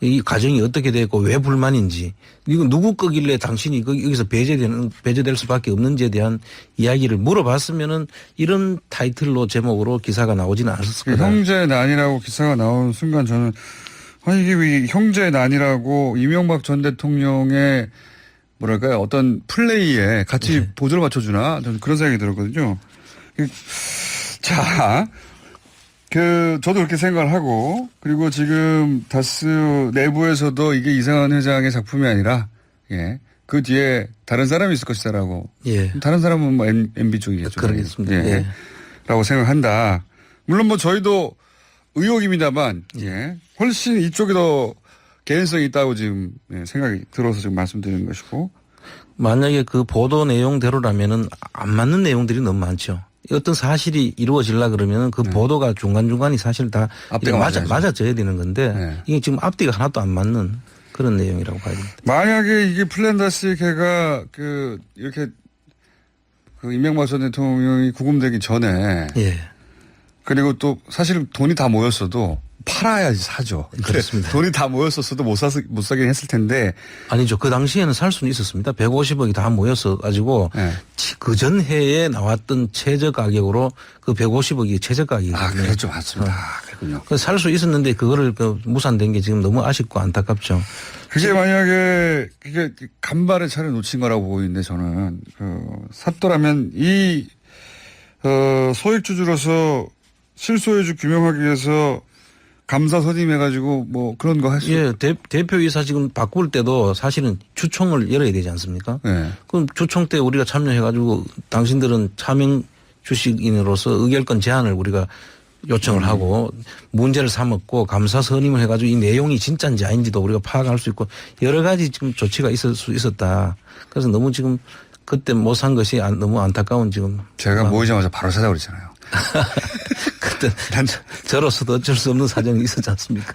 이 과정이 어떻게 됐고 왜 불만인지 이거 누구 거길래 당신이 여기서 배제될 수밖에 없는지에 대한 이야기를 물어봤으면은 이런 타이틀로 제목으로 기사가 나오지는 않았을 거다. 형제의 난이라고 기사가 나온 순간 저는 이게 왜 형제의 난이라고 이명박 전 대통령의 뭐랄까요 어떤 플레이에 같이 보조를 맞춰주나 저는 그런 생각이 들었거든요. 자, 저도 그렇게 생각을 하고 그리고 지금 다스 내부에서도 이게 이상한 회장의 작품이 아니라 그 뒤에 다른 사람이 있을 것이다라고. 다른 사람은 뭐 MB 쪽이겠죠. 그러겠습니다. 라고 생각한다. 물론 뭐 저희도 의혹입니다만, 훨씬 이쪽이 더 개연성이 있다고 지금 생각이 들어서 지금 말씀드리는 것이고. 만약에 그 보도 내용대로라면은 안 맞는 내용들이 너무 많죠. 어떤 사실이 이루어지려 그러면은 그 보도가 중간중간이 사실 다 맞아져야 되는 건데 이게 지금 앞뒤가 하나도 안 맞는 그런 내용이라고 봐야 됩니다. 만약에 이게 플랜다스 걔가 이렇게 이명박 전 대통령이 구금되기 전에 그리고 또 사실 돈이 다 모였어도 팔아야지 사죠. 그렇습니다. 돈이 다 모였었어도 못 사긴 했을 텐데. 아니죠. 그 당시에는 살 수는 있었습니다. 150억이 다 모였어 가지고 그 전 해에 나왔던 최저 가격으로 그 150억이 최저 가격이거든요. 그렇죠. 맞습니다. 그렇군요. 살 수 있었는데 그거를 무산된 게 지금 너무 아쉽고 안타깝죠. 그게 만약에 그게 간발의 차를 놓친 거라고 보이는데 저는 샀더라면 이 소액주주로서 실소유주 규명하기 위해서 감사 선임해가지고 뭐 그런 거 하시죠. 예, 대표이사 지금 바꿀 때도 사실은 주총을 열어야 되지 않습니까? 그럼 주총 때 우리가 참여해가지고 당신들은 차명 주식인으로서 의결권 제한을 우리가 요청을 하고 문제를 삼았고 감사 선임을 해가지고 이 내용이 진짜인지 아닌지도 우리가 파악할 수 있고 여러 가지 지금 조치가 있을 수 있었다. 그래서 너무 지금 그때 못 산 것이 너무 안타까운 지금. 제가 모이자마자 바로 사자고 그랬잖아요. 그때 저로서도 어쩔 수 없는 사정이 있었지 않습니까?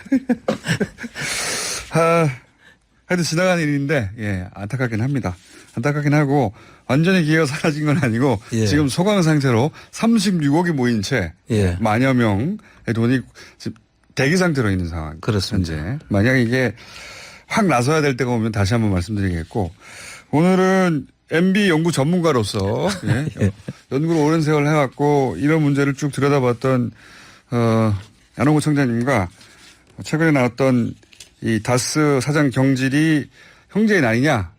하여튼 지나간 일인데 안타깝긴 합니다. 안타깝긴 하고 완전히 기회가 사라진 건 아니고 지금 소강 상태로 36억이 모인 채 만여 명의 돈이 지금 대기 상태로 있는 상황. 그렇습니다. 현재. 만약에 이게 확 나서야 될 때가 오면 다시 한번 말씀드리겠고 오늘은 MB 연구 전문가로서 연구를 오랜 세월 해왔고 이런 문제를 쭉 들여다봤던 안홍구 청장님과 최근에 나왔던 이 다스 사장 경질이 형제인 아니냐